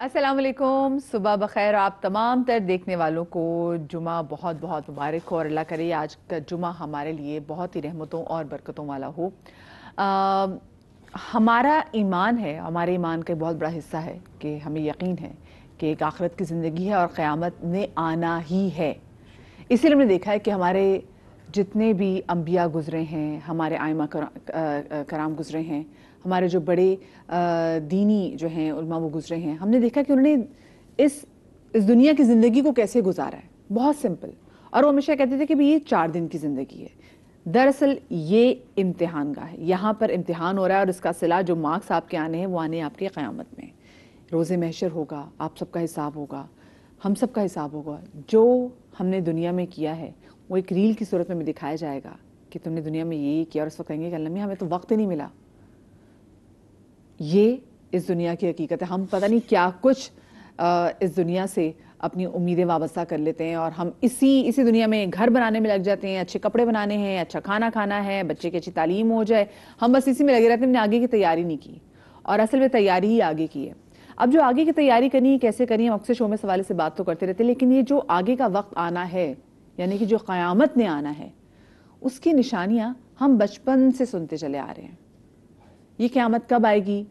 السلام علیکم، صبح بخیر آپ تمام تر دیکھنے والوں کو جمعہ بہت بہت مبارک ہو اور اللہ کرے آج کا جمعہ ہمارے لیے بہت ہی رحمتوں اور برکتوں والا ہو۔ ہمارا ایمان ہے، ہمارے ایمان کا بہت بڑا حصہ ہے کہ ہمیں یقین ہے کہ ایک آخرت کی زندگی ہے اور قیامت نے آنا ہی ہے۔ اسی لیے ہم نے دیکھا ہے کہ ہمارے جتنے بھی انبیاء گزرے ہیں، ہمارے ائمہ کرام گزرے ہیں، ہمارے جو بڑے دینی جو ہیں علماء وہ گزرے ہیں، ہم نے دیکھا کہ انہوں نے اس دنیا کی زندگی کو کیسے گزارا ہے، بہت سمپل۔ اور وہ ہمیشہ کہتے تھے کہ یہ 4 دن کی زندگی ہے۔ دراصل یہ امتحان گاہ ہے، یہاں پر امتحان ہو رہا ہے اور اس کا صلہ جو مارکس آپ کے آنے ہیں وہ آنے آپ کی قیامت میں۔ روز محشر ہوگا، آپ سب کا حساب ہوگا، ہم سب کا حساب ہوگا۔ جو ہم نے دنیا میں کیا ہے وہ ایک ریل کی صورت میں دکھایا جائے گا کہ تم نے دنیا میں یہ کیا، اور اس وقت کہیں گے کہ اللہ میاں ہمیں تو وقت ہی نہیں ملا۔ یہ اس دنیا کی حقیقت ہے۔ ہم پتہ نہیں کیا کچھ اس دنیا سے اپنی امیدیں وابستہ کر لیتے ہیں اور ہم اسی دنیا میں گھر بنانے میں لگ جاتے ہیں، اچھے کپڑے بنانے ہیں، اچھا کھانا کھانا ہے، بچے کی اچھی تعلیم ہو جائے، ہم بس اسی میں لگے رہتے ہیں، ہم نے آگے کی تیاری نہیں کی، اور اصل میں تیاری ہی آگے کی ہے۔ اب جو آگے کی تیاری کرنی ہے، کیسے کرنی ہے، ہم اکثر شو میں سوالے سے بات تو کرتے رہتے ہیں، لیکن یہ جو آگے کا وقت آنا ہے، یعنی کہ جو قیامت نے آنا ہے، اس کی نشانیاں ہم بچپن سے سنتے چلے آ رہے ہیں۔ یہ قیامت کب آئے گی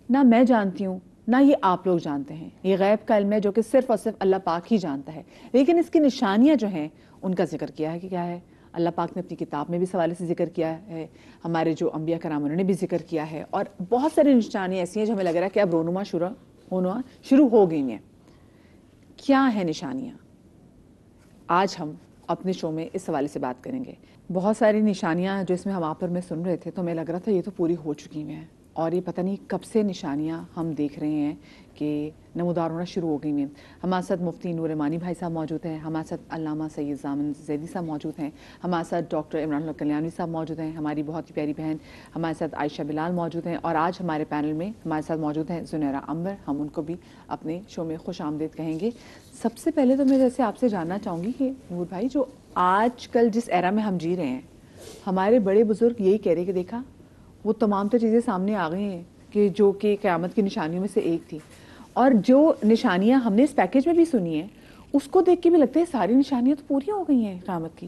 نہ میں جانتی ہوں، نہ یہ آپ لوگ جانتے ہیں، یہ غیب کا علم ہے جو کہ صرف اور صرف اللہ پاک ہی جانتا ہے۔ لیکن اس کی نشانیاں جو ہیں ان کا ذکر کیا ہے کہ کیا ہے، اللہ پاک نے اپنی کتاب میں بھی اس حوالے سے ذکر کیا ہے، ہمارے جو انبیاء کرام انہوں نے بھی ذکر کیا ہے، اور بہت ساری نشانیاں ایسی ہیں جو ہمیں لگ رہا ہے کہ اب رونما شروع ہو گئی ہیں۔ کیا ہیں نشانیاں؟ آج ہم اپنے شو میں اس حوالے سے بات کریں گے۔ بہت ساری نشانیاں جو اس میں ہم آپ پر میں سن رہے تھے تو ہمیں لگ رہا تھا یہ تو پوری ہو چکی ہیں، اور یہ پتہ نہیں کب سے نشانیاں ہم دیکھ رہے ہیں کہ نمودار ہونا شروع ہو گئی ہیں۔ ہمارے ساتھ مفتی نور مانی بھائی صاحب موجود ہیں، ہمارے ساتھ علامہ سید زامن زیدی صاحب موجود ہیں، ہمارے ساتھ ڈاکٹر عمران اللہ کلیانی صاحب موجود ہیں، ہماری بہت ہی پیاری بہن ہمارے ساتھ عائشہ بلال موجود ہیں، اور آج ہمارے پینل میں ہمارے ساتھ موجود ہیں زنیرہ عنبر۔ ہم ان کو بھی اپنے شو میں خوش آمدید کہیں گے۔ سب سے پہلے تو میں جیسے آپ سے جاننا چاہوں گی کہ نور بھائی، جو آج کل جس ایرا میں ہم جی رہے ہیں، ہمارے بڑے بزرگ یہی کہہ رہے کہ دیکھا وہ تمام تو چیزیں سامنے آ گئی ہیں کہ جو کہ قیامت کی نشانیوں میں سے ایک تھی، اور جو نشانیاں ہم نے اس پیکیج میں بھی سنی ہیں اس کو دیکھ کے بھی لگتا ہے ساری نشانیاں تو پوری ہو گئی ہیں قیامت کی۔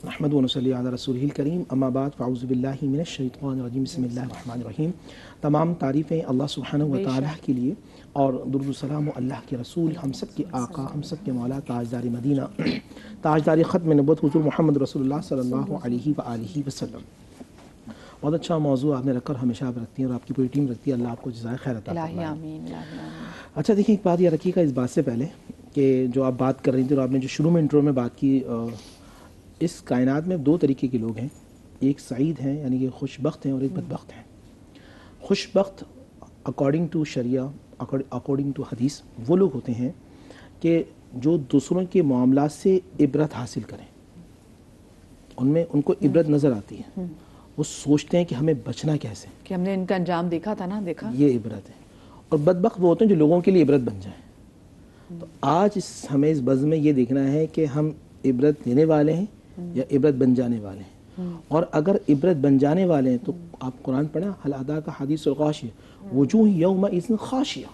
نحمد و نصلی علی رسولہ الکریم، اما بعد فاعوذ باللہ من الشیطان الرجیم، بسم اللہ الرحمن الرحیم۔ تمام تعریفیں اللہ سبحانہ و تعالیٰ کے لیے، اور درود و سلام و اللہ کے رسول، ہم سب کے آقا، ہم سب کے مولا، تاجدار مدینہ، تاجدار ختم نبوت حضور محمد رسول اللہ صلی اللہ علیہ وآلہ وسلم۔ بہت اچھا موضوع آپ نے رکھا اور ہمیشہ آپ رکھتی ہیں اور آپ کی پوری ٹیم رکھتی ہے، اللہ آپ کو جزائے خیر عطا فرمائے۔ الہی آمین، الہی آمین۔ اچھا دیکھیں، ایک بات یہ رکھیے گا اس بات سے پہلے کہ جو آپ بات کر رہی تھیں اور آپ نے جو شروع میں انٹرو میں بات کی، اس کائنات میں 2 طریقے کے لوگ ہیں، ایک سعید ہیں یعنی کہ خوش بخت ہیں، اور ایک بدبخت ہیں۔ خوش بخت according to Shariah, according to حدیث، وہ لوگ ہوتے ہیں کہ جو دوسروں کے معاملات سے عبرت حاصل کریں، ان کو عبرت نظر آتی ہے، وہ سوچتے ہیں کہ ہمیں بچنا کیسے، کہ ہم نے ان کا انجام دیکھا تھا نا، دیکھا یہ عبرت ہے۔ اور بدبخت وہ ہوتے ہیں جو لوگوں کے لیے عبرت بن جائیں۔ تو آج ہمیں اس بزم میں یہ دیکھنا ہے کہ ہم عبرت دینے والے ہیں یا عبرت بن جانے والے ہیں، اور اگر عبرت بن جانے والے ہیں تو آپ قرآن پڑھیں، حل ادا کا حدیث الغاشیہ وجوہ یومئذ خاشیہ،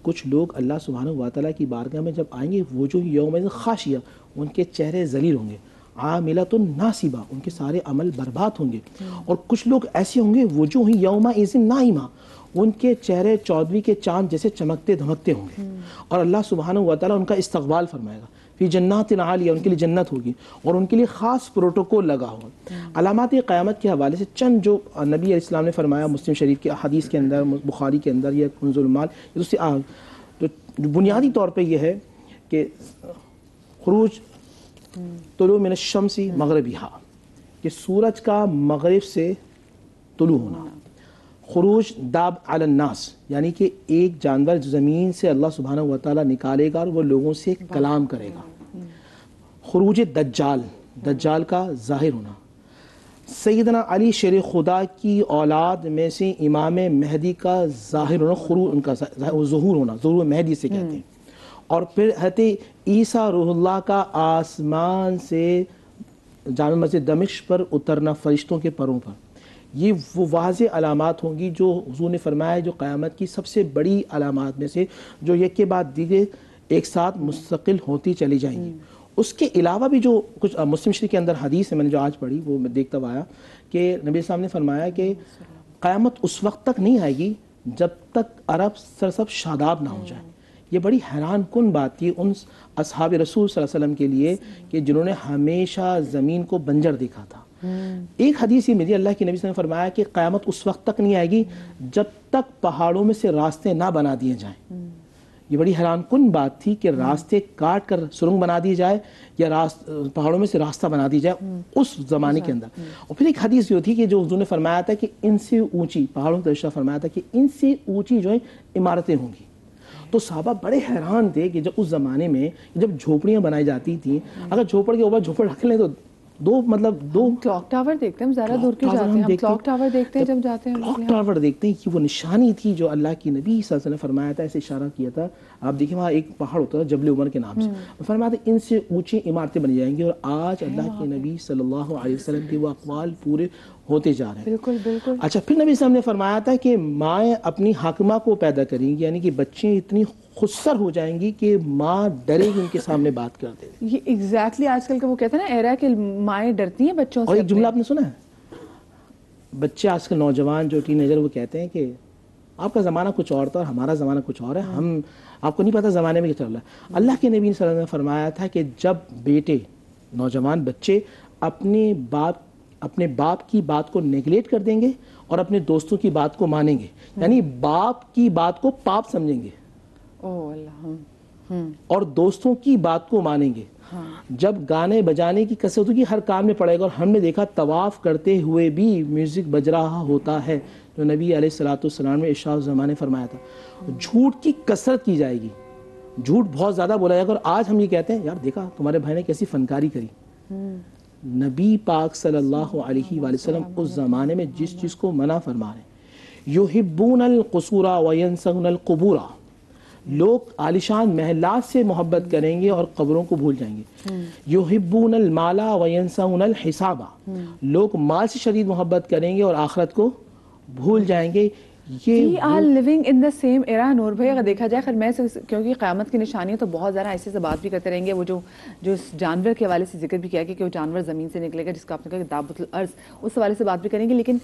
کچھ لوگ اللہ سبحانہ و تعالیٰ کی بارگاہ میں جب آئیں گے، وجوہ یومئذ خاشیہ، ان کے چہرے ذلیل ہوں گے، عاملۃ ناصبہ، ان کے سارے عمل برباد ہوں گے، اور کچھ لوگ ایسے ہوں گے وجوہ یومئذ ناعمہ، ان کے چہرے 14ویں کے چاند جیسے چمکتے دھمکتے ہوں گے، اور اللہ سبحانہ و تعالیٰ ان کا استقبال فرمائے گا، فی جنات عالیہ، ان کے لیے جنت ہوگی، اور ان کے لیے خاص پروٹوکول لگا ہوگا۔ علامات قیامت کے حوالے سے چند جو نبی علیہ السلام نے فرمایا مسلم شریف کے حدیث کے اندر، بخاری کے اندر، یا کنز المال، تو بنیادی طور پہ یہ ہے کہ خروج طلوع من الشمس مغربہا، کہ سورج کا مغرب سے طلوع ہونا، خروج داب علی الناس، یعنی کہ ایک جانور جو زمین سے اللہ سبحانہ و تعالیٰ نکالے گا اور وہ لوگوں سے کلام کرے گا، خروج دجال کا ظاہر ہونا، سیدنا علی شیر خدا کی اولاد میں سے امام مہدی کا ظاہر ہونا، خروج ان کا ظہور ہونا، ظہور مہدی سے کہتے ہیں، اور پھر حضرت عیسیٰ روح اللہ کا آسمان سے جامع مسجد دمشق پر اترنا فرشتوں کے پروں پر، یہ وہ واضح علامات ہوں گی جو حضور نے فرمایا جو قیامت کی سب سے بڑی علامات میں سے جو ایک کے بعد دیگر ایک ساتھ مستقل ہوتی چلی جائیں گی. اس کے علاوہ بھی جو کچھ مسلم شریف کے اندر حدیث ہے میں نے جو آج پڑھی وہ میں دیکھتا ہوا آیا کہ نبی صاحب نے فرمایا کہ قیامت اس وقت تک نہیں آئے گی جب تک عرب سرسب شاداب نہ ہو جائے. یہ بڑی حیران کن بات تھی ان اصحاب رسول صلی اللہ علیہ وسلم کے لیے کہ جنہوں نے ہمیشہ زمین کو بنجر دیکھا تھا. ایک حدیث یہ میری اللہ کے نبی صلی اللہ علیہ وسلم نے فرمایا کہ قیامت اس وقت تک نہیں آئے گی جب تک پہاڑوں میں سے راستے نہ بنا دیے جائیں. یہ بڑی حیران کن بات تھی کہ راستے کاٹ کر سرنگ بنا دی جائے یا پہاڑوں میں سے راستہ بنا دی جائے اس زمانے کے اندر. اور پھر ایک حدیث جو تھی کہ جو حضور نے فرمایا تھا کہ ان سے اونچی پہاڑوں کا ارشاد فرمایا تھا کہ ان سے اونچی جو ہے عمارتیں ہوں گی. تو صحابہ بڑے حیران تھے کہ جب اس زمانے میں جب جھوپڑیاں بنائی جاتی تھیں اگر جھوپڑ کے اوپر جھوپڑ رکھ لیں تو دو کلاک ٹاور دیکھتے ہیں ہم زیادہ دور کیوں جاتے ہیں ہم کلاک ٹاور دیکھتے ہیں جب جاتے ہیں کلاک ٹاور دیکھتے ہیں کہ وہ نشانی تھی جو اللہ کی نبی صلی اللہ علیہ وسلم نے فرمایا تھا ایسے اشارہ کیا تھا. آپ دیکھیں وہاں ایک پہاڑ ہوتا تھا جبل عمر کے نام سے فرمایا تھا ان سے اونچی عمارتیں بنی جائیں گی اور آج اللہ کے نبی صلی اللہ علیہ وسلم کے وہ اقوال پورے ہوتے جا رہے ہیں. بالکل بالکل. اچھا پھر نبی صاحب نے فرمایا تھا کہ مائیں اپنی حاکمہ کو پیدا کریں گی یعنی کہ بچے اتنی خودسر ہو جائیں گی کہ ماں ڈرے گی ان کے سامنے بات کر دے. یہ ایگزیکٹلی آج کل کا وہ کہتے ہیں نا ایرا کہ مائیں ڈرتی ہیں بچوں سے. اور ایک جملہ آپ نے سنا ہے بچے آج کل نوجوان جو ٹین ایجر وہ کہتے ہیں کہ آپ کا زمانہ کچھ اور تھا اور ہمارا زمانہ کچھ اور ہے ہم آپ کو نہیں پتا زمانے میں کیا چل رہا ہے. اللہ کے نبی صلی اللہ علیہ وسلم نے فرمایا تھا کہ جب بیٹے نوجوان بچے اپنے باپ کی بات کو نیگلیکٹ کر دیں گے اور اپنے دوستوں کی بات کو مانیں گے یعنی باپ کی بات کو پاپ سمجھیں گے اور دوستوں کی بات کو مانیں گے. جب گانے بجانے کی کثرت ہوگی ہر کام میں پڑے گا. اور ہم نے دیکھا طواف کرتے ہوئے بھی میوزک بج رہا ہوتا ہے جو نبی علیہ الصلوۃ والسلام نے ارشاد الزمان نے فرمایا تھا. جھوٹ کی کثرت کی جائے گی جھوٹ بہت زیادہ بولا جائے گا. اور آج ہم یہ کہتے ہیں یار دیکھا تمہارے بھائی نے کیسی فنکاری کری. نبی پاک صلی اللہ علیہ وآلہ وسلم اس زمانے میں جس چیز کو منع فرما رہے ہیں یحبون القصور وینسون القبور. لوگ عالیشان محلات سے محبت کریں گے اور قبروں کو بھول جائیں گے. یحبون المال وینسون الحساب. لوگ مال سے شدید محبت کریں گے اور آخرت کو بھول جائیں گے. We are living in the same era. نور بھائی اگر دیکھا جائے خیر میں کیونکہ قیامت کی نشانی ہے تو بہت زیادہ ایسے سے بات بھی کرتے رہیں گے. وہ جو جانور کے حوالے سے ذکر بھی کیا کہ وہ جانور زمین سے نکلے گا جس کا آپ نے کہا کہ دابۃ الارض اس حوالے سے بات بھی کریں گے. لیکن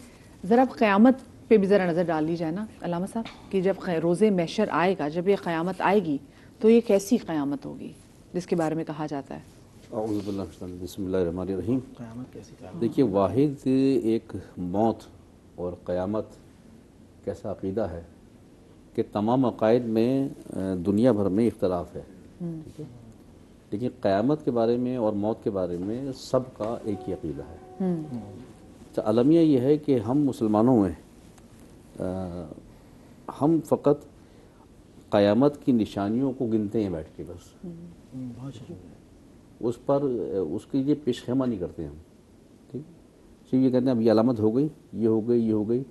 ذرا قیامت پہ بھی ذرا نظر ڈال لی جائے نا علامہ صاحب کہ جب روز محشر آئے گا جب یہ قیامت آئے گی تو یہ کیسی قیامت ہوگی جس کے بارے میں کہا جاتا ہے. اعوذ باللہ بسم اللہ الرحمن الرحیم. دیکھیے واحد ایک موت اور قیامت کیسا عقیدہ ہے کہ تمام عقائد میں دنیا بھر میں اختلاف ہے ٹھیک ہے لیکن قیامت کے بارے میں اور موت کے بارے میں سب کا ایک ہی عقیدہ ہے. تو المیہ یہ ہے کہ ہم مسلمانوں میں ہم فقط قیامت کی نشانیوں کو گنتے ہیں بیٹھ کے بس اس پر اس کی یہ پیش خیمہ نہیں کرتے ہم ٹھیک. صرف یہ کہتے ہیں اب یہ علامت ہو گئی یہ ہو گئی یہ ہو گئی.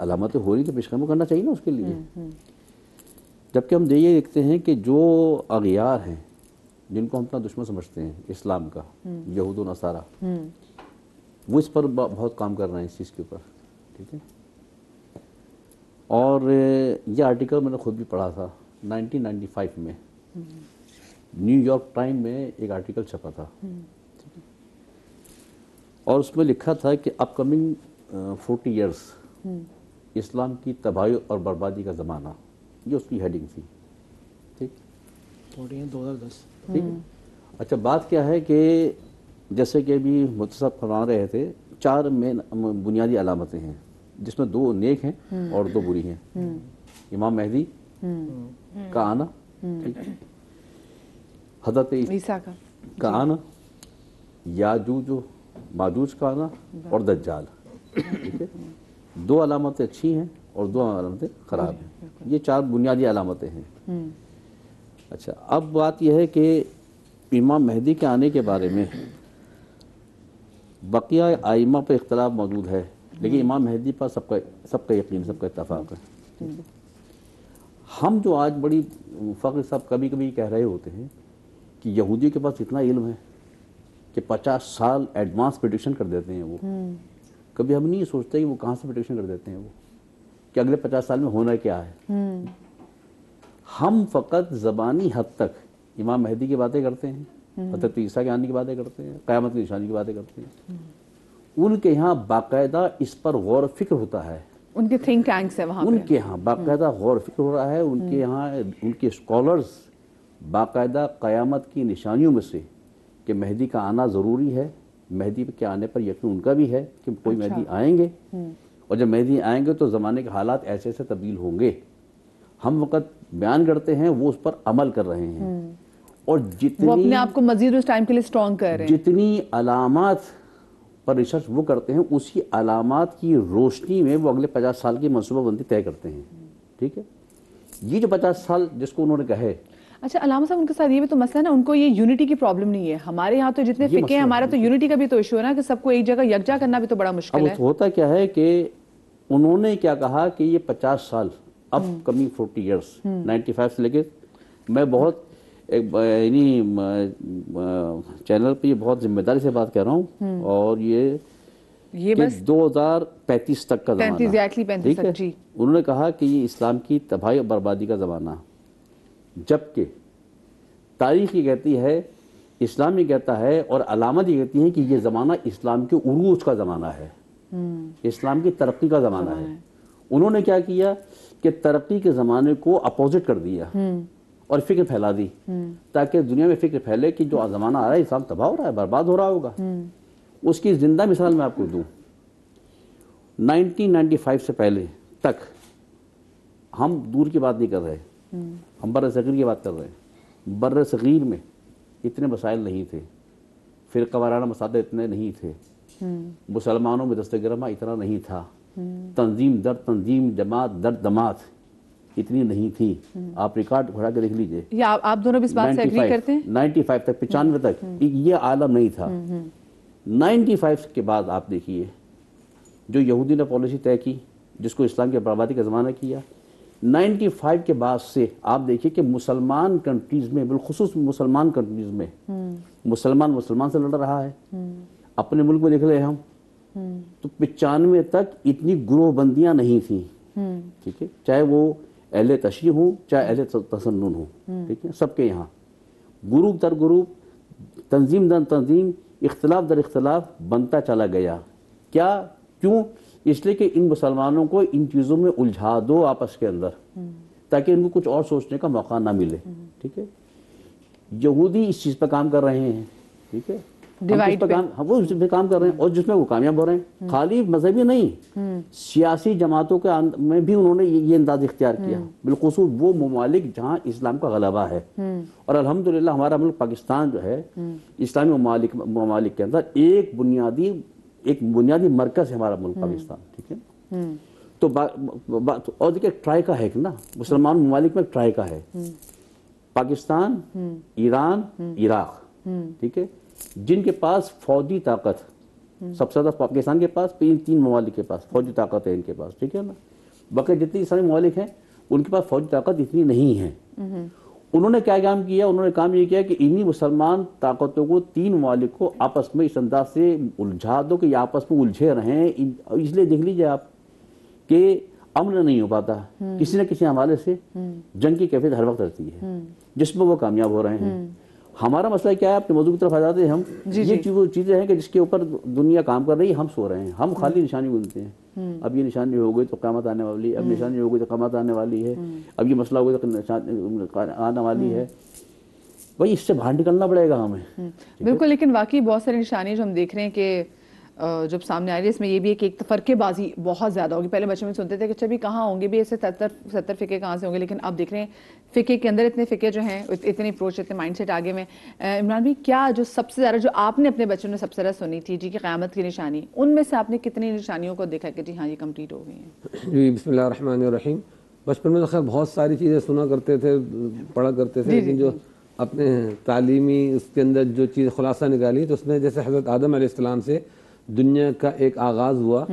علامتیں ہو رہی تو پیش خیمہ کرنا چاہیے نا اس کے لیے. جبکہ ہم یہ دیکھتے ہیں کہ جو اغیار ہیں جن کو ہم اپنا دشمن سمجھتے ہیں اسلام کا یہود و نصارہ وہ اس پر بہت کام کر رہے ہیں اس چیز کے اوپر ٹھیک ہے. اور یہ آرٹیکل میں نے خود بھی پڑھا تھا 1995 میں نیو یارک ٹائم میں ایک آرٹیکل چھپا تھا اور اس میں لکھا تھا کہ اپ کمنگ 40 ایئرس اسلام کی تباہی اور بربادی کا زمانہ. یہ اس کی ہیڈنگ تھی ٹھیک 2010 ٹھیک. اچھا بات کیا ہے کہ جیسے کہ ابھی متصب فرما رہے تھے 4 بنیادی علامتیں ہیں جس میں 2 نیک ہیں اور 2 بری ہیں. امام مہدی کا آنا ٹھیک حضرت عیسیٰ کا آنا یاجوج و ماجوج کا آنا اور دجال ٹھیک ہے. 2 علامتیں اچھی ہیں اور 2 علامتیں خراب ہیں. یہ 4 بنیادی علامتیں ہیں. اچھا اب بات یہ ہے کہ امام مہدی کے آنے کے بارے میں بقیہ ائمہ پہ اختلاف موجود ہے لیکن امام مہدی پر سب کا یقین سب کا اتفاق ہے. ہم جو آج بڑی فخر صاحب کبھی کبھی کہہ رہے ہوتے ہیں کہ یہودی کے پاس اتنا علم ہے کہ 50 سال ایڈوانس پریڈکشن کر دیتے ہیں وہ کبھی ہم نہیں سوچتے کہ وہ کہاں سے پریڈکشن کر دیتے ہیں وہ کہ اگلے 50 سال میں ہونا کیا ہے. ہم فقط زبانی حد تک امام مہدی کی باتیں کرتے ہیں, حضرت عیسیٰ کے آنے کی باتیں کرتے ہیں, قیامت کی نشانی کی باتیں کرتے ہیں. ان کے یہاں باقاعدہ اس پر غور و فکر ہوتا ہے, ان کے تھنک ٹینکس ہے وہاں ان کے یہاں باقاعدہ غور و فکر ہو رہا ہے. ان کے یہاں ان کے اسکالرز باقاعدہ قیامت کی نشانیوں میں سے کہ مہدی کا آنا ضروری ہے, مہدی کے آنے پر یقین ان کا بھی ہے کہ کوئی مہدی آئیں گے, اور جب مہدی آئیں گے تو زمانے کے حالات ایسے ایسے تبدیل ہوں گے. ہم وقت بیان کرتے ہیں, وہ اس پر عمل کر رہے ہیں, اور وہ اپنے آپ کو مزید اس ٹائم کے لیے اسٹرانگ کر رہے ہیں. جتنی علامات پر ریسرچ وہ کرتے ہیں, اسی علامات کی روشنی میں وہ اگلے 50 سال کی منصوبہ بندی طے کرتے ہیں. ٹھیک ہے, یہ جو 50 سال جس کو انہوں نے کہے. اچھا علامہ صاحب, ان کے ساتھ یہ بھی تو مسئلہ ہے نا, ان کو یہ یونٹی کی پرابلم نہیں ہے. ہمارے یہاں تو جتنے فقہ ہیں, ہمارا تو یونٹی کا بھی تو ایشو ہے نا, کہ سب کو ایک جگہ یکجا کرنا بھی تو بڑا مشکل ہے. اب ہوتا کیا ہے کہ انہوں نے کیا کہا کہ یہ 50 سال اب کمنگ 40 ایئرس 95 سے لے کے, میں بہت یعنی چینل پہ یہ بہت ذمہ داری سے بات کر رہا ہوں, اور یہ بس 2035 تک کا زمانہ, 35 تک. جی انہوں نے کہا کہ یہ اسلام کی تباہی اور بربادی کا زمانہ, جبکہ تاریخ یہ کہتی ہے, اسلام یہ کہتا ہے, اور علامات یہ کہتی ہیں کہ یہ زمانہ اسلام کے عروج کا زمانہ ہے, اسلام کی ترقی کا زمانہ ہے. انہوں نے کیا کیا کہ ترقی کے زمانے کو اپوزٹ کر دیا اور فکر پھیلا دی, تاکہ دنیا میں فکر پھیلے کہ جو زمانہ آ رہا ہے اسلام تباہ ہو رہا ہے, برباد ہو رہا ہوگا. اس کی زندہ مثال میں آپ کو دوں, 1995 سے پہلے تک ہم دور کی بات نہیں کر رہے, ہم بر صغیر کی بات کر رہے ہیں. بر صغیر میں اتنے مسائل نہیں تھے, فرقہ وارانہ مسائل اتنے نہیں تھے, مسلمانوں میں دست گرما اتنا نہیں تھا, تنظیم در تنظیم, جماعت در جماعت اتنی نہیں تھی. آپ ریکارڈ اٹھا کے دیکھ لیجئے. یا آپ دونوں بھی اس بات سے ایگری کرتے ہیں؟ 95 تک, 95 تک یہ عالم نہیں تھا. 95 کے بعد آپ دیکھیے جو یہودی نے پالیسی طے کی, جس کو اسلام کی بربادی کا زمانہ کیا. 95 کے بعد سے آپ دیکھیے کہ مسلمان کنٹریز میں, بالخصوص مسلمان کنٹریز میں, مسلمان سے لڑ رہا ہے. اپنے ملک میں دیکھ لیں ہم تو 95 تک اتنی گروہ بندیاں نہیں تھیں. ٹھیک ہے, چاہے وہ اہل تشیع ہوں چاہے اہل تسنن ہوں. ٹھیک ہے, سب کے یہاں گروپ در گروپ, تنظیم در تنظیم, اختلاف در اختلاف بنتا چلا گیا. کیا کیوں؟ اس لیے کہ ان مسلمانوں کو ان چیزوں میں الجھا دو آپس کے اندر, تاکہ ان کو کچھ اور سوچنے کا موقع نہ ملے. ٹھیک ہے, یہودی اس چیز پہ کام کر رہے ہیں. ٹھیک ہے, وہ اس پہ کام کر رہے ہیں, اور جس میں وہ کامیاب ہو رہے ہیں. خالی مذہبی نہیں, سیاسی جماعتوں کے میں بھی انہوں نے یہ انداز اختیار کیا, بالخصوص وہ ممالک جہاں اسلام کا غلبہ ہے. اور الحمدللہ ہمارا ملک پاکستان جو ہے, اسلامی ممالک کے اندر ایک بنیادی مرکز ہے ہمارا ملک پاکستان. ٹھیک ہے, تو اور دیکھیں ٹرائی کا ہے نا, مسلمان ممالک میں ٹرائی کا ہے, پاکستان, ایران, عراق. ٹھیک ہے, جن کے پاس فوجی طاقت سب سے زیادہ پاکستان کے پاس, 3 ممالک کے پاس فوجی طاقت ہے ان کے پاس. ٹھیک ہے نا, باقی جتنے اسلامی ممالک ہیں ان کے پاس فوجی طاقت اتنی نہیں ہے. انہوں نے کیا کام کیا, انہوں نے کام یہ کیا کہ انہی مسلمان طاقتوں کو 3 ممالک کو آپس میں اس انداز سے الجھا دو کہ یہ آپس میں الجھے رہیں. اس لیے دیکھ لیجئے آپ کہ امن نہیں ہو پاتا, کسی نہ کسی حوالے سے جنگ کی کیفیت ہر وقت رہتی ہے, جس میں وہ کامیاب ہو رہے ہیں. ہمارا مسئلہ کیا ہے, اپنے موضوع کی طرف آ جاتے ہیں ہم. یہ وہ چیزیں ہیں کہ جس کے اوپر دنیا کام کر رہی ہے, ہم سو رہے ہیں, ہم خالی نشانی گنتے ہیں. اب یہ نشانی ہو گئی تو قیامت آنے والی ہے, اب نشانی ہو گئی تو قیامت آنے والی ہے, اب یہ مسئلہ ہو گئی تو آنے والی ہے. بھائی اس سے باہر نکلنا پڑے گا ہمیں. بالکل, لیکن واقعی بہت ساری نشانیاں جو ہم دیکھ رہے ہیں کہ جب سامنے آ رہی ہے, اس میں یہ بھی ہے کہ ایک تفرقے بازی بہت زیادہ ہوگی. پہلے بچوں میں سنتے تھے کہ اچھا بھی کہاں ہوں گے بھی ایسے 70 فقے کہاں سے ہوں گے, لیکن اب دیکھ رہے ہیں فقے کے اندر اتنے فقے جو ہیں, اتنے اپروچ, اتنے مائنڈ سیٹ آگے میں. عمران بھی کیا جو سب سے زیادہ جو آپ نے اپنے بچوں نے سب سے زیادہ سنی تھی جی کہ قیامت کی نشانی, ان میں سے آپ نے کتنی نشانیوں کو دیکھا کہ جی ہاں یہ کمپلیٹ ہو گئی ہیں؟ جی بسم اللہ الرحمن الرحیم. بچپن میں تو خیر بہت ساری چیزیں سنا کرتے تھے, پڑھا کرتے تھے, لیکن جو اپنے تعلیمی اس کے اندر جو چیز خلاصہ نکالی تو اس میں جیسے حضرت آدم علیہ السلام سے دنیا کا ایک آغاز ہوا,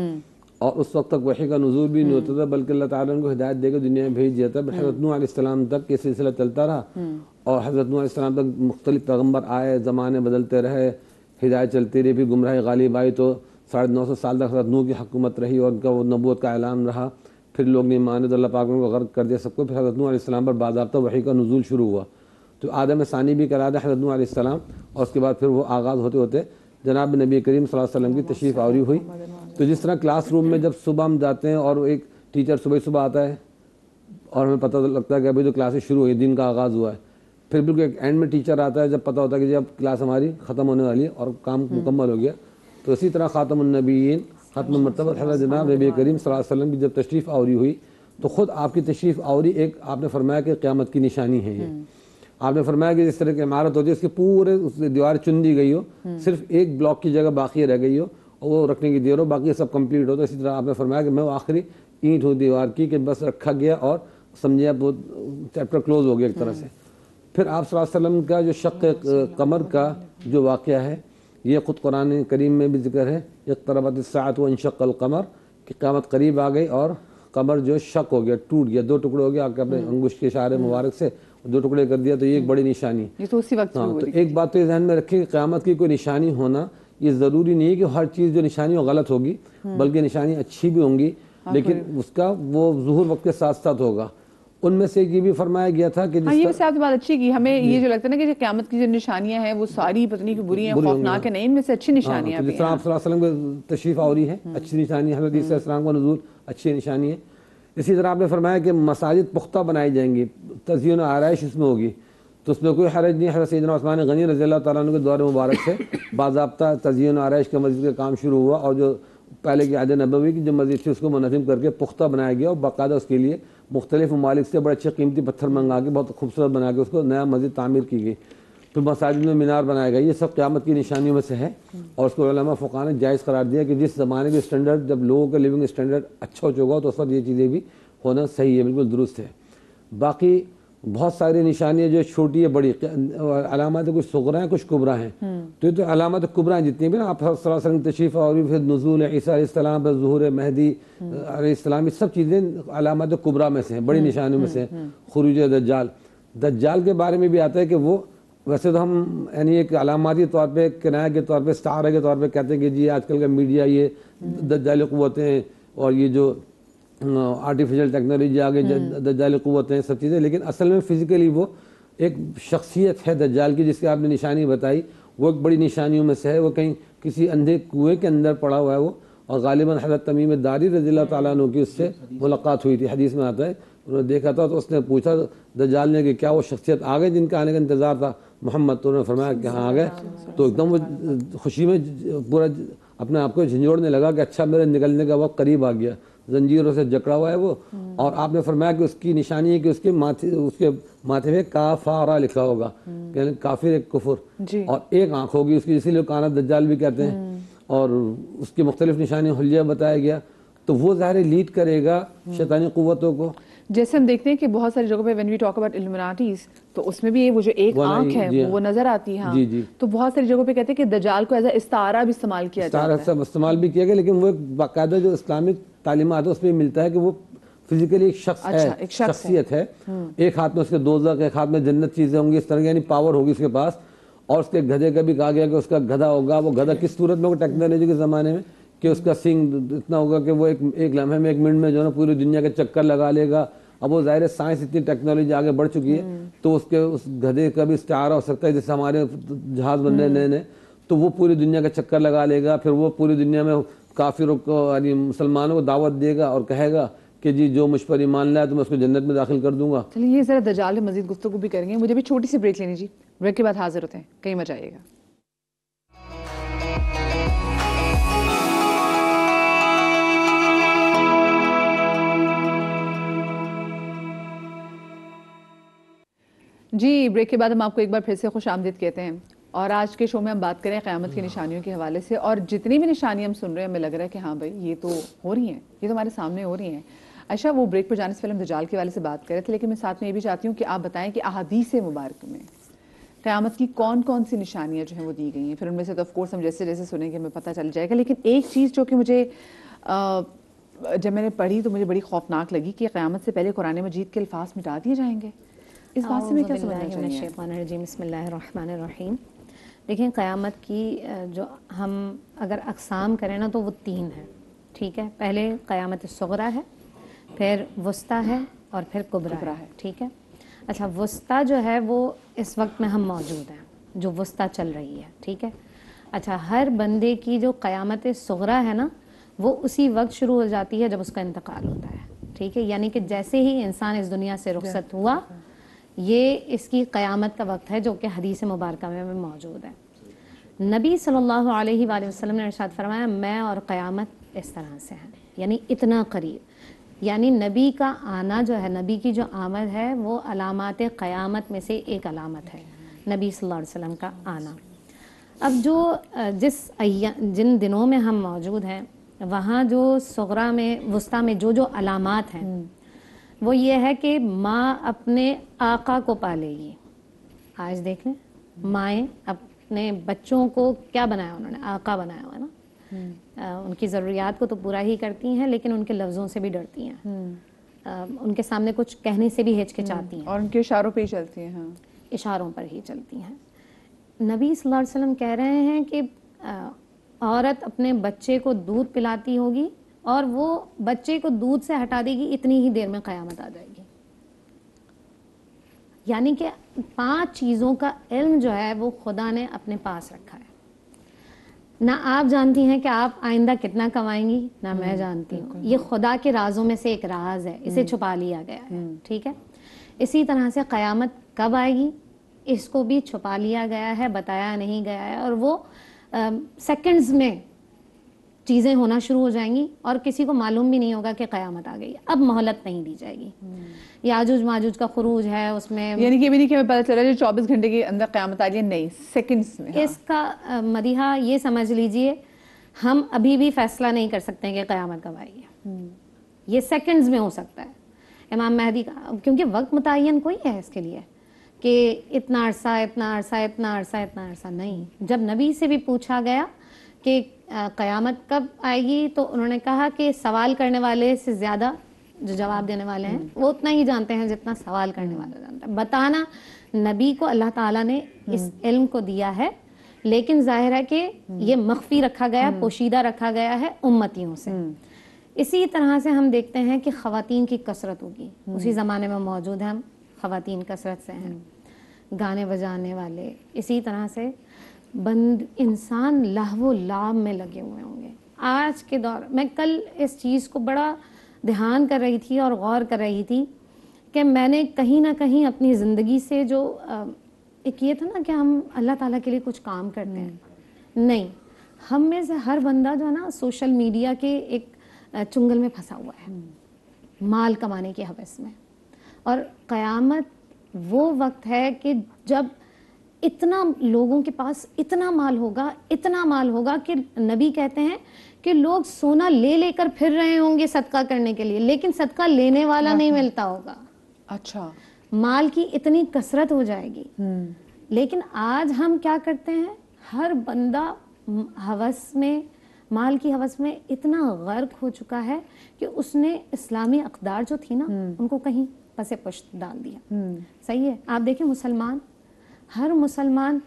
اور اس وقت تک وحی کا نزول بھی نہیں ہوتا تھا, بلکہ اللہ تعالیٰ ان کو ہدایت دے کے دنیا میں بھیج دیا تھا. حضرت نوح علیہ السلام تک یہ سلسلہ چلتا رہا, اور حضرت نوح علیہ السلام تک مختلف پیغمبر آئے, زمانے بدلتے رہے, ہدایت چلتی رہی, پھر گمراہی غالب آئی تو 950 سال تک حضرت نوح کی حکومت رہی اور ان کا وہ نبوت کا اعلان رہا. پھر لوگ نہیں مانے تو اللہ پاک نے ان کو غرق کر دیا سب کو. پھر حضرت نوح علیہ السلام پر باضابطہ وحی کا نزول شروع ہوا. تو آدم ثانی بھی کرا دیا حضرت نوح علیہ السلام, اور اس کے بعد پھر وہ آغاز ہوتے ہوتے جناب نبی کریم صلی اللہ علیہ وسلم کی تشریف آوری ہوئی. تو جس طرح کلاس روم میں جب صبح ہم جاتے ہیں اور ایک ٹیچر صبح آتا ہے اور ہمیں پتہ لگتا ہے کہ ابھی تو کلاسیں شروع ہوئی, دن کا آغاز ہوا ہے. پھر بالکل ایک اینڈ میں ٹیچر آتا ہے جب پتہ ہوتا ہے کہ جب کلاس ہماری ختم ہونے والی ہے اور کام مکمل ہو گیا. تو اسی طرح خاتم النبیین ختم مرتبہ حضرت جناب نبی کریم صلی اللہ علیہ وسلم کی جب تشریف آوری ہوئی تو خود آپ کی تشریف آوری ایک آپ نے فرمایا کہ قیامت کی نشانی ہے. یہ آپ نے فرمایا کہ جس طرح کی عمارت ہوتی ہے اس کے پورے اس دیوار چن دی گئی ہو, صرف ایک بلاک کی جگہ باقی رہ گئی ہو اور وہ رکھنے کی دیر ہو, باقی سب کمپلیٹ ہو. تو اسی طرح آپ نے فرمایا کہ میں وہ آخری اینٹ ہو دیوار کی کہ بس رکھا گیا اور سمجھے اب وہ چیپٹر کلوز ہو گیا ایک طرح سے. پھر آپ صلی اللہ علیہ وسلم کا جو شق قمر کا جو واقعہ ہے یہ خود قرآن کریم میں بھی ذکر ہے, اقتربت الساعۃ وانشق القمر, کہ قیامت قریب آ گئی اور قمر جو شق ہو گیا, ٹوٹ گیا, 2 ٹکڑے ہو گیا. آپ اپنے انگشت کے اشارے مبارک سے 2 ٹکڑے کر دیا. تو یہ ایک بڑی نشانی ہے. یہ تو اسی وقت ہاں, تو ایک بات تو یہ ذہن میں رکھیں کہ قیامت کی کوئی نشانی ہونا یہ ضروری نہیں ہے کہ ہر چیز جو نشانی ہو غلط ہوگی, بلکہ نشانی اچھی بھی ہوں گی, لیکن اس کا وہ ظہور وقت کے ساتھ ساتھ ہوگا. ان میں سے یہ بھی فرمایا گیا تھا کہ یہ ویسے آپ کی بات اچھی کی. ہمیں یہ جو لگتا ہے نا کہ قیامت کی جو نشانیاں ہیں وہ ساری پتنی کی بری ہیں, خوفناک ہیں, نہیں, ان میں سے اچھی نشانیاں بھی ہیں. جس طرح آپ صلی اللہ علیہ وسلم کی تشریف آوری ہے اچھی نشانی ہے, حضرت عیسیٰ علیہ السلام کا نزول اچھی نشانی ہے. اسی طرح آپ نے فرمایا کہ مساجد پختہ بنائی جائیں گی, تزئین و آرائش اس میں ہوگی, تو اس میں کوئی حرج نہیں. حضرت سیدنا عثمان غنی رضی اللہ تعالیٰ عنہ کے دور مبارک سے باضابطہ تزئین و آرائش کا مسجد کا کام شروع ہوا, اور جو پہلے کی عہد نبوی کی جو مسجد تھی اس کو منظم کر کے پختہ بنایا گیا, اور باقاعدہ اس کے لیے مختلف ممالک سے بڑے اچھے قیمتی پتھر منگا کے بہت خوبصورت بنا کے اس کو نیا مسجد تعمیر کی گئی. پھر مساجد میں مینار بنایا گیا. یہ سب قیامت کی نشانیوں میں سے ہے, اور اس کو علماء فقہاء نے جائز قرار دیا کہ جس زمانے کے اسٹینڈرڈ جب لوگوں کا لیونگ اسٹینڈرڈ اچھا ہو چکا ہو تو اس وقت یہ چیزیں بھی ہونا صحیح ہے, بالکل درست ہے. باقی بہت ساری نشانیاں جو چھوٹی ہے بڑی علامات کچھ صغرا ہیں کچھ کبرا ہیں. تو یہ تو علامات کبرا ہیں جتنی بھی نا, آپ صلی اللہ علیہ وسلم تشریف اور پھر نزول عیسیٰ علیہ السلام, پھر ظہور مہدی علیہ السلام, یہ سب چیزیں علامات کبرا میں سے ہیں, بڑی نشانیوں میں سے ہیں. خروج دجال کے بارے میں بھی آتا ہے کہ وہ ویسے تو ہم یعنی ایک علاماتی طور پہ کنایہ کے طور پہ استعارہ کے طور پہ کہتے ہیں کہ جی آج کل کا میڈیا یہ دجالی قوتیں اور یہ جو آرٹیفیشل ٹیکنالوجی آگے دجالی قوتیں سب چیزیں, لیکن اصل میں فزیکلی وہ ایک شخصیت ہے دجال کی جس کی آپ نے نشانی بتائی, وہ ایک بڑی نشانیوں میں سے ہے. وہ کہیں کسی اندھے کنویں کے اندر پڑا ہوا ہے وہ, اور غالباً حضرت تمیم داری رضی اللہ تعالیٰ عنہ کی اس سے ملاقات ہوئی تھی. حدیث میں آتا ہے انہوں نے دیکھا تھا تو اس نے پوچھا دجال نے کہ کیا وہ شخصیت آ گئے جن کا آنے کا انتظار تھا محمد, تو انہوں نے فرمایا کہ ہاں آ گئے. تو ایک دم وہ خوشی میں پورا اپنے آپ کو جھنجھوڑنے لگا کہ اچھا میرے نکلنے کا وقت قریب آ گیا, زنجیروں سے جکڑا ہوا ہے وہ. اور آپ نے فرمایا کہ اس کی نشانی ہے کہ اس کے ماتھے میں کافارہ لکھا ہوگا, یعنی کافر ایک کفر, اور ایک آنکھ ہوگی اس کی, اسی لیے کانت دجال بھی کہتے ہیں. اور اس کی مختلف نشانی حلیہ بتایا گیا. تو وہ ظاہر لیڈ کرے گا شیطانی قوتوں کو. جیسے ہم دیکھتے ہیں کہ بہت ساری جگہوں پہ when we talk about Illuminatis تو اس میں بھی وہ جو ایک آنکھ ہے وہ نظر آتی ہے. تو بہت ساری جگہوں پہ کہتے ہیں کہ دجال کو ایز اے استعارہ بھی استعمال کیا جاتا ہے. استعارہ استعمال بھی کیا گیا, لیکن وہ باقاعدہ جو اسلامک تعلیمات ہے اس میں ملتا ہے کہ وہ فزیکلی ایک شخص ہے, شخصیت ہے. ایک ہاتھ میں اس کے دوزخ, ایک ہاتھ میں جنت چیزیں ہوں گی, اس طرح یعنی پاور ہوگی اس کے پاس. اور اس کے گدھے کا بھی کہا گیا کہ اس کا گدھا ہوگا. وہ گدھا کس صورت میں, ٹیکنالوجی کے زمانے میں, کہ اس کا سنگ اتنا ہوگا کہ وہ ایک لمحے میں 1 منٹ میں جو ہے نا پوری دنیا کے چکر لگا لے گا. اب وہ ظاہر سائنس اتنی ٹیکنالوجی آگے بڑھ چکی ہے تو اس گدھے کا بھی استعارہ ہو سکتا ہے, جیسے ہمارے جہاز بن رہے نئے نئے, تو وہ پوری دنیا کا چکر لگا لے گا. پھر وہ پوری دنیا میں کافروں کو یعنی مسلمانوں کو دعوت دے گا اور کہے گا کہ جی جو مجھ پر ایمان لائے تو میں اس کو جنت میں داخل کر دوں گا. چلیے یہ ذرا دجال میں مزید گفتگو بھی کریں گے, مجھے بھی چھوٹی سی بریک لینی جی, بریک کے بعد حاضر ہوتے ہیں, کہیں مت جائیے گا. جی بریک کے بعد ہم آپ کو ایک بار پھر سے خوش آمدید کہتے ہیں, اور آج کے شو میں ہم بات کریں قیامت کی نشانیوں کے حوالے سے. اور جتنی بھی نشانیاں ہم سن رہے ہیں ہمیں لگ رہا ہے کہ ہاں بھائی یہ تو ہو رہی ہیں, یہ تو ہمارے سامنے ہو رہی ہیں. عائشہ وہ بریک پر جانے سے پہلے ہم دجال کے حوالے سے بات کر رہے تھے, لیکن میں ساتھ میں یہ بھی چاہتی ہوں کہ آپ بتائیں کہ احادیث مبارک میں قیامت کی کون کون سی نشانیاں جو ہیں وہ دی گئی ہیں. پھر ان میں سے تو آف کورس ہم جیسے جیسے سنیں گے ہمیں پتہ چل جائے گا, لیکن ایک چیز جو کہ مجھے جب میں نے پڑھی تو مجھے بڑی خوفناک لگی کہ قیامت سے پہلے قرآن مجید کے الفاظ مٹا دیے جائیں گے. اس بات سے میں کیا سمجھنا چاہیے؟ بسم اللہ الرحمن الرحیم. دیکھیں قیامت کی جو ہم اگر اقسام کریں نا تو وہ 3 ہیں، ٹھیک ہے. پہلے قیامت صغریٰ ہے، پھر وسطیٰ ہے اور پھر کبریٰ ہے، ٹھیک ہے. اچھا وسطیٰ جو ہے وہ اس وقت میں ہم موجود ہیں، جو وسطیٰ چل رہی ہے، ٹھیک ہے. اچھا ہر بندے کی جو قیامت صغریٰ ہے نا وہ اسی وقت شروع ہو جاتی ہے جب اس کا انتقال ہوتا ہے، ٹھیک ہے. یعنی کہ جیسے ہی انسان اس دنیا سے رخصت ہوا یہ اس کی قیامت کا وقت ہے جو کہ حدیث مبارکہ میں موجود ہے. نبی صلی اللہ علیہ وآلہ وسلم نے ارشاد فرمایا میں اور قیامت اس طرح سے ہیں، یعنی اتنا قریب. یعنی نبی کا آنا جو ہے، نبی کی جو آمد ہے وہ علامات قیامت میں سے ایک علامت ہے، نبی صلی اللہ علیہ وسلم کا آنا. اب جو جن دنوں میں ہم موجود ہیں وہاں جو صغریٰ میں وسطیٰ میں جو علامات ہیں وہ یہ ہے کہ ماں اپنے آقا کو پالے گی. آج دیکھ لیں مائیں اپنے بچوں کو کیا بنایا انہوں نے، آقا بنایا ہوا ہے نا. ان کی ضروریات کو تو پورا ہی کرتی ہیں لیکن ان کے لفظوں سے بھی ڈرتی ہیں، ان کے سامنے کچھ کہنے سے بھی ہچکچاتی ہیں اور ان کے اشاروں پہ ہی چلتی ہیں. ہاں اشاروں پر ہی چلتی ہیں. نبی صلی اللہ علیہ وسلم کہہ رہے ہیں کہ عورت اپنے بچے کو دودھ پلاتی ہوگی اور وہ بچے کو دودھ سے ہٹا دے گی، اتنی ہی دیر میں قیامت آ جائے گی. یعنی کہ 5 چیزوں کا علم جو ہے وہ خدا نے اپنے پاس رکھا ہے. نہ آپ جانتی ہیں کہ آپ آئندہ کتنا کمائیں گی، نہ میں جانتی ہوں. یہ خدا کے رازوں میں سے ایک راز ہے، اسے چھپا لیا گیا ہے، ٹھیک ہے. اسی طرح سے قیامت کب آئے گی اس کو بھی چھپا لیا گیا ہے، بتایا نہیں گیا ہے، اور وہ سیکنڈز میں چیزیں ہونا شروع ہو جائیں گی اور کسی کو معلوم بھی نہیں ہوگا کہ قیامت آ گئی. اب مہلت نہیں دی جائے گی. یاجوج ماجوج کا خروج ہے، اس میں یعنی کہ بھی نہیں کہ ہمیں پتہ چلا جو 24 گھنٹے کے اندر قیامت آ رہی ہے، نہیں سیکنڈز میں. اس کا مدیحہ یہ سمجھ لیجئے ہم ابھی بھی فیصلہ نہیں کر سکتے کہ قیامت کب آئے گی. یہ سیکنڈز میں ہو سکتا ہے. امام مہدی کا کیونکہ وقت متعین کوئی ہے اس کے لیے کہ اتنا عرصہ اتنا عرصہ اتنا عرصہ اتنا عرصہ نہیں. جب نبی سے بھی پوچھا گیا کہ قیامت کب آئے گی تو انہوں نے کہا کہ سوال کرنے والے سے زیادہ جو جواب دینے والے ہیں وہ اتنا ہی جانتے ہیں جتنا سوال کرنے والا جانتا ہے. بتانا نبی کو اللہ تعالیٰ نے اس علم کو دیا ہے لیکن ظاہر ہے کہ یہ مخفی رکھا گیا، پوشیدہ رکھا گیا ہے امتیوں سے. اسی طرح سے ہم دیکھتے ہیں کہ خواتین کی کثرت ہوگی. اسی زمانے میں موجود ہیں ہم، خواتین کثرت سے ہیں، گانے بجانے والے. اسی طرح سے انسان لہو و لعب میں لگے ہوئے ہوں گے. آج کے دور میں کل اس چیز کو بڑا دھیان کر رہی تھی اور غور کر رہی تھی کہ میں نے کہیں نہ کہیں اپنی زندگی سے جو ایک یہ تھا نا کہ ہم اللہ تعالیٰ کے لیے کچھ کام کرتے ہیں، نہیں، ہم میں سے ہر بندہ جو ہے نا سوشل میڈیا کے ایک چنگل میں پھنسا ہوا ہے، مال کمانے کی ہوس میں. اور قیامت وہ وقت ہے کہ جب اتنا لوگوں کے پاس اتنا مال ہوگا کہ نبی کہتے ہیں کہ لوگ سونا لے لے کر پھر رہے ہوں گے صدقہ کرنے کے لیے لیکن صدقہ لینے والا نہیں ملتا ہوگا. اچھا مال کی اتنی کثرت ہو جائے گی. لیکن آج ہم کیا کرتے ہیں، ہر بندہ ہوس میں، مال کی ہوس میں اتنا غرق ہو چکا ہے کہ اس نے اسلامی اقدار جو تھی نا ان کو کہیں پس پشت ڈال دیا. صحیح ہے. آپ دیکھیں ہر مسلمان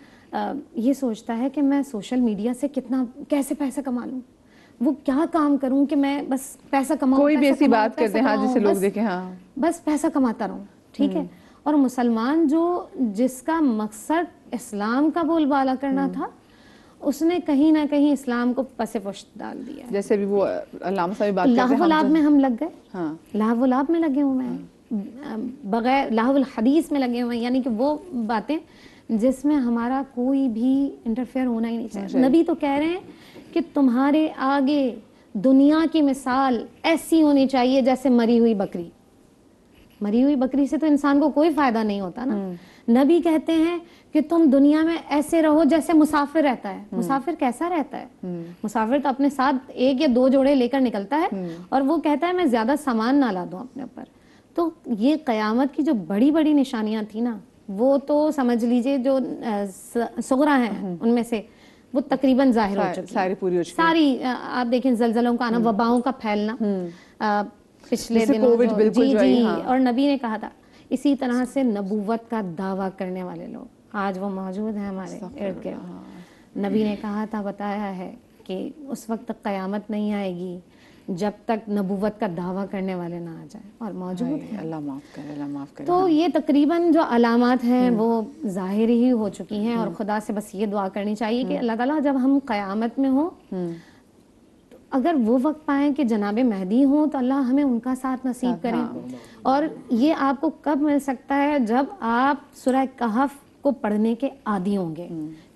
یہ سوچتا ہے کہ میں سوشل میڈیا سے کیسے پیسہ کما لوں، وہ کیا کام کروں کہ میں بس پیسہ کماؤں، کوئی بھی ایسی بات کرتے ہیں ہاں جسے لوگ دیکھیں، ہاں بس پیسہ کماتا رہوں، ٹھیک ہے. اور مسلمان جس کا مقصد اسلام کا بول بالا کرنا تھا اس نے کہیں نہ کہیں اسلام کو پس پشت ڈال دیا. جیسے بھی وہ علامہ صاحب بات کرتے ہیں، لہو لعب میں ہم لگ گئے. ہاں لہو لعب میں لگے ہوئے ہیں، بغیر لہو الحدیث میں لگے ہوئے ہیں، یعنی کہ وہ باتیں جس میں ہمارا کوئی بھی انٹرفیئر ہونا ہی نہیں چاہیے. نبی تو کہہ رہے ہیں کہ تمہارے آگے دنیا کی مثال ایسی ہونی چاہیے جیسے مری ہوئی بکری. مری ہوئی بکری سے تو انسان کو کوئی فائدہ نہیں ہوتا نا. نبی کہتے ہیں کہ تم دنیا میں ایسے رہو جیسے مسافر رہتا ہے. مسافر کیسا رہتا ہے؟ مسافر تو اپنے ساتھ 1 یا 2 جوڑے لے کر نکلتا ہے اور وہ کہتا ہے میں زیادہ سامان نہ لا دوں اپنے اوپر. تو یہ قیامت کی جو بڑی بڑی نشانیاں تھیں نا وہ تو سمجھ لیجئے جو صغریٰ ہیں ان میں سے وہ تقریباً ظاہر ہو چکی، ساری پوری ہو چکی. ساری آپ دیکھیں زلزلوں کا آنا، وباؤں کا پھیلنا پچھلے دنوں جی اور نبی نے کہا تھا. اسی طرح سے نبوت کا دعویٰ کرنے والے لوگ آج وہ موجود ہیں ہمارے ارد گرد. نبی نے کہا تھا, بتایا ہے کہ اس وقت تک قیامت نہیں آئے گی جب تک نبوت کا دعویٰ کرنے والے نہ آ جائیں, اور موجود ہیں. اللہ معاف کرے, اللہ معاف کرے. تو یہ تقریباً جو علامات ہیں وہ ظاہر ہی ہو چکی ہیں, اور خدا سے بس یہ دعا کرنی چاہیے کہ اللہ تعالیٰ جب ہم قیامت میں ہوں, اگر وہ وقت پائیں کہ جناب مہدی ہوں تو اللہ ہمیں ان کا ساتھ نصیب کریں. اور یہ آپ کو کب مل سکتا ہے؟ جب آپ سورہ کہف کو پڑھنے کے عادی ہوں گے,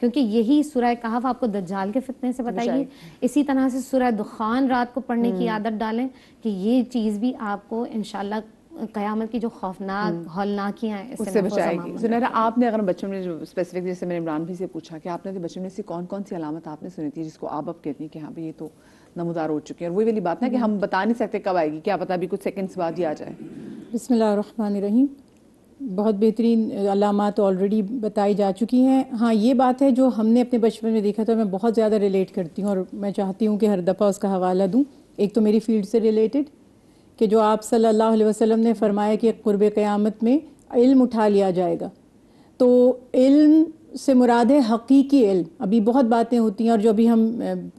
کیونکہ یہی سورہ کہف آپ کو دجال کے فتنے سے بتائیے. اسی طرح سے سورہ دخان رات کو پڑھنے کی عادت ڈالیں کہ یہ چیز بھی آپ کو انشاءاللہ قیامت کی جو خوفناک ہولناکیاں ہیں اس سے بچائے گی. زنیرہ, آپ نے اگر بچوں میں جو اسپیسیفک, جیسے میں نے عمران بھی سے پوچھا کہ آپ نے بچوں میں سے کون کون سی علامت آپ نے سنی تھی جس کو آپ اب کہتی ہیں کہ ہاں بھائی یہ تو نمودار ہو چکے ہیں, اور وہی والی بات ہے کہ ہم بتا نہیں سکتے کب آئے گی, کیا پتا ابھی کچھ سیکنڈز بعد ہی آ جائے. بسم اللہ الرحمن الرحیم. بہت بہترین علامات آلریڈی بتائی جا چکی ہیں. ہاں یہ بات ہے جو ہم نے اپنے بچپن میں دیکھا تھا, میں بہت زیادہ ریلیٹ کرتی ہوں, اور میں چاہتی ہوں کہ ہر دفعہ اس کا حوالہ دوں. ایک تو میری فیلڈ سے ریلیٹڈ کہ جو آپ صلی اللہ علیہ وسلم نے فرمایا کہ قرب قیامت میں علم اٹھا لیا جائے گا. تو علم سے مراد ہے حقیقی علم. ابھی بہت باتیں ہوتی ہیں, اور جو ابھی ہم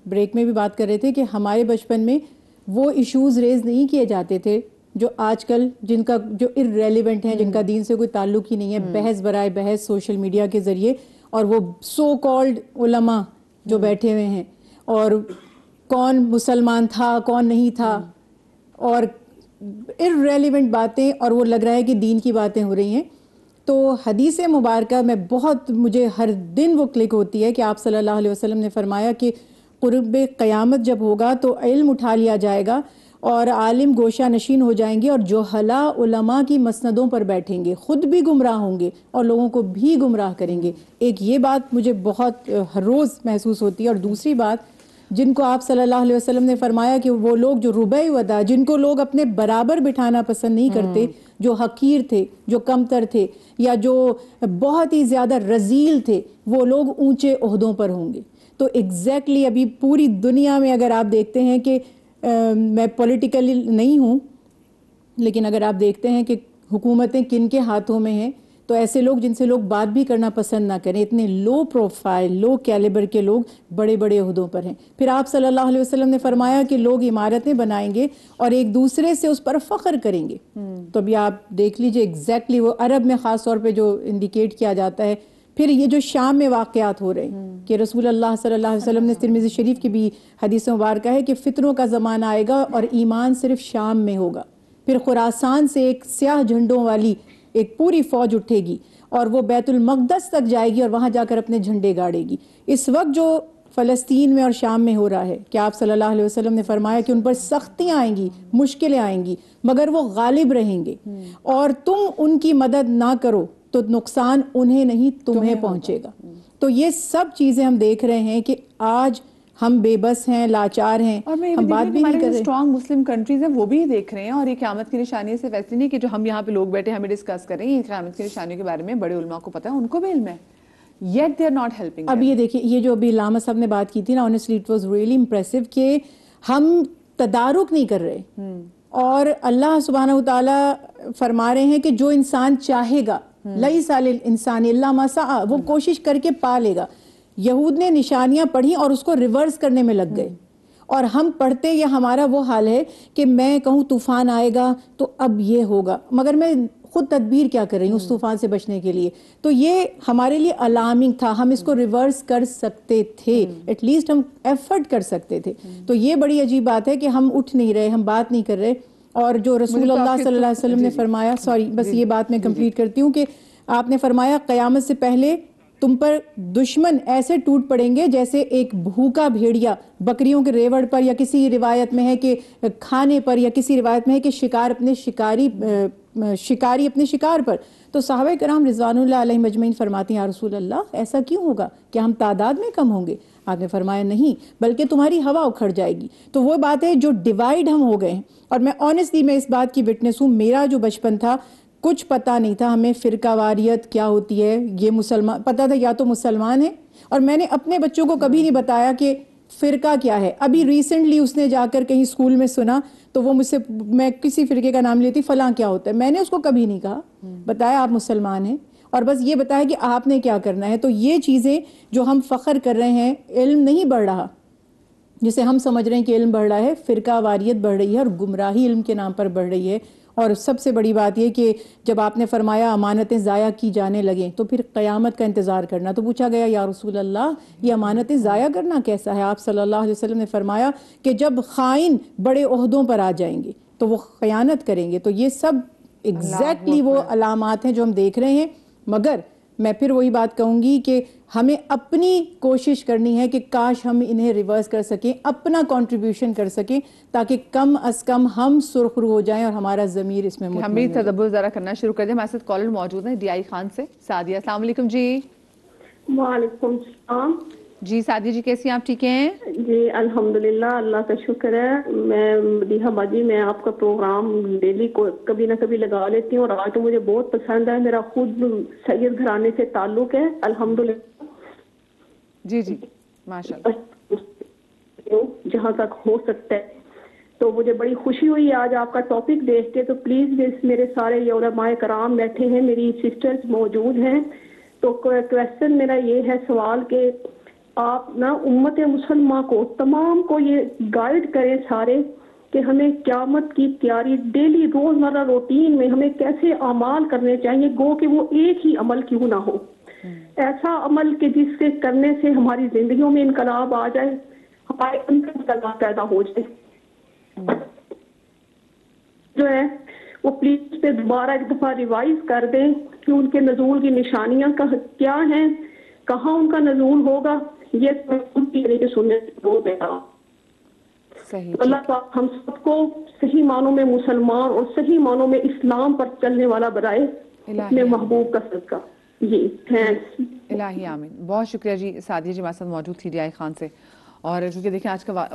بریک میں بھی بات کر رہے تھے کہ ہمارے بچپن میں وہ ایشوز ریز نہیں کیے جاتے تھے جو آج کل, جن کا جو ارریلیونٹ ہیں, جن کا دین سے کوئی تعلق ہی نہیں ہے, بحث برائے بحث سوشل میڈیا کے ذریعے, اور وہ سو کالڈ علماء جو بیٹھے ہوئے ہیں, اور کون مسلمان تھا کون نہیں تھا, اور ارریلیونٹ باتیں, اور وہ لگ رہا ہے کہ دین کی باتیں ہو رہی ہیں. تو حدیث مبارکہ میں بہت, مجھے ہر دن وہ کلک ہوتی ہے کہ آپ صلی اللہ علیہ وسلم نے فرمایا کہ قرب قیامت جب ہوگا تو علم اٹھا لیا جائے گا اور عالم گوشہ نشین ہو جائیں گے, اور جوہلا علماء کی مسندوں پر بیٹھیں گے, خود بھی گمراہ ہوں گے اور لوگوں کو بھی گمراہ کریں گے. ایک یہ بات مجھے بہت ہر روز محسوس ہوتی ہے. اور دوسری بات, جن کو آپ صلی اللہ علیہ وسلم نے فرمایا کہ وہ لوگ جو ربع ودا, جن کو لوگ اپنے برابر بٹھانا پسند نہیں کرتے, جو حقیر تھے, جو کمتر تھے, یا جو بہت ہی زیادہ رذیل تھے, وہ لوگ اونچے عہدوں پر ہوں گے. تو ایگزیکٹلی ابھی پوری دنیا میں اگر آپ دیکھتے ہیں کہ میں پولیٹیکلی نہیں ہوں, لیکن اگر آپ دیکھتے ہیں کہ حکومتیں کن کے ہاتھوں میں ہیں, تو ایسے لوگ جن سے لوگ بات بھی کرنا پسند نہ کریں, اتنے لو پروفائل, لو کیلیبر کے لوگ بڑے بڑے عہدوں پر ہیں. پھر آپ صلی اللہ علیہ وسلم نے فرمایا کہ لوگ عمارتیں بنائیں گے اور ایک دوسرے سے اس پر فخر کریں گے. تو ابھی آپ دیکھ لیجئے ایگزیکٹلی وہ عرب میں خاص طور پہ جو انڈیکیٹ کیا جاتا ہے. پھر یہ جو شام میں واقعات ہو رہے ہیں کہ رسول اللہ صلی اللہ علیہ وسلم نے ترمذی شریف کی بھی حدیث مبارکہ ہے کہ فتنوں کا زمانہ آئے گا اور ایمان صرف شام میں ہوگا. پھر خراسان سے ایک سیاہ جھنڈوں والی ایک پوری فوج اٹھے گی اور وہ بیت المقدس تک جائے گی اور وہاں جا کر اپنے جھنڈے گاڑے گی. اس وقت جو فلسطین میں اور شام میں ہو رہا ہے کہ آپ صلی اللہ علیہ وسلم نے فرمایا کہ ان پر سختیاں آئیں گی, مشکلیں آئیں گی, مگر وہ غالب رہیں گے, اور تم ان کی مدد نہ کرو تو نقصان انہیں نہیں تمہیں پہنچے گا. تو یہ سب چیزیں ہم دیکھ رہے ہیں کہ آج ہم بے بس ہیں, لاچار ہیں, ہم بات بھی نہیں کر رہے. اسٹرانگ مسلم کنٹریز ہیں وہ بھی دیکھ رہے ہیں, اور یہ قیامت کی نشانی سے ویسے نہیں کہ جو ہم یہاں پہ لوگ بیٹھے ہمیں ڈسکس کر رہے ہیں, یہ قیامت کی نشانیوں کے بارے میں بڑے علماء کو پتہ ہے, ان کو بھی علم ہے, yet they are not helping. اب یہ دیکھیں, یہ جو ابھی علامہ صاحب نے بات کی تھی نا, honestly it was really impressive کہ ہم تدارک نہیں کر رہے, اور اللہ سبحانہ وتعالیٰ فرما رہے ہیں کہ جو انسان چاہے گا, لیس علی الانسان الا ما سعی, وہ کوشش کر کے پا لے گا. یہود نے نشانیاں پڑھی اور اس کو ریورس کرنے میں لگ گئے, اور ہم پڑھتے یہ ہمارا وہ حال ہے کہ میں کہوں طوفان آئے گا تو اب یہ ہوگا, مگر میں خود تدبیر کیا کر رہی ہوں اس طوفان سے بچنے کے لیے. تو یہ ہمارے لیے الارمنگ تھا, ہم اس کو ریورس کر سکتے تھے, ایٹ لیسٹ ہم ایفرٹ کر سکتے تھے. تو یہ بڑی عجیب بات ہے کہ ہم اٹھ نہیں رہے, ہم بات نہیں کر رہے. اور جو رسول اللہ صلی اللہ علیہ وسلم نے فرمایا, سوری بس یہ بات میں کمپلیٹ کرتی ہوں, کہ آپ نے فرمایا قیامت سے پہلے تم پر دشمن ایسے ٹوٹ پڑیں گے جیسے ایک بھوکا بھیڑیا بکریوں کے ریوڑ پر, یا کسی روایت میں ہے کہ کھانے پر, یا کسی روایت میں ہے کہ شکاری اپنے شکار پر. تو صحابہ کرام رضوان اللہ علیہ مجمعین فرماتے ہیں یا رسول اللہ ایسا کیوں ہوگا, کیا ہم تعداد میں کم ہوں گے؟ آپ نے فرمایا نہیں, بلکہ تمہاری ہوا اکھڑ جائے گی. تو وہ بات ہے جو ڈیوائیڈ ہم ہو گئے ہیں, اور میں آنیسٹلی میں اس بات کی وٹنس ہوں, میرا جو بچپن تھا کچھ پتہ نہیں تھا ہمیں فرقہ واریت کیا ہوتی ہے, یہ مسلمان پتہ تھا یا تو مسلمان ہیں, اور میں نے اپنے بچوں کو کبھی نہیں بتایا کہ فرقہ کیا ہے. ابھی ریسنٹلی اس نے جا کر کہیں اسکول میں سنا تو وہ مجھ سے, میں کسی فرقے کا نام لیتی, فلاں کیا ہوتا ہے, میں نے اس کو کبھی نہیں کہا, بتایا آپ مسلمان ہیں. اور بس یہ بتایا کہ آپ نے کیا کرنا ہے. تو یہ چیزیں جو ہم فخر کر رہے ہیں, علم نہیں بڑھ رہا جسے ہم سمجھ رہے ہیں کہ علم بڑھ رہا ہے, فرقہ واریت بڑھ رہی ہے اور گمراہی علم کے نام پر بڑھ رہی ہے. اور سب سے بڑی بات یہ کہ جب آپ نے فرمایا امانتیں ضائع کی جانے لگیں تو پھر قیامت کا انتظار کرنا. تو پوچھا گیا یا رسول اللہ یہ امانتیں ضائع کرنا کیسا ہے؟ آپ صلی اللہ علیہ وسلم نے فرمایا کہ جب خائن بڑے عہدوں پر آ جائیں گے تو وہ خیانت کریں گے. تو یہ سب ایگزیکٹلی وہ علامات ہیں جو ہم دیکھ رہے ہیں. مگر میں پھر وہی بات کہوں گی کہ ہمیں اپنی کوشش کرنی ہے کہ کاش ہم انہیں ریورس کر سکیں, اپنا کنٹریبیوشن کر سکیں, تاکہ کم از کم ہم سرخرو ہو جائیں اور ہمارا ضمیر اس میں ہم بھی تدبر ذرا کرنا شروع کر دیں. ہمارے ساتھ کالر موجود ہیں DI خان سے. سعدیہ, السلام علیکم جی. وعلیکم السلام. جی سعدیہ جی, کیسی ہیں آپ؟ ٹھیک ہیں جی الحمدللہ, اللہ کا شکر ہے. میں مدیحہ باجی, میں آپ کا پروگرام ڈیلی کو کبھی نہ کبھی لگا لیتی ہوں اور آج تو مجھے بہت پسند ہے. میرا خود سید گھرانے سے تعلق ہے الحمدللہ. جی جی ماشاء اللہ. جہاں تک ہو سکتا ہے. تو مجھے بڑی خوشی ہوئی آج آپ کا ٹاپک دیکھ کے. تو پلیز میرے سارے یہ علماء کرام بیٹھے ہیں, میری سسٹرز موجود ہیں, تو کویسچن میرا یہ ہے, سوال کہ آپ نا امت مسلمہ کو تمام کو یہ گائیڈ کریں سارے کہ ہمیں قیامت کی تیاری ڈیلی روزمرہ روٹین میں ہمیں کیسے اعمال کرنے چاہیے, گو کہ وہ ایک ہی عمل کیوں نہ ہو, ایسا عمل کہ جس سے کرنے سے ہماری زندگیوں میں انقلاب آ جائے, ہمارے اندر انقلاب پیدا ہو جائے. جو ہے وہ پلیز پہ دوبارہ ایک دفعہ ریوائز کر دیں کہ ان کے نزول کی نشانیاں کیا ہیں, کہاں ان کا نزول ہوگا. یہ سننے کو دیتا ہوں. اللہ پاک ہم سب کو صحیح معنوں میں مسلمان اور صحیح معنوں میں اسلام پر چلنے والا بنائے اپنے محبوب کا صدقہ. جی تھینکس. الہی آمین. بہت شکریہ جی. سعدیہ جی ہمارے ساتھ موجود تھی DI خان سے. اور کیونکہ دیکھیں آج کا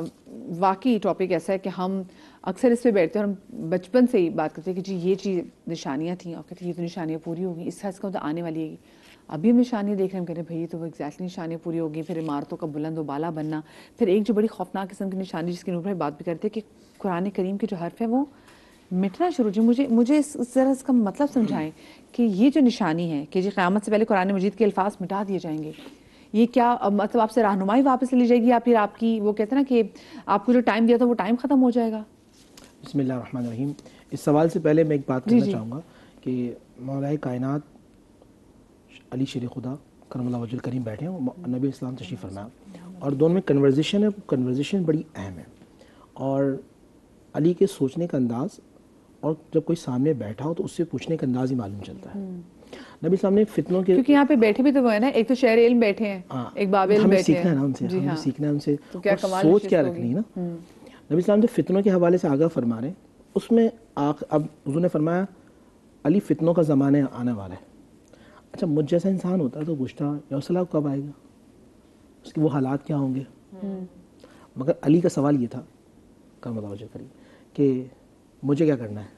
واقعی ٹاپک ایسا ہے کہ ہم اکثر اس پہ بیٹھتے ہیں اور ہم بچپن سے ہی بات کرتے ہیں کہ جی یہ چیز نشانیاں تھیں, اور کہتے ہیں یہ تو نشانیاں پوری ہو گئی, اس حد کا تو آنے والی ہے. ابھی ہم نشانیاں دیکھ رہے ہیں, ہم کہہ رہے ہیں بھائی تو وہ ایگزیکٹلی نشانیاں پوری ہوگی. پھر عمارتوں کا بلند و بالا بننا. پھر ایک جو بڑی خوفناک قسم کی نشانی جس کی نور بھائی بات بھی کرتے ہیں کہ قرآن کریم کے جو حرف ہے وہ مٹنا شروع. جی مجھے ذرا اس کا مطلب سمجھائیں کہ یہ جو نشانی ہے کہ جی قیامت سے پہلے قرآن مجید کے الفاظ مٹا دیے جائیں گے, یہ کیا مطلب آپ سے رہنمائی واپس لی جائے گی, یا پھر آپ کی وہ کہتے ہیں نا کہ آپ کو جو ٹائم دیا تھا وہ ٹائم ختم ہو جائے گا؟ بسم اللہ الرحمن الرحیم. اس سوال سے پہلے میں ایک بات کرنا چاہوں گا کہ مولا کائنات علی شیر خدا کرم اللہ وجہ الکریم بیٹھے ہیں, نبی اسلام تشریف فرمایا, اور دونوں میں کنورزیشن ہے. کنورزیشن بڑی اہم ہے, اور علی کے سوچنے کا انداز, اور جب کوئی سامنے بیٹھا ہو تو اس سے پوچھنے کا انداز ہی معلوم چلتا ہے. نبی اسلام نے فتنوں کے, کیونکہ یہاں پہ بیٹھے بھی تو وہ ہے نا, ایک تو شہر علم بیٹھے ہیں, ایک باب علم بیٹھے ہیں, ہمیں سیکھنا ہے نا ان سے, ہمیں سیکھنا ہے ان سے, سوچ کیا رکھنی ہے نا. نبی اسلام جو فتنوں کے حوالے سے آگاہ فرما رہے ہیں, اس میں اب حضور نے فرمایا علی فتنوں کا زمانہ آنے والا ہے. اچھا مجھ جیسا انسان ہوتا ہے تو پوچھتا یا صلاح کب آئے گا, اس کے وہ حالات کیا ہوں گے. مگر علی کا سوال یہ تھا کرم اللہ وجہ کریم کہ مجھے کیا کرنا ہے,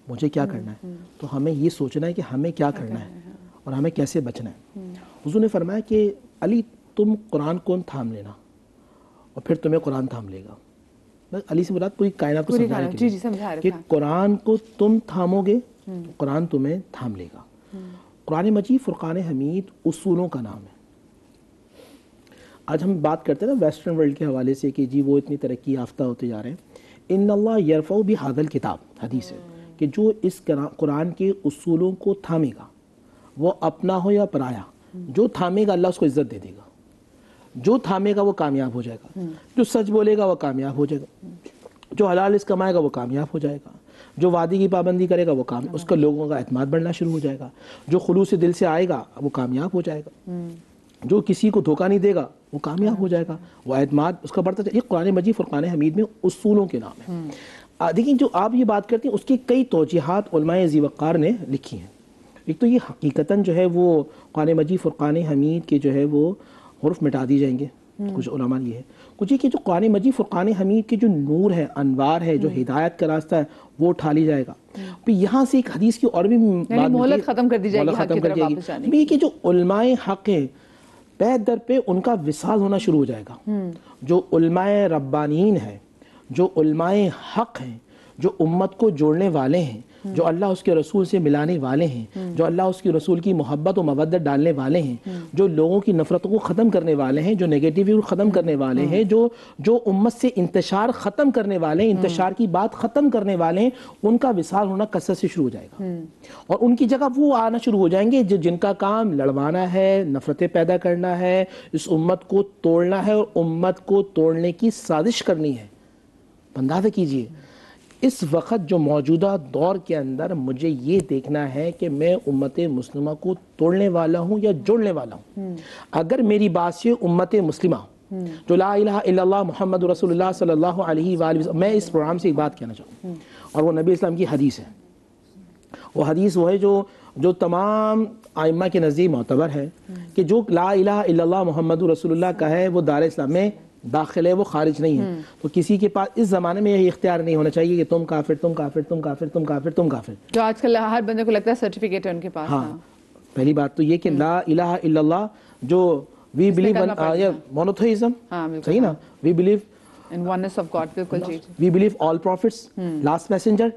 مجھے کیا کرنا ہے. تو ہمیں یہ سوچنا ہے کہ ہمیں کیا کرنا ہے اور ہمیں کیسے بچنا ہے. حضور نے فرمایا کہ علی تم قرآن کو تھام لینا اور پھر تمہیں قرآن تھام لے گا. علی سے مراد پوری کائنات کو سمجھانے کے لیے کہ قرآن کو تم تھامو گے, قرآن تمہیں تھام لے گا. قرآن مجید فرقان حمید اصولوں کا نام ہے. آج ہم بات کرتے ہیں نا ویسٹرن ورلڈ کے حوالے سے کہ جی وہ اتنی ترقی یافتہ ہوتے جا رہے ہیں. ان اللہ یرفع بہذا الکتاب, حدیث ہے کہ جو اس قرآن کے اصولوں کو تھامے گا, وہ اپنا ہو یا پرایا, جو تھامے گا اللہ اس کو عزت دے دے گا. جو تھامے گا وہ کامیاب ہو جائے گا. جو سچ بولے گا وہ کامیاب ہو جائے گا. جو حلال رزق کمائے گا وہ کامیاب ہو جائے گا. جو وعدے کی پابندی کرے گا وہ اس کا لوگوں کا اعتماد بڑھنا شروع ہو جائے گا. جو خلوص دل سے آئے گا وہ کامیاب ہو جائے گا. جو کسی کو دھوکہ نہیں دے گا وہ کامیاب ہو جائے گا. وہ اعتماد اس کا بڑھتا جائے. یہ قرآن مجید فرقان حمید میں اصولوں کے نام ہے. دیکھیں جو آپ یہ بات کرتے ہیں اس کی کئی توجیحات علماء ذی وقار نے لکھی ہیں. ایک تو یہ حقیقتاً جو ہے وہ قرآن مجید فرقان حمید کے جو ہے وہ حرف مٹا دی جائیں گے. کچھ علماء یہ ہے, کچھ یہ کہ جو قرآن مجید فرقان حمید کے جو نور ہے, انوار ہے, جو ہدایت کا راستہ ہے وہ اٹھا لی جائے گا. پھر یہاں سے ایک حدیث کی اور بھی مہلت ختم کر دی جائے گی. یہ کہ جو علماء حق ہیں پہ در پہ ان کا وصال ہونا شروع ہو جائے گا. جو علماء ربانیین ہیں, جو علماء حق ہیں, جو امت کو جوڑنے والے ہیں, جو اللہ اس کے رسول سے ملانے والے ہیں، جو اللہ اس کے رسول کی محبت و مودت ڈالنے والے ہیں، جو لوگوں کی نفرتوں کو ختم کرنے والے ہیں، جو نیگیٹیوٹی کو ختم کرنے والے ہیں، جو امت سے انتشار ختم کرنے والے ہیں، انتشار کی بات ختم کرنے والے ہیں، ان کا وصال ہونا کثرت سے شروع ہو جائے گا، اور ان کی جگہ وہ آنا شروع ہو جائیں گے جن کا کام لڑوانا ہے، نفرتیں پیدا کرنا ہے، اس امت کو توڑنا ہے اور امت کو توڑنے کی سازش کرنی ہے۔ اندازہ کیجئے اس وقت جو موجودہ دور کے اندر مجھے یہ دیکھنا ہے کہ میں امت مسلمہ کو توڑنے والا ہوں یا جوڑنے والا ہوں۔ اگر میری بات سے امت مسلمہ جو لا الہ الا اللہ محمد رسول اللہ صلی اللہ علیہ وآلہ وسلم، میں اس پروگرام سے ایک بات کہنا چاہوں گا، اور وہ نبی اسلام کی حدیث ہے۔ وہ حدیث وہ ہے جو تمام ائمہ کے نزدیک معتبر ہے کہ جو لا الہ الا اللہ محمد رسول اللہ کا ہے وہ دار اسلام میں داخل ہے، وہ خارج نہیں ہے۔ تو کسی کے پاس اس زمانے میں یہ اختیار نہیں ہونا چاہیے کہ تم کافر، تم کافر، تم کافر، تم کافر، تم کافر، جو آج کل ہر بندے کو لگتا ہے سرٹیفکیٹ ہے ان کے پاس۔ ہاں، پہلی بات تو یہ کہ لا الہ الا اللہ جو وی بلیو مونوتھئزم، صحیح نا، we believe in oneness of God، بالکل جی۔ we believe all prophets، last messenger،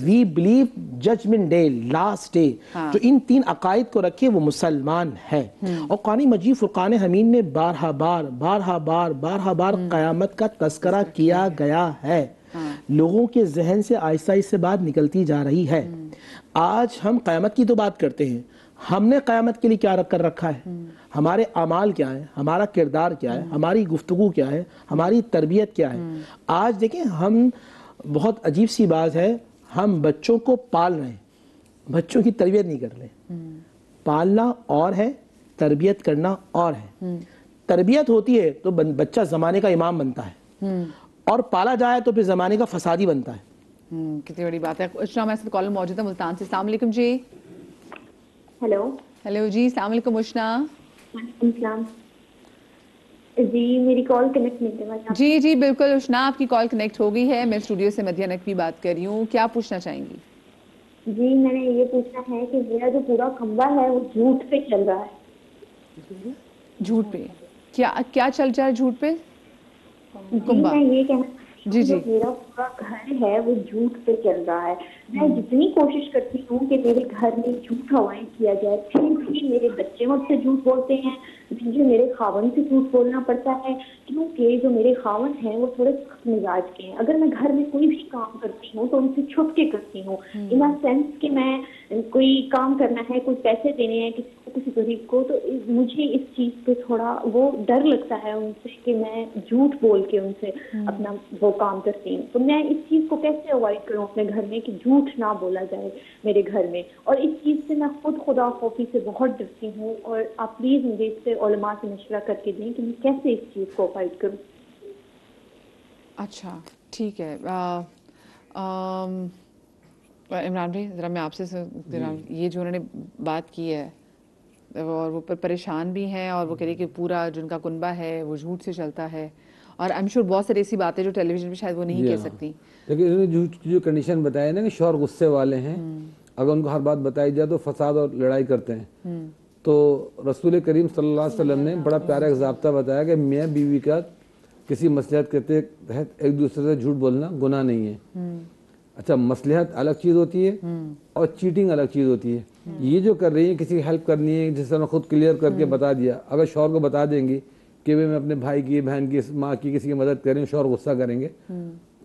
we believe judgment day، last day، جو ان تین عقائد کو رکھے وہ مسلمان ہے۔ اور قرآن مجید فرقان حمید میں بارہا بار قیامت کا تذکرہ کیا گیا ہے، لوگوں کے ذہن سے آہستہ آہستہ بات نکلتی جا رہی ہے۔ آج ہم قیامت کی تو بات کرتے ہیں، ہم نے قیامت کے لیے کیا کر رکھا ہے، ہمارے اعمال کیا ہے، ہمارا کردار کیا ہے، ہماری گفتگو کیا ہے، ہماری تربیت کیا ہے۔ آج دیکھیں، ہم بہت عجیب سی بات ہے، ہم بچوں کو پال رہے ہیں، بچوں کی تربیت نہیں کر رہے۔ پالنا اور ہے، تربیت کرنا اور ہے۔ تربیت ہوتی ہے تو بچہ زمانے کا امام بنتا ہے، اور پالا جائے تو پھر زمانے کا فسادی بنتا ہے۔ کتنی بڑی بات ہے۔ ہمارے ساتھ کالر موجود ہے ملتان سے۔ السلام علیکم جی۔ ہیلو جی، السلام علیکم اشنا۔ وعلیکم السلام جی، میری کال کنیکٹ نہیں ہوئی۔ جی بالکل اشنا، آپ کی کال کنیکٹ ہو گئی ہے۔ میں اسٹوڈیو سے مدیہ نقوی بات کر رہی ہوں، کیا پوچھنا چاہیں گی؟ جی، میں نے یہ پوچھنا ہے کہ میرا جو پورا کنبہ ہے وہ جھوٹ پہ چل رہا ہے۔ جھوٹ پہ کیا چل رہا ہے؟ جھوٹ پہ کنبہ، میں یہ کہنا جو میرا پورا گھر ہے وہ جھوٹ پہ چل رہا ہے۔ میں جتنی کوشش کرتی ہوں کہ میرے گھر میں جھوٹ ہوائیں کیا جائے، پھر بھی میرے بچے مجھ سے جھوٹ بولتے ہیں، مجھے میرے خاوند سے جھوٹ بولنا پڑتا ہے، کیونکہ جو میرے خاوند ہیں وہ تھوڑے سخت مزاج کے ہیں۔ اگر میں گھر میں کوئی بھی کام کرتی ہوں تو ان سے چھپ کے کرتی ہوں، ان اے سینس کہ میں کوئی کام کرنا ہے، کوئی پیسے دینے ہیں کسی کو، کسی غریب کو، تو مجھے اس چیز پہ تھوڑا وہ ڈر لگتا ہے ان سے کہ میں جھوٹ بول کے ان سے اپنا وہ کام کرتی ہوں۔ تو میں اس چیز کو کیسے اوائڈ کروں اپنے گھر میں کہ جھوٹ نہ بولا جائے میرے گھر میں؟ اور اس چیز سے میں خدا خوفی سے بہت ڈرتی ہوں، اور آپ پلیز مجھے اس سے علماء سے مشورہ کر کے دیں کہ میں کیسے اس چیز کو اوائڈ کروں۔ اچھا ٹھیک ہے۔ عمران بھائی ذرا میں آپ سے یہ جو انہوں نے بات کی ہے اور وہ پریشان بھی ہیں، اور وہ کہہ رہی کہ پورا جن کا کنبہ ہے وہ جھوٹ سے چلتا ہے، اور ایم شور بہت ساری ایسی باتیں جو ٹیلی ویژن پہ شاید وہ نہیں کہہ سکتی۔ لیکن انہوں نے جھوٹ کی جو کنڈیشن بتایا نا کہ شوہر غصے والے ہیں، اگر ان کو ہر بات بتائی جائے تو فساد اور لڑائی کرتے ہیں، تو رسول کریم صلی اللہ علیہ وسلم نے بڑا پیارا ایک ضابطہ بتایا کہ میاں بیوی کا کسی مصلحت کے تحت ایک دوسرے سے جھوٹ بولنا گناہ نہیں ہے۔ اچھا، مصلحت الگ چیز ہوتی ہے اور چیٹنگ الگ چیز ہوتی ہے۔ یہ جو کر رہی ہیں، کسی کی ہیلپ کرنی ہے، جس طرح خود کلیئر کر کے بتا دیا، اگر شوہر کو بتا دیں گی کہ میں اپنے بھائی کی، بہن کی، ماں کی، کسی کی مدد کریں، شوہر غصہ کریں گے،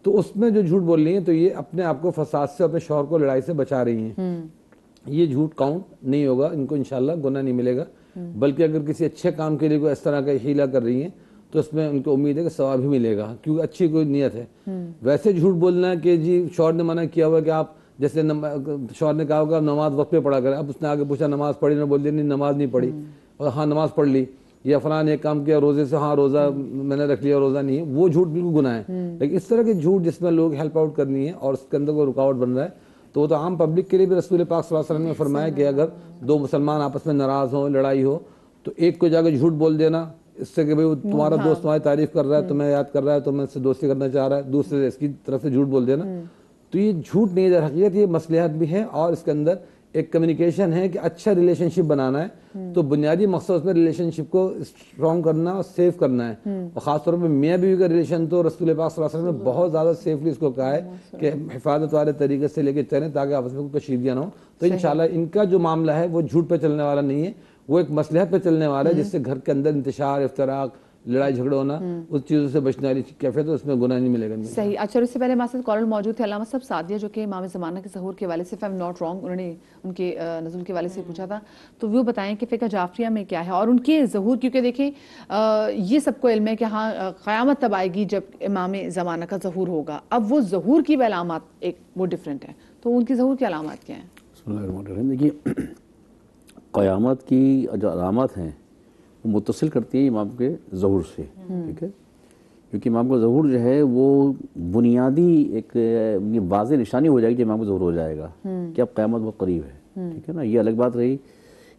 تو اس میں جو جھوٹ بول رہی ہیں تو یہ اپنے آپ کو فساد سے، اپنے شوہر کو لڑائی سے بچا رہی ہیں۔ یہ جھوٹ کاؤنٹ نہیں ہوگا، ان کو انشاءاللہ گناہ نہیں ملے گا، بلکہ اگر کسی اچھے کام کے لیے کوئی اس طرح کا ہیلا کر رہی ہیں تو اس میں ان کو امید ہے کہ ثواب ہی ملے گا، کیونکہ اچھی کوئی نیت ہے۔ ویسے جھوٹ بولنا ہے کہ جی شوہر نے منع کیا ہوا کہ آپ، جیسے شوہر نے کہا ہوگا نماز وقت پہ پڑھا کریں، اب اس نے آگے پوچھا نماز پڑھی نہ، بول دی نہیں نماز نہیں پڑھی، اور ہاں نماز پڑھ لی، یا فلاں ایک کام کیا روزے سے، ہاں روزہ میں نے رکھ لیا روزہ نہیں ہے، وہ جھوٹ بالکل گناہ ہے۔ لیکن اس طرح کے جھوٹ جس میں لوگ ہیلپ آؤٹ کرنی ہے اور اس کے اندر کوئی رکاوٹ بن رہا ہے، تو وہ تو عام پبلک کے لیے بھی رسول پاک صلی اللہ علیہ وسلم نے فرمایا کہ اگر دو مسلمان آپس میں ناراض ہوں، لڑائی ہو، تو ایک کو جا کے جھوٹ بول دینا اس سے کہ بھئی تمہارا دوست تمہاری تعریف کر رہا ہے، تمہیں یاد کر رہا ہے، تمہیں سے دوستی کرنا چاہ رہا ہے، دوسرے سے اس کی طرف سے جھوٹ بول دینا، تو یہ جھوٹ نہیں ہے، در حقیقت یہ مصلحت بھی ہے اور اس کے اندر ایک کمیونیکیشن ہے کہ اچھا ریلیشن شپ بنانا ہے، تو بنیادی مقصد اس میں ریلیشن شپ کو اسٹرانگ کرنا اور سیو کرنا ہے، اور خاص طور پہ میاں بیوی کا ریلیشن تو رسول پاک صلی اللہ علیہ وسلم نے بہت زیادہ سیفلی اس کو کہا ہے کہ حفاظت والے طریقے سے لے کے چلیں تاکہ آپس میں کوئی کشیدگیاں نہ ہوں. تو انشاءاللہ ان کا جو معاملہ ہے وہ جھوٹ پہ چلنے والا نہیں ہے، وہ ایک مصلحت پہ چلنے والا ہے، جس سے گھر کے اندر انتشار، افتراق، لڑائی جھگڑا ہونا، اس چیزوں سے بچنے والی کیفیت ہے، اس میں گناہ نہیں ملے گا. صحیح. اچھا، اس سے پہلے ہمارے ساتھ کالر موجود تھے علامہ صاحب سعدیہ، جو کہ امام زمانہ کے ظہور کے حوالے سے، if I'm not wrong، انہوں نے ان کے نزول کے حوالے سے پوچھا تھا، تو وہ بتائیں کہ فقہ جعفریہ میں کیا ہے اور ان کے ظہور، کیونکہ دیکھیں یہ سب کو علم ہے کہ ہاں قیامت تب آئے گی جب امام زمانہ کا ظہور ہوگا. اب وہ ظہور کی علامات ایک وہ ڈفرینٹ ہیں، تو ان کی ظہور کی علامات کیا ہیں؟ بسم اللہ الرحمن الرحیم. دیکھیے، قیامت کی جو علامات ہیں وہ متصل کرتی ہیں امام کے ظہور سے، ٹھیک ہے، کیونکہ امام کا ظہور جو ہے وہ بنیادی ایک واضح نشانی ہو جائے گی کہ امام کا ظہور ہو جائے گا کہ اب قیامت بہت قریب ہے، ٹھیک ہے نا. یہ الگ بات رہی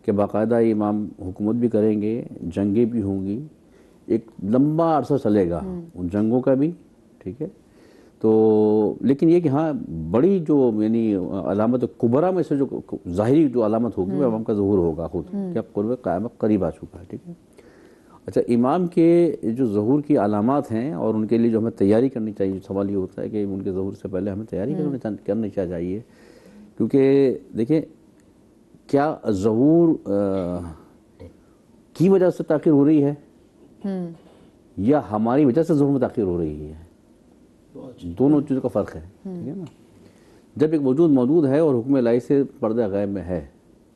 کہ باقاعدہ امام حکومت بھی کریں گے، جنگیں بھی ہوں گی، ایک لمبا عرصہ چلے گا ان جنگوں کا بھی، ٹھیک ہے. تو لیکن یہ کہ ہاں بڑی جو یعنی علامت کبریٰ میں سے جو ظاہری جو علامت ہوگی وہ امام کا ظہور ہوگا خود کہ اب قرب قیامت قریب آ چکا ہے، ٹھیک ہے. اچھا، امام کے جو ظہور کی علامات ہیں اور ان کے لیے جو ہمیں تیاری کرنی چاہیے، سوال یہ ہوتا ہے کہ ان کے ظہور سے پہلے ہمیں تیاری کرنی چاہیے، کیونکہ دیکھیں کیا ظہور کی وجہ سے تاخیر ہو رہی ہے یا ہماری وجہ سے ظہور میں تاخیر ہو رہی ہے، دونوں چیزوں کا فرق ہے، ٹھیک ہے نا. جب ایک وجود موجود ہے اور حکم الہی سے پردہ غیب میں ہے،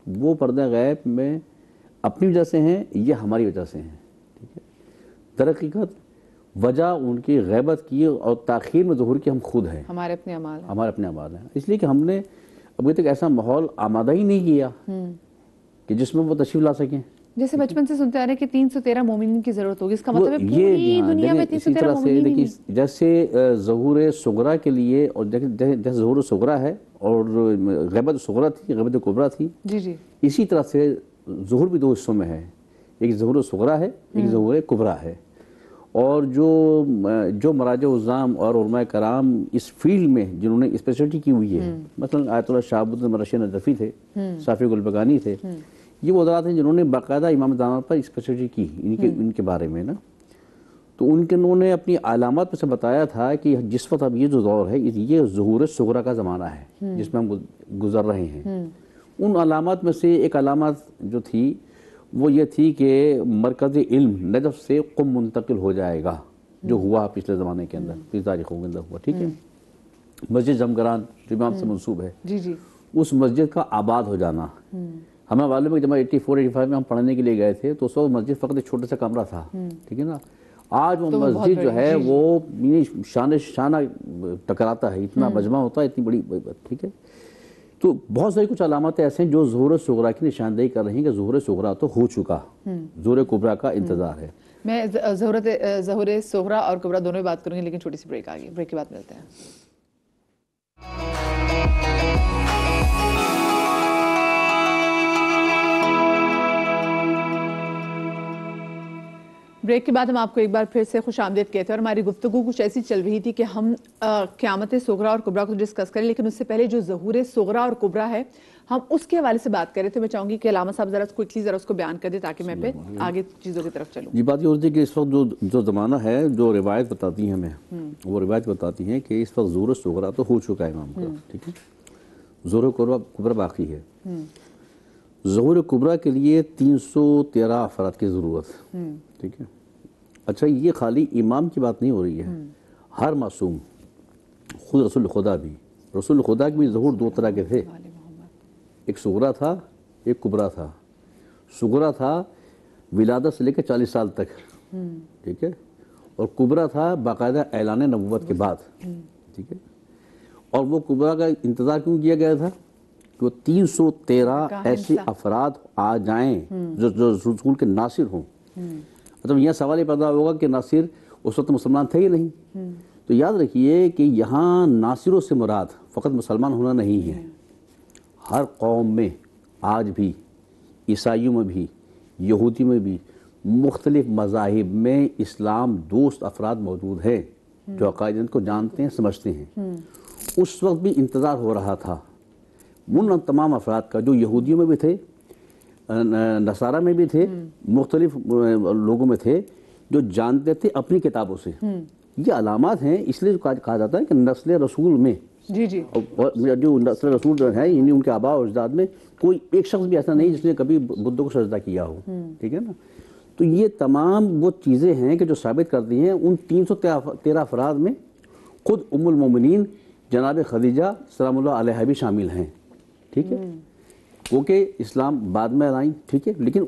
وہ پردہ غیب میں اپنی وجہ سے ہیں یا ہماری وجہ سے ہیں، ٹھیک ہے. در حقیقت وجہ ان کی غیبت کی اور تاخیر میں ظہور کی ہم خود ہیں، ہمارے اپنے اعمال ہیں، اس لیے کہ ہم نے ابھی تک ایسا ماحول آمادہ ہی نہیں کیا کہ جس میں وہ تشریف لا سکیں. جیسے بچپن سے سنتے آ رہے ہیں کہ 313 مومنین کی ضرورت ہوگی، اس کا مطلب ہے پوری دنیا میں 313 مومنین ہی نہیں. جیسے ظہور صغریٰ کے لیے، اور جیسے ظہور صغریٰ ہے اور غیبت صغریٰ تھی، غیبت کبریٰ تھی، جی اسی طرح سے ظہور بھی دو حصوں میں ہے، ایک ظہور صغریٰ ہے، ایک ظہور کبریٰ ہے. اور جو مراجع عظام اور علماء کرام اس فیلڈ میں جنہوں نے اسپیشلٹی کی ہوئی ہے، مثلا آیت اللہ شہاب الدین مرشد نجفی تھے، صافی گلبگانی تھے، یہ وہ حضرات ہیں جنہوں نے باقاعدہ امام زمانہ پر اسپیشلٹی کی ان کے بارے میں نا. تو انہوں نے اپنی علامات میں سے بتایا تھا کہ جس وقت اب یہ جو دور ہے یہ ظہور صغریٰ کا زمانہ ہے جس میں ہم گزر رہے ہیں. ان علامات میں سے ایک علامات جو تھی وہ یہ تھی کہ مرکز علم نجف سے قم منتقل ہو جائے گا، جو ہوا پچھلے زمانے کے اندر، پچھلی تاریخوں کے اندر ہوا، ٹھیک ہے. مسجد جمگران جو امام سے منسوب ہے، اس مسجد کا آباد ہو جانا. ہمیں معلوم ہے کہ جب 84-85 میں ہم پڑھنے کے لیے گئے تھے تو اس وقت مسجد فقط ایک چھوٹا سا کمرہ تھا، ٹھیک ہے نا. آج وہ مسجد جو ہے وہ شانہ ٹکراتا ہے، اتنا مجمع ہوتا ہے، اتنی بڑی، ٹھیک ہے. تو بہت ساری کچھ علامات ایسے ہیں جو ظہور صغریٰ کی نشاندہی کر رہی ہیں کہ ظہور صغریٰ تو ہو چکا، ظہور کبریٰ کا انتظار ہے. میں ظہور صغریٰ اور کبریٰ دونوں بات کروں گی، لیکن چھوٹی سی بریک آ گئی، بریک کے بعد ملتے ہیں. بریک کے بعد ہم آپ کو ایک بار پھر سے خوش آمدید کہتے ہیں، اور ہماری گفتگو کچھ ایسی چل رہی تھی کہ ہم قیامت صغریٰ اور کبریٰ کو ڈسکس کریں، لیکن اس سے پہلے جو ظہور صغریٰ اور کبریٰ ہے ہم اس کے حوالے سے بات کریں. تو میں چاہوں گی کہ علامہ صاحب ذرا کوئکلی اس کو بیان کر دیں تاکہ میں پھر آگے چیزوں کی طرف چلوں. یہ بات یہ ہوتی ہے کہ اس وقت جو زمانہ ہے، جو روایت بتاتی ہیں ہمیں، وہ روایت بتاتی ہیں کہ اس وقت ظہور صغریٰ تو ہو چکا ہے امام کا، ٹھیک ہے. ظہور کبریٰ باقی ہے. ظہور کبریٰ کے لیے 313 افراد کی ضرورت، ٹھیک ہے. اچھا، یہ خالی امام کی بات نہیں ہو رہی ہے، ہر معصوم، خود رسول خدا بھی، رسول خدا کے بھی ظہور دو طرح کے تھے، ایک صغریٰ تھا، ایک کبریٰ تھا. صغریٰ تھا ولادت سے لے کے 40 سال تک، ٹھیک ہے، اور کبریٰ تھا باقاعدہ اعلان نبوت کے بعد، ٹھیک ہے. اور وہ کبریٰ کا انتظار کیوں کیا گیا تھا کہ وہ 313 ایسے افراد آ جائیں جو رسول کے ناصر ہوں. مطلب یہاں سوال یہ پیدا ہوگا کہ ناصر اس وقت مسلمان تھے ہی نہیں. تو یاد رکھیے کہ یہاں ناصروں سے مراد فقط مسلمان ہونا نہیں ہے. ہر قوم میں آج بھی، عیسائیوں میں بھی، یہودی میں بھی، مختلف مذاہب میں اسلام دوست افراد موجود ہیں جو عقائد کو جانتے ہیں، سمجھتے ہیں. اس وقت بھی انتظار ہو رہا تھا، ان تمام افراد کا جو یہودیوں میں بھی تھے، نصارہ میں بھی تھے، مختلف لوگوں میں تھے جو جانتے تھے اپنی کتابوں سے. یہ علامات ہیں، اس لیے کہا جاتا ہے کہ نسل رسول میں جی جی جو نسل رسول جو ہے یعنی ان کے آباء و اجداد میں کوئی ایک شخص بھی ایسا نہیں جس نے کبھی بدھوں کو سجدہ کیا ہو. ٹھیک ہے نا. تو یہ تمام وہ چیزیں ہیں کہ جو ثابت کرتی ہیں ان 313 افراد میں خود ام المومنین جناب خدیجہ سلام اللہ علیہا بھی شامل ہیں. ٹھیک ہے. کیونکہ اسلام بعد میں لائیں. ٹھیک ہے. لیکن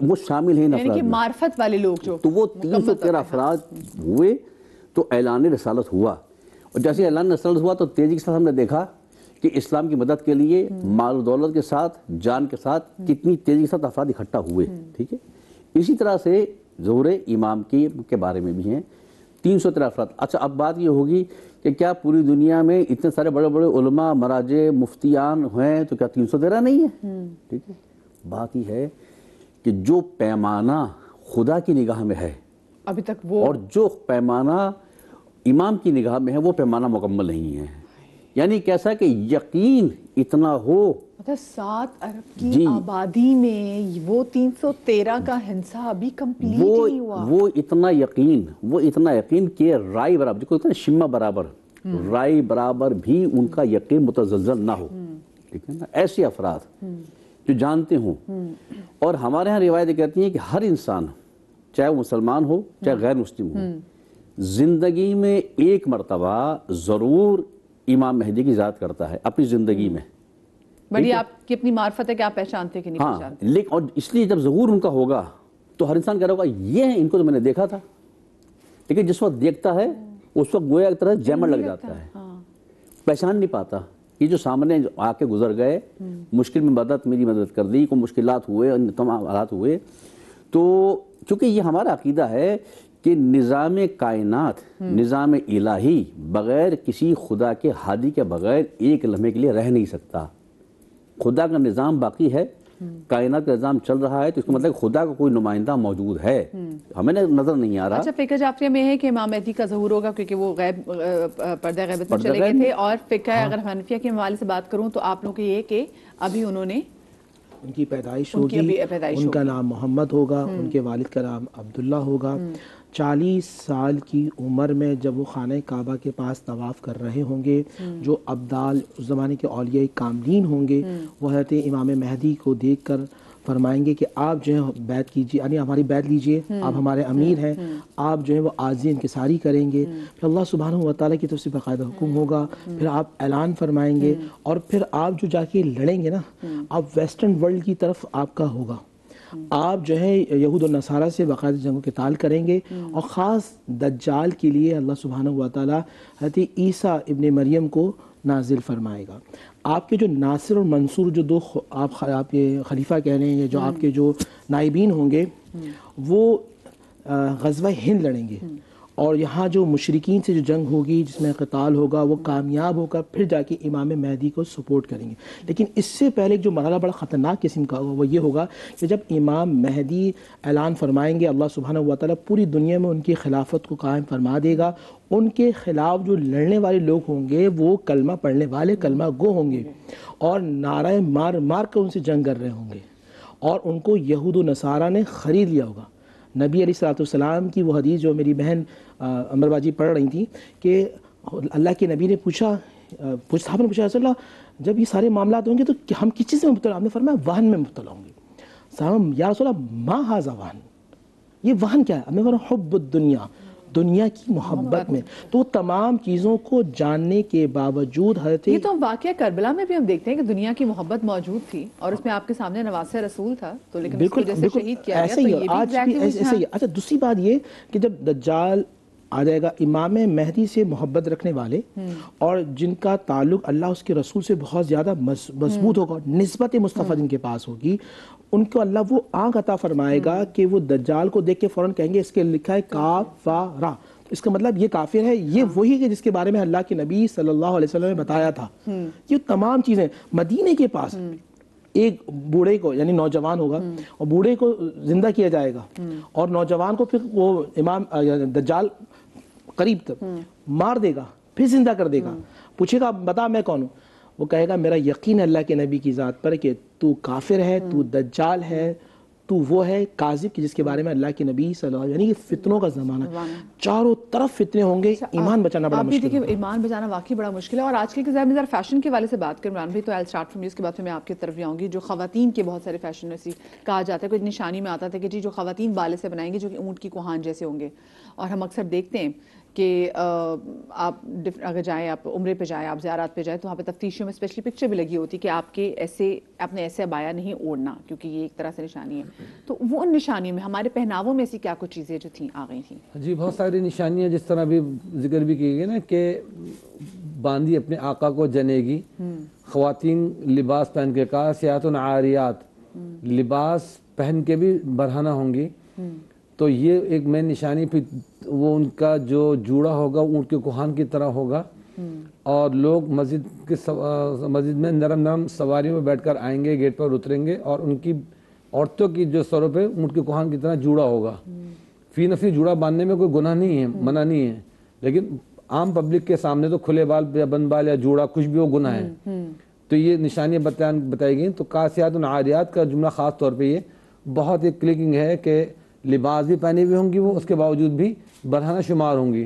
وہ شامل ہیں ان یعنی افراد کہ میں. معرفت والے لوگ جو تو وہ 313 افراد ہوئے تو اعلان رسالت ہوا. اور جیسے اعلان رسالت ہوا تو تیزی کے ساتھ ہم نے دیکھا کہ اسلام کی مدد کے لیے مال و دولت کے ساتھ، جان کے ساتھ کتنی تیزی کے ساتھ افراد اکٹھا ہوئے. ٹھیک ہے. اسی طرح سے ظہور امام کے بارے میں بھی ہیں 313 افراد. اچھا اب بات یہ ہوگی کہ کیا پوری دنیا میں اتنے سارے بڑے بڑے علماء، مراجع، مفتیان ہیں تو کیا 313 نہیں ہے؟ ٹھیک ہے. بات یہ ہے کہ جو پیمانہ خدا کی نگاہ میں ہے ابھی تک وہ، اور جو پیمانہ امام کی نگاہ میں ہے وہ پیمانہ مکمل نہیں ہے. یعنی کیسا کہ یقین اتنا ہو، مطلب 7 ارب کی آبادی میں وہ 313 کا حصہ ابھی کمپلیٹ نہیں ہوا. وہ اتنا یقین کہ رائی برابر، جو کہتے ہیں شمہ برابر، رائی برابر بھی ان کا یقین متزلزل نہ ہو. ٹھیک ہے نا. ایسے افراد جو جانتے ہوں. اور ہمارے ہاں روایتیں کہتی ہیں کہ ہر انسان چاہے وہ مسلمان ہو چاہے غیر مسلم ہو، زندگی میں ایک مرتبہ ضرور امام مہدی کی ذات کرتا ہے اپنی زندگی میں. بڑی آپ کی اپنی معرفت ہے کہ آپ پہچانتے کہ نہیں پہچانتے. لیکن اور اس لیے جب ظہور ان کا ہوگا تو ہر انسان کہہ رہا ہوگا یہ ہے، ان کو تو میں نے دیکھا تھا. لیکن جس وقت دیکھتا ہے اس وقت گویا ایک طرح جیمر لگ جاتا ہے، پہچان نہیں پاتا. یہ جو سامنے آ کے گزر گئے، مشکل میں میری مدد کر دی، کوئی مشکلات ہوئے، تمام حالات ہوئے. تو چونکہ یہ ہمارا عقیدہ ہے کہ نظام کائنات، نظام الہی بغیر کسی خدا کے ہادی کے بغیر ایک لمحے کے لیے رہ نہیں سکتا. خدا کا نظام باقی ہے، کائنات کا نظام چل رہا ہے، تو اس کا مطلب خدا کا کوئی نمائندہ موجود ہے، ہمیں نظر نہیں آ رہا. اچھا فقہ جعفریہ میں ہے کہ امام مہدی کا ظہور ہوگا کیونکہ وہ غیب پردہ غیبت میں چلے گئے تھے. اور فقہ اگر حنفیہ کے حوالے سے بات کروں تو آپ لوگوں کے یہ کہ ابھی انہوں نے ان کی پیدائش ہوگی، ان کا نام محمد ہوگا، ان کے والد کا نام عبداللہ ہوگا. 40 سال کی عمر میں جب وہ خانہ کعبہ کے پاس طواف کر رہے ہوں گے، جو ابدال اس زمانے کے اولیاء کاملین ہوں گے وہ حضرت امام مہدی کو دیکھ کر فرمائیں گے کہ آپ جو ہے بیعت کیجیے، یعنی ہماری بیعت لیجیے، آپ ہمارے امیر ہیں. آپ جو ہے وہ عاجزی انکساری کریں گے. پھر اللہ سبحانہ و تعالیٰ کی طرف سے باقاعدہ حکم ہوگا، پھر آپ اعلان فرمائیں گے، اور پھر آپ جو جا کے لڑیں گے نا، آپ ویسٹرن ورلڈ کی طرف آپ کا ہوگا. آپ جو ہے یہود و نصارہ سے باقاعدہ جنگ و قتال کریں گے. اور خاص دجال کے لیے اللہ سبحانہ و تعالیٰ حضرت عیسیٰ ابن مریم کو نازل فرمائے گا. آپ کے جو ناصر اور منصور جو دو آپ یہ خلیفہ کہہ رہے ہیں، جو آپ کے جو نائبین ہوں گے وہ غزوہ ہند لڑیں گے، اور یہاں جو مشرکین سے جو جنگ ہوگی جس میں قتال ہوگا وہ کامیاب ہو کر پھر جا کے امام مہدی کو سپورٹ کریں گے. لیکن اس سے پہلے جو مرحلہ بڑا خطرناک قسم کا ہوگا وہ یہ ہوگا کہ جب امام مہدی اعلان فرمائیں گے، اللہ سبحانہ و تعالیٰ پوری دنیا میں ان کی خلافت کو قائم فرما دے گا. ان کے خلاف جو لڑنے والے لوگ ہوں گے وہ کلمہ پڑھنے والے کلمہ گو ہوں گے، اور نعرہ مار مار کر ان سے جنگ کر رہے ہوں گے، اور ان کو یہود و نصارہ نے خرید لیا ہوگا. نبی علیہ الصلوۃ والسلام کی وہ حدیث جو میری بہن امر باجی پڑھ رہی تھی کہ اللہ کے نبی نے پوچھا صحابہ نے پوچھا رسول اللہ جب یہ سارے معاملات ہوں گے تو ہم کس چیز میں مبتلا؟ ہم نے فرمایا وہن میں مبتلا ہوں گے. صحابہ یا رسول اللہ ما ھذا وہن، یہ وہن کیا ہے؟ ہم نے فرمایا حب الدنیا، دنیا کی محبت میں. تو تمام چیزوں کو جاننے کے باوجود حضرت یہ تو واقعہ کربلا میں بھی ہم دیکھتے ہیں کہ دنیا کی محبت موجود تھی اور اس میں آپ کے سامنے نواسہ رسول تھا، تو لیکن اس کو جیسے شہید کیا گیا تو یہ بھی ایگزیکٹلی. اچھا دوسری بات یہ کہ جب دجال آ جائے گا، امام مہدی سے محبت رکھنے والے اور جن کا تعلق اللہ اس کے رسول سے بہت زیادہ مضبوط ہوگا، نسبت مصطفیٰ جن کے پاس ہوگی، ان کو اللہ وہ آنکھ عطا فرمائے گا کہ وہ دجال کو دیکھ کے فوراً کہیں گے اس کے لکھا ہے کافرہ، اس کا مطلب یہ کافر ہے. یہ وہی ہے جس کے بارے میں اللہ کے نبی صلی اللہ علیہ وسلم نے بتایا تھا. یہ تمام چیزیں مدینے کے پاس ایک بوڑھے کو یعنی نوجوان ہوگا اور بوڑھے کو زندہ کیا جائے گا، اور نوجوان کو پھر وہ امام دجال قریب تک مار دے گا، پھر زندہ کر دے گا. پوچھے گا بتا میں کون ہوں؟ وہ کہے گا میرا یقین اللہ کے نبی کی ذات پر کہ تو کافر ہے، تو دجال ہے، تو وہ ہے کاذب کہ جس کے بارے میں اللہ کے نبی صلی اللہ علیہ وسلم، یعنی یہ فتنوں کا زمانہ، چاروں طرف فتنے ہوں گے، ایمان بچانا بڑا آپ بھی مشکل دیکھیں ہے۔ ایمان بچانا واقعی بڑا مشکل ہے۔ اور آج کل کے ذرا فیشن کے والے سے بات کریں عمران بھائی، تو I'll start from you، اس کے بعد پھر میں آپ کی طرف بھی آؤں گی۔ جو خواتین کے بہت سارے فیشن ایسی کہا جاتا ہے، کوئی نشانی میں آتا تھا کہ جی جو خواتین بالے سے بنائیں گے جو کہ اونٹ کی کوہان جیسے ہوں گے، اور ہم اکثر دیکھتے ہیں کہ آپ اگر جائیں، آپ عمرے پہ جائیں، آپ زیارات پہ جائیں، تو وہاں پہ تفتیشیوں میں اسپیشلی پکچر بھی لگی ہوتی کہ آپ نے ایسے عبایا نہیں اوڑھنا، کیونکہ یہ ایک طرح سے نشانی ہے۔ تو وہ ان نشانیوں میں ہمارے پہناووں میں ایسی کیا کچھ چیزیں جو تھیں آ گئی تھیں؟ جی بہت ساری نشانیاں، جس طرح بھی ذکر بھی کی گئی نا کہ باندی اپنے آقا کو جنے گی، خواتین لباس پہن کے، کاسیات عاریات، لباس پہن کے بھی برہنہ ہوں گی، تو یہ ایک مین نشانی۔ پھر وہ ان کا جو جوڑا ہوگا اونٹ کے کوہان کی طرح ہوگا، اور لوگ مسجد میں نرم نرم سواریوں میں بیٹھ کر آئیں گے، گیٹ پر اتریں گے، اور ان کی عورتوں کی جو سروں پہ اونٹ کے کوہان کی طرح جوڑا ہوگا۔ فی نفسی جوڑا باندھنے میں کوئی گناہ نہیں ہے، منع نہیں ہے، لیکن عام پبلک کے سامنے تو کھلے بال یا بند بال یا جوڑا کچھ بھی وہ گناہ ہے۔ تو یہ نشانیاں بتائی گئیں۔ تو کاسیات عاریات کا جملہ خاص طور پہ یہ بہت ایک کلکنگ ہے کہ لباس بھی پہنے ہوئی ہوں گی وہ، اس کے باوجود بھی برہنہ شمار ہوں گی۔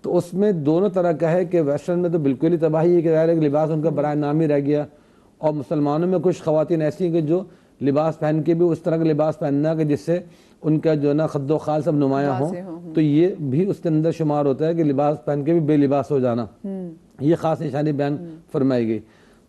تو اس میں دونوں طرح کا ہے کہ ویسٹرن میں تو بالکل ہی تباہی ہے کہ ظاہر ہے کہ لباس ان کا برائے نام ہی رہ گیا، اور مسلمانوں میں کچھ خواتین ایسی ہیں کہ جو لباس پہن کے بھی اس طرح کا لباس پہننا کہ جس سے ان کا جو ہے نا خد و خال سب نمایاں ہوں، تو یہ بھی اس کے اندر شمار ہوتا ہے کہ لباس پہن کے بھی بے لباس ہو جانا۔ یہ خاص نشانی بیان فرمائی گئی۔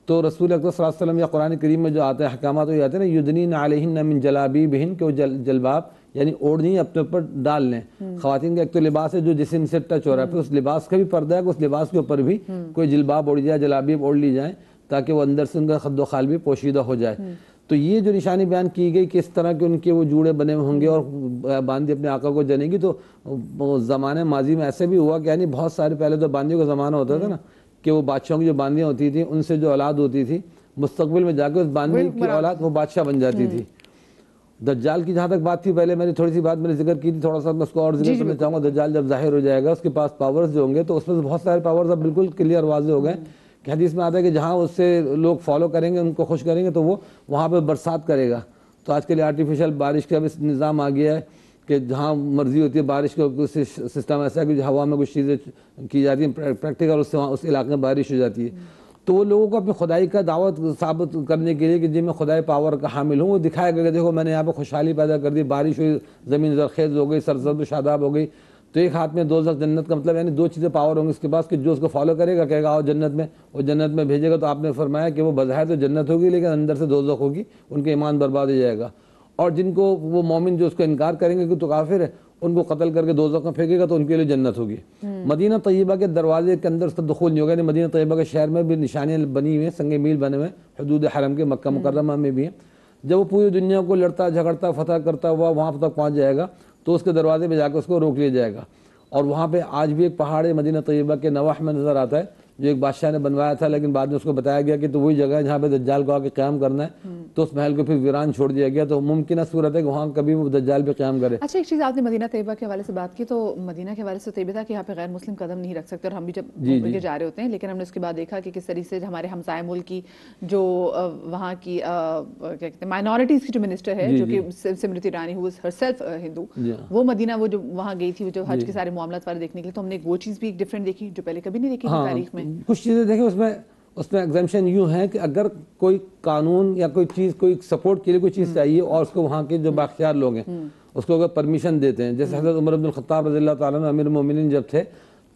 تو رسول اکرم صلی اللہ علیہ وسلم یا قرآن کریم میں جو آتے ہیں احکامات وہ آتے ہیں نا، یدنین علیہن من جلابیبہن، کہ وہ جلباب یعنی اوڑھنی اپنے اوپر ڈال لیں۔ خواتین کا ایک تو لباس ہے جو جسم سے ٹچ ہو رہا ہے، پھر اس لباس کا بھی پردہ ہے کہ اس لباس کے اوپر بھی کوئی جلباب اوڑھ جائے، جلابیب اوڑھ لی جائیں، تاکہ وہ اندر سے ان کا خد و خال بھی پوشیدہ ہو جائے۔ تو یہ جو نشانی بیان کی گئی کہ اس طرح کے ان کے وہ جوڑے بنے ہوئے ہوں گے اور باندی اپنے آقا کو جنے گی، تو زمانے ماضی میں ایسے بھی ہوا کہ یعنی بہت سارے پہلے تو باندیوں کا زمانہ ہوتا تھا نا، کہ وہ بادشاہوں کی جو باندیاں ہوتی تھیں ان سے جو اولاد ہوتی تھی مستقبل میں جا کے اس باندی کی اولاد وہ بادشاہ بن جاتی تھی۔ دجال کی جہاں تک بات تھی، پہلے میں نے تھوڑی سی بات میں نے ذکر کی تھی، تھوڑا سا میں اس کو اور ذکر کرنا چاہوں گا۔ دجال جب ظاہر ہو جائے گا، اس کے پاس پاورز جو ہوں گے، تو اس میں بہت سارے پاورز اب بالکل کلیئر واضح ہو گئے کہ حدیث میں آتا ہے کہ جہاں اس سے لوگ فالو کریں گے، ان کو خوش کریں گے، تو وہ وہاں پہ برسات کرے گا۔ تو آج کل آرٹیفیشل بارش کا بھی نظام آ گیا ہے کہ جہاں مرضی ہوتی ہے بارش کا سسٹم ایسا ہے کہ ہوا میں کچھ چیزیں کی جاتی ہیں پریکٹیکل، اس سے وہاں اس علاقے میں بارش ہو جاتی ہے۔ تو وہ لوگوں کو اپنی خدائی کا دعوت ثابت کرنے کے لیے کہ جی میں خدائی پاور کا حامل ہوں، وہ دکھائے گا کہ دیکھو میں نے یہاں پہ خوشحالی پیدا کر دی، بارش ہوئی، زمین زرخیز ہو گئی، سرسبز و شاداب ہو گئی۔ تو ایک ہاتھ میں دوزخ جنت کا مطلب یعنی دو چیزیں پاور ہوں گی اس کے پاس کہ جو اس کو فالو کرے گا کہے گا آؤ جنت میں، وہ جنت میں بھیجے گا۔ تو آپ نے فرمایا کہ وہ بظاہر تو جنت ہوگی لیکن اندر سے دوزخ ہوگی، ان کے ایمان برباد ہو جائے گا۔ اور جن کو وہ مومن جو اس کو انکار کریں گے کہ تو کافر ہے، ان کو قتل کر کے دوزخ میں پھینکے گا تو ان کے لیے جنت ہوگی۔ مدینہ طیبہ کے دروازے کے اندر اس کا دخول نہیں ہوگا، یعنی مدینہ طیبہ کے شہر میں بھی نشانیاں بنی ہوئی ہیں، سنگ میل بنے ہوئے حدود حرم کے، مکہ مکرمہ میں بھی ہیں۔ جب وہ پوری دنیا کو لڑتا جھگڑتا فتح کرتا ہوا وہاں تک پہنچ جائے گا تو اس کے دروازے پہ جا کے اس کو روک لیا جائے گا۔ اور وہاں پہ آج بھی ایک پہاڑ مدینہ طیبہ کے نواح میں نظر آتا ہے جو ایک بادشاہ نے بنوایا تھا، لیکن بعد میں اس کو بتایا گیا کہ تو وہی جگہ ہے جہاں پہ دجال کو آ کے قیام کرنا ہے، تو اس محل کو پھر ویران چھوڑ دیا گیا۔ تو ممکنہ صورت ہے کہ وہاں کبھی وہ دجال پہ قیام کرے۔ اچھا ایک چیز آپ نے مدینہ طیبہ کے حوالے سے بات کی، تو مدینہ کے حوالے سے طیبہ تھا کہ یہاں پہ غیر مسلم قدم نہیں رکھ سکتے، اور ہم بھی جب عمرے کے جا رہے ہوتے ہیں، لیکن ہم نے اس کے بعد دیکھا کہ کس طریقے سے ہمارے ہمسائے ملک کی جو وہاں کی کیا کہتے ہیں مائنورٹیز کی جو منسٹر ہے جو کہ سمرتی ایرانی ہو ہر سیلف ہندو، وہ مدینہ وہ جو وہاں گئی تھی جو حج کے سارے معاملات والے دیکھنے کے لیے، تو ہم نے وہ چیز بھی ایک ڈفرینٹ دیکھی جو پہلے کبھی نہیں دیکھی تھی تاریخ میں۔ کچھ چیزیں دیکھیں اس میں ایگزامشن یوں ہے کہ اگر کوئی قانون یا کوئی چیز کوئی سپورٹ کے لیے کوئی چیز چاہیے اور اس کو وہاں کے جو بااختیار لوگ ہیں اس کو اگر پرمیشن دیتے ہیں، جیسے حضرت عمر بن الخطاب رضی اللہ تعالیٰ عنہ امیر المومنین جب تھے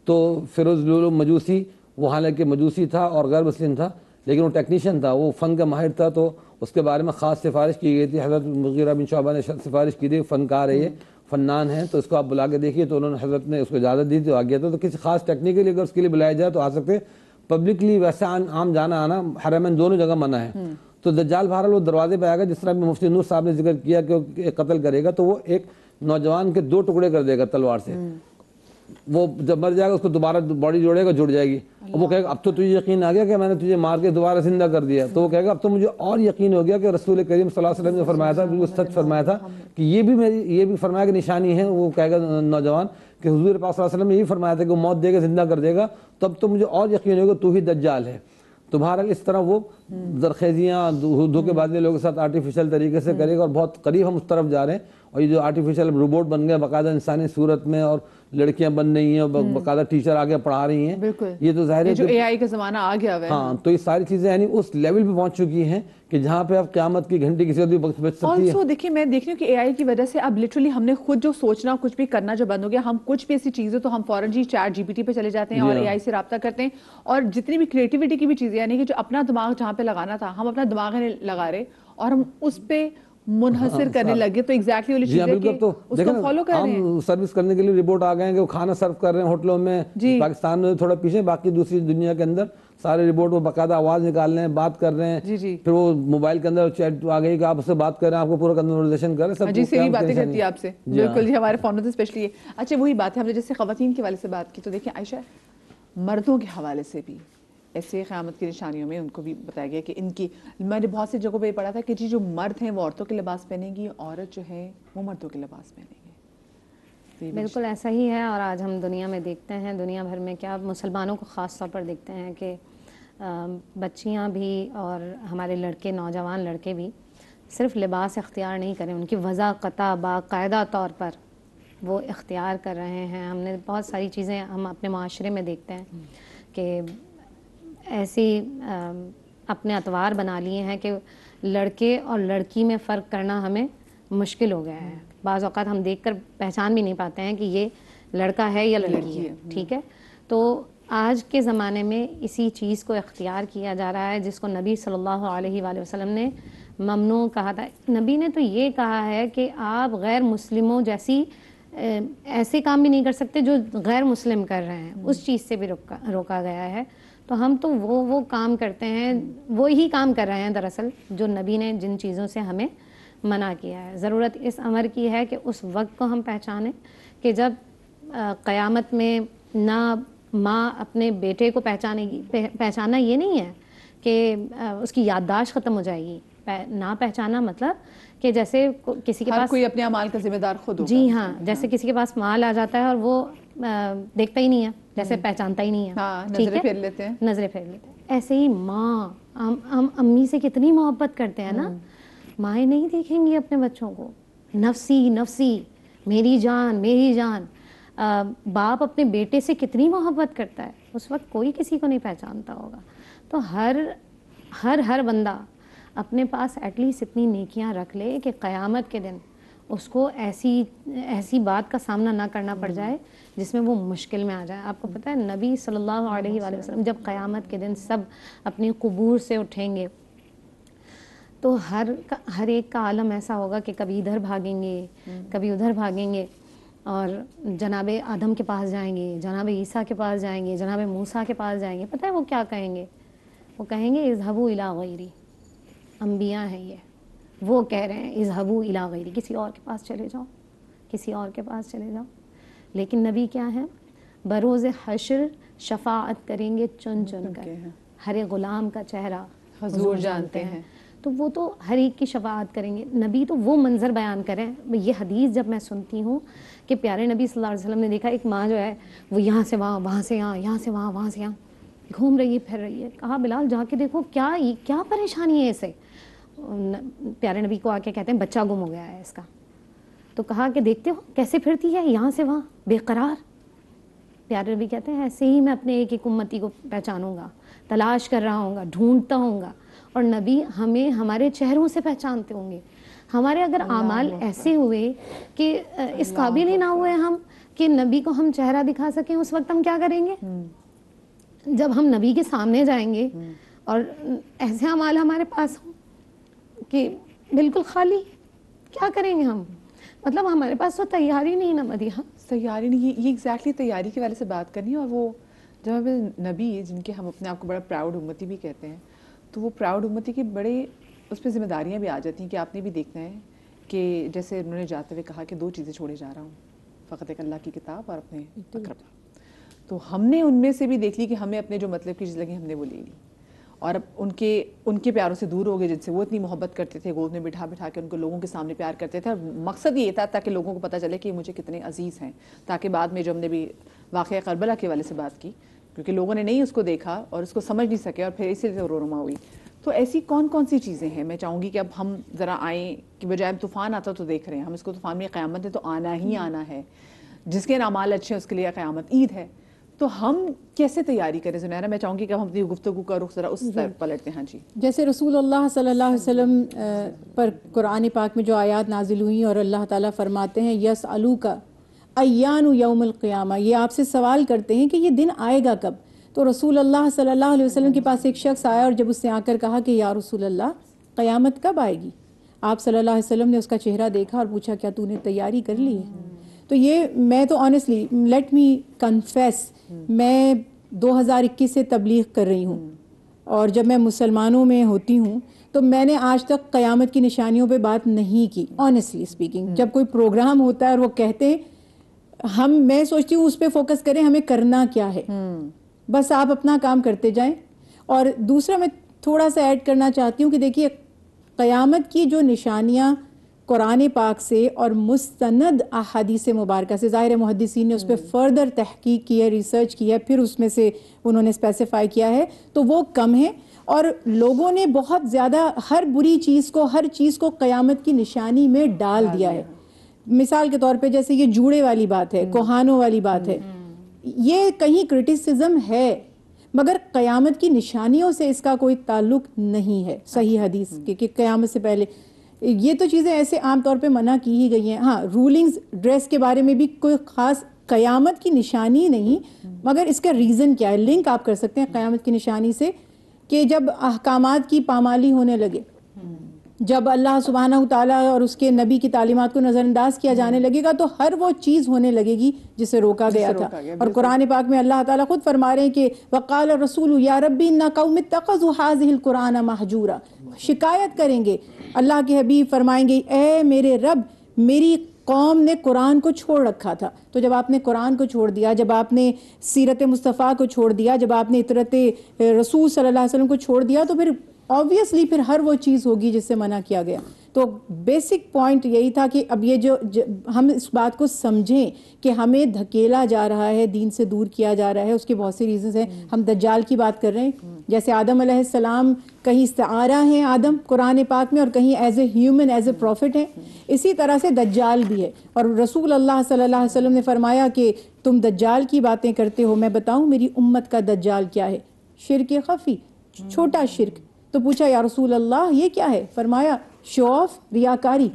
تو فیروز لولو مجوسی، وہ حالانکہ مجوسی تھا اور غیر مسلم تھا لیکن وہ ٹیکنیشین تھا، وہ فن کا ماہر تھا، تو اس کے بارے میں خاص سفارش کی گئی تھی۔ حضرت مغیرہ بن شعبہ نے سفارش کی تھی، فنکار ہے یہ، فنان ہیں، تو اس کو آپ بلا کے دیکھیے، تو انہوں نے حضرت نے اس کو اجازت دی تھی، آ گیا تھا۔ تو کسی خاص ٹیکنیکلی اگر اس کے لیے بلایا جائے تو آ سکتے، پبلکلی ویسے عام جانا آنا حرمین دونوں جگہ منع ہے۔ تو دجال بہرحال وہ دروازے پہ آئے گا، جس طرح مفتی نور صاحب نے ذکر کیا کہ وہ قتل کرے گا، تو وہ ایک نوجوان کے 2 ٹکڑے کر دے گا تلوار سے، وہ جب مر جائے گا اس کو دوبارہ باڈی جوڑے گا، جڑ جائے گی، اور وہ کہے گا اب تو تجھے یقین آ گیا کہ میں نے تجھے مار کے دوبارہ زندہ کر دیا، تو وہ کہے گا اب تو مجھے اور یقین ہو گیا کہ رسول کریم صلی اللہ علیہ وسلم نے فرمایا تھا، بالکل سچ فرمایا تھا کہ یہ بھی فرمایا کہ نشانی ہے۔ وہ کہے گا نوجوان کہ حضور پاک صلی اللہ علیہ وسلم نے یہی فرمایا تھا کہ وہ موت دے گا زندہ کر دے گا، تب تو مجھے اور یقین ہوگا تو ہی دجال ہے۔ تو بہرحال اس طرح وہ زرخیزیاں دھوکے بازی لوگوں کے ساتھ آرٹیفیشل طریقے سے کرے گا، اور بہت قریب ہم اس طرف جا رہے ہیں. اور یہ جو آرٹیفیشل روبوٹ بن گئے باقاعدہ انسانی صورت میں، اور لڑکیاں بن رہی ہیں اور باقاعدہ ٹیچر آگے پڑھا رہی ہیں، بالکل یہ تو ظاہر ہے جو اے آئی کا زمانہ آ گیا ہوا ہے. ہاں تو یہ ساری چیزیں یعنی اس لیول پہ پہنچ چکی ہیں کہ جہاں پہ اب قیامت کی گھنٹی کسی وقت بھی بج سکتی ہے. آلسو دیکھیے میں دیکھ رہی ہوں کہ اے آئی کی وجہ سے اب لٹرلی ہم نے خود جو سوچنا کچھ بھی کرنا جو بند ہو گیا. ہم کچھ بھی ایسی چیزیں تو ہم فوراً جی چیٹ جی پی ٹی پہ چلے جاتے ہیں اور اے آئی سے رابطہ کرتے ہیں، اور جتنی بھی کریٹیوٹی کی بھی چیزیں یعنی کہ جو اپنا دماغ جہاں پہ لگانا تھا ہم اپنا دماغ نہیں لگا رہے اور ہم اس پہ منحصر کرنے لگے. تو ایگزیکٹلی والی چیز ہے کہ اس کو فالو کر رہے ہیں. ہم سروس کرنے کے لیے رپورٹ آ گئے ہیں کہ وہ کھانا سرو کر رہے ہیں ہوٹلوں میں، پاکستان میں تھوڑا پیچھے، باقی دوسری دنیا کے اندر سارے رپورٹ وہ باقاعدہ آواز نکال رہے ہیں، بات کر رہے ہیں. پھر وہ موبائل کے اندر چیٹ آ گئی کہ آپ اس سے بات کر رہے ہیں، آپ کو پورا کنورسیشن کر رہے ہیں. جی صحیح باتیں کرتی ہے آپ سے، بالکل جی ہمارے فون میں اسپیشلی. اچھا وہی بات ہے، ہم نے جیسے خواتین کے حوالے سے بات کی تو دیکھیں عائشہ مردوں کے حوالے سے بھی ایسے قیامت کی نشانیوں میں ان کو بھی بتایا گیا کہ ان کی، میں نے بہت سی جگہوں پہ یہ پڑھا تھا کہ جی جو مرد ہیں وہ عورتوں کے لباس پہنیں گی، عورت جو ہے وہ مردوں کے لباس پہنیں گے. بالکل ایسا ہی ہے. اور آج ہم دنیا میں دیکھتے ہیں، دنیا بھر میں کیا مسلمانوں کو خاص طور پر دیکھتے ہیں کہ بچیاں بھی اور ہمارے لڑکے، نوجوان لڑکے بھی صرف لباس اختیار نہیں کریں، ان کی وضاقتہ باقاعدہ طور پر وہ اختیار کر رہے ہیں. ہم نے بہت ساری چیزیں ہم اپنے معاشرے میں دیکھتے ہیں کہ ایسی اپنے اطوار بنا لیے ہیں کہ لڑکے اور لڑکی میں فرق کرنا ہمیں مشکل ہو گیا ہے. بعض اوقات ہم دیکھ کر پہچان بھی نہیں پاتے ہیں کہ یہ لڑکا ہے یا لڑکی ہے. ٹھیک ہے، تو آج کے زمانے میں اسی چیز کو اختیار کیا جا رہا ہے جس کو نبی صلی اللہ علیہ وآلہ وسلم نے ممنوع کہا تھا. نبی نے تو یہ کہا ہے کہ آپ غیر مسلموں جیسی ایسے کام بھی نہیں کر سکتے جو غیر مسلم کر رہے ہیں، اس چیز سے بھی روکا گیا ہے. تو ہم تو وہ کام کرتے ہیں، وہی کام کر رہے ہیں دراصل جو نبی نے جن چیزوں سے ہمیں منع کیا ہے. ضرورت اس امر کی ہے کہ اس وقت کو ہم پہچانیں کہ جب قیامت میں نہ ماں اپنے بیٹے کو پہچانے گی. پہچاننا یہ نہیں ہے کہ اس کی یادداشت ختم ہو جائے گی. نہ پہچانا مطلب کہ جیسے کسی کے پاس کوئی اپنے اعمال کا ذمہ دار خود ہوگا. جی ہاں، جیسے کسی کے پاس مال آ جاتا ہے اور وہ دیکھتا ہی نہیں ہے، جیسے پہچانتا ہی نہیں ہے، نظریں پھیر لیتے ہیں. نظریں پھیر لیتے ہیں. ایسے ہی ماں، ہم امی سے کتنی محبت کرتے ہیں نا، مائیں نہیں دیکھیں گی اپنے بچوں کو نفسی نفسی، میری جان میری جان. باپ اپنے بیٹے سے کتنی محبت کرتا ہے، اس وقت کوئی کسی کو نہیں پہچانتا ہوگا. تو ہر بندہ اپنے پاس ایٹ لیسٹ اتنی نیکیاں رکھ لے کہ قیامت کے دن اس کو ایسی بات کا سامنا نہ کرنا پڑ جائے جس میں وہ مشکل میں آ جائے. آپ کو پتہ ہے نبی صلی اللہ علیہ وآلہ وسلم جب قیامت کے دن سب اپنی قبور سے اٹھیں گے تو ہر ایک کا عالم ایسا ہوگا کہ کبھی ادھر بھاگیں گے، کبھی ادھر بھاگیں گے، اور جناب آدم کے پاس جائیں گے، جناب عیسیٰ کے پاس جائیں گے، جناب موسیٰ کے پاس جائیں گے. پتہ ہے وہ کیا کہیں گے؟ وہ کہیں گے اذهبوا الی غیری. انبیاء ہیں یہ، وہ کہہ رہے ہیں اذهبوا الی غیری، کسی اور کے پاس چلے جاؤ، کسی اور کے پاس چلے جاؤ. لیکن نبی کیا ہیں؟ بروز حشر شفاعت کریں گے چن چن کر. ہر غلام کا چہرہ حضور جانتے ہیں. تو وہ تو ہر ایک کی شفاعت کریں گے. نبی تو وہ منظر بیان کریں. یہ حدیث جب میں سنتی ہوں کہ پیارے نبی صلی اللہ علیہ وسلم نے دیکھا ایک ماں جو ہے وہ یہاں سے وہاں، وہاں سے یہاں، یہاں سے وہاں، وہاں سے یہاں گھوم رہی ہے، پھر رہی ہے. کہا بلال جا کے دیکھو کیا پریشانی ہے اسے. پیارے نبی کو آ کے کہتے ہیں بچہ گم ہو گیا ہے اس کا. تو کہا کہ دیکھتے ہو کیسے پھرتی ہے یہاں سے وہاں بے قرار. پیارے نبی کہتے ہیں ایسے ہی میں اپنے ایک ایک امتی کو پہچانوں گا، تلاش کر رہا ہوں گا، ڈھونڈتا ہوں گا. اور نبی ہمیں ہمارے چہروں سے پہچانتے ہوں گے. ہمارے اگر اعمال ایسے ہوئے کہ اس قابل ہی نہ ہوئے ہم کہ نبی کو ہم چہرہ دکھا سکیں، اس وقت ہم کیا کریں گے؟ جب ہم نبی کے سامنے جائیں گے اور ایسے اعمال ہمارے پاس ہوں کہ بالکل خالی، کیا کریں گے ہم؟ مطلب ہمارے پاس تو تیاری نہیں نا مدیحہ، تیاری نہیں. یہ ایگزیکٹلی تیاری کے والے سے بات کرنی. اور وہ جب نبی جن کے ہم اپنے آپ کو بڑا پراؤڈ امتی بھی کہتے ہیں، تو وہ پراؤڈ امتی کی بڑے اس پہ ذمہ داریاں بھی آ جاتی ہیں کہ آپ نے بھی دیکھنا ہے کہ جیسے انہوں نے جاتے ہوئے کہا کہ 2 چیزیں چھوڑے جا رہا ہوں، فقط ایک اللہ کی کتاب اور اپنے اقرب. تو ہم نے ان میں سے بھی دیکھ لی کہ ہمیں اپنے جو مطلب کی چیز لگی ہم نے وہ لے لی، اور اب ان کے پیاروں سے دور ہو گئے جن سے وہ اتنی محبت کرتے تھے، گود میں بٹھا بٹھا کے ان کو لوگوں کے سامنے پیار کرتے تھے. اور مقصد یہ تھا تاکہ لوگوں کو پتہ چلے کہ مجھے کتنے عزیز ہیں، تاکہ بعد میں جو ہم نے بھی واقعہ کربلا کے والے سے بات کی کیونکہ لوگوں نے نہیں اس کو دیکھا اور اس کو سمجھ نہیں سکے اور پھر اسی لیے رونما ہوئی. تو ایسی کون کون سی چیزیں ہیں؟ میں چاہوں گی کہ اب ہم ذرا آئیں کہ بجائے طوفان آتا تو دیکھ رہے ہیں ہم اس کو طوفان میں قیامت ہے تو آنا ہی آنا ہے, جس کے اعمال اچھے ہیں اس کے لیے قیامت عید ہے, تو ہم کیسے تیاری کریں؟ زنیرہ میں چاہوں گی کہ ہم اپنی گفتگو کا رخ ذرا اس طرف پلٹتے ہیں. ہاں جی. جیسے رسول اللہ صلی اللہ علیہ وسلم پر قرآن پاک میں جو آیات نازل ہوئی اور اللہ تعالیٰ فرماتے ہیں یسألوک ایان یوم القیامہ, یہ آپ سے سوال کرتے ہیں کہ یہ دن آئے گا کب. تو رسول اللہ صلی اللہ علیہ وسلم کے پاس ایک شخص آیا اور جب اس نے آ کر کہا کہ یا رسول اللہ قیامت کب آئے گی, آپ صلی اللہ علیہ وسلم نے اس کا چہرہ دیکھا اور پوچھا کیا تو نے تیاری کر لی ہے؟ تو یہ میں تو آنیسٹلی لیٹ می کنفیس, میں 2021 سے تبلیغ کر رہی ہوں اور جب میں مسلمانوں میں ہوتی ہوں تو میں نے آج تک قیامت کی نشانیوں پہ بات نہیں کی آنیسٹلی اسپیکنگ. جب کوئی پروگرام ہوتا ہے اور وہ کہتے ہیں میں سوچتی ہوں اس پہ فوکس کریں ہمیں کرنا کیا ہے, بس آپ اپنا کام کرتے جائیں. اور دوسرا میں تھوڑا سا ایڈ کرنا چاہتی ہوں کہ دیکھیے قیامت کی جو نشانیاں قرآن پاک سے اور مستند احادیث مبارکہ سے, ظاہر محدثین نے اس پہ فردر تحقیق کی ہے, ریسرچ کی ہے, پھر اس میں سے انہوں نے اسپیسیفائی کیا ہے, تو وہ کم ہے. اور لوگوں نے بہت زیادہ ہر بری چیز کو, ہر چیز کو قیامت کی نشانی میں ڈال دیا ہے. مثال کے طور پہ جیسے یہ جوڑے والی بات ہے, کوہانوں والی بات ہے, یہ کہیں کرٹیسزم ہے مگر قیامت کی نشانیوں سے اس کا کوئی تعلق نہیں ہے صحیح حدیث کے کہ قیامت سے پہلے. یہ تو چیزیں ایسے عام طور پہ منع کی ہی گئی ہیں. ہاں رولنگز ڈریس کے بارے میں بھی کوئی خاص قیامت کی نشانی نہیں, مگر اس کا ریزن کیا ہے, لنک آپ کر سکتے ہیں قیامت کی نشانی سے کہ جب احکامات کی پامالی ہونے لگے, جب اللہ سبحانہ تعالیٰ اور اس کے نبی کی تعلیمات کو نظر انداز کیا جانے لگے گا تو ہر وہ چیز ہونے لگے گی جسے روکا گیا تھا. اور قرآن پاک میں اللہ تعالیٰ خود فرما رہے ہیں کہ وقال الرسول یا ربی ان قوم اتخذوا هذه القرآن مہجورا, شکایت کریں گے, اللہ کے حبیب فرمائیں گے اے میرے رب میری قوم نے قرآن کو چھوڑ رکھا تھا. تو جب آپ نے قرآن کو چھوڑ دیا, جب آپ نے سیرت مصطفیٰ کو چھوڑ دیا, جب آپ نے اطرت رسول صلی اللہ علیہ وسلم کو چھوڑ دیا تو پھر obviously پھر ہر وہ چیز ہوگی جس سے منع کیا گیا. تو بیسک پوائنٹ یہی تھا کہ اب یہ جو ہم اس بات کو سمجھیں کہ ہمیں دھکیلا جا رہا ہے, دین سے دور کیا جا رہا ہے, اس کے بہت سی ریزنز ہیں. ہم دجال کی بات کر رہے ہیں, جیسے آدم علیہ السلام کہیں استعارہ ہیں آدم قرآن پاک میں اور کہیں as a human as a prophet ہیں, اسی طرح سے دجال بھی ہے. اور رسول اللہ صلی اللہ علیہ وسلم نے فرمایا کہ تم دجال کی باتیں کرتے ہو, میں بتاؤں میری امت کا دجال کیا ہے, شرک خفی, چھوٹا شرک. تو پوچھا یا رسول اللہ یہ کیا ہے؟ فرمایا شو آف, ریاکاری.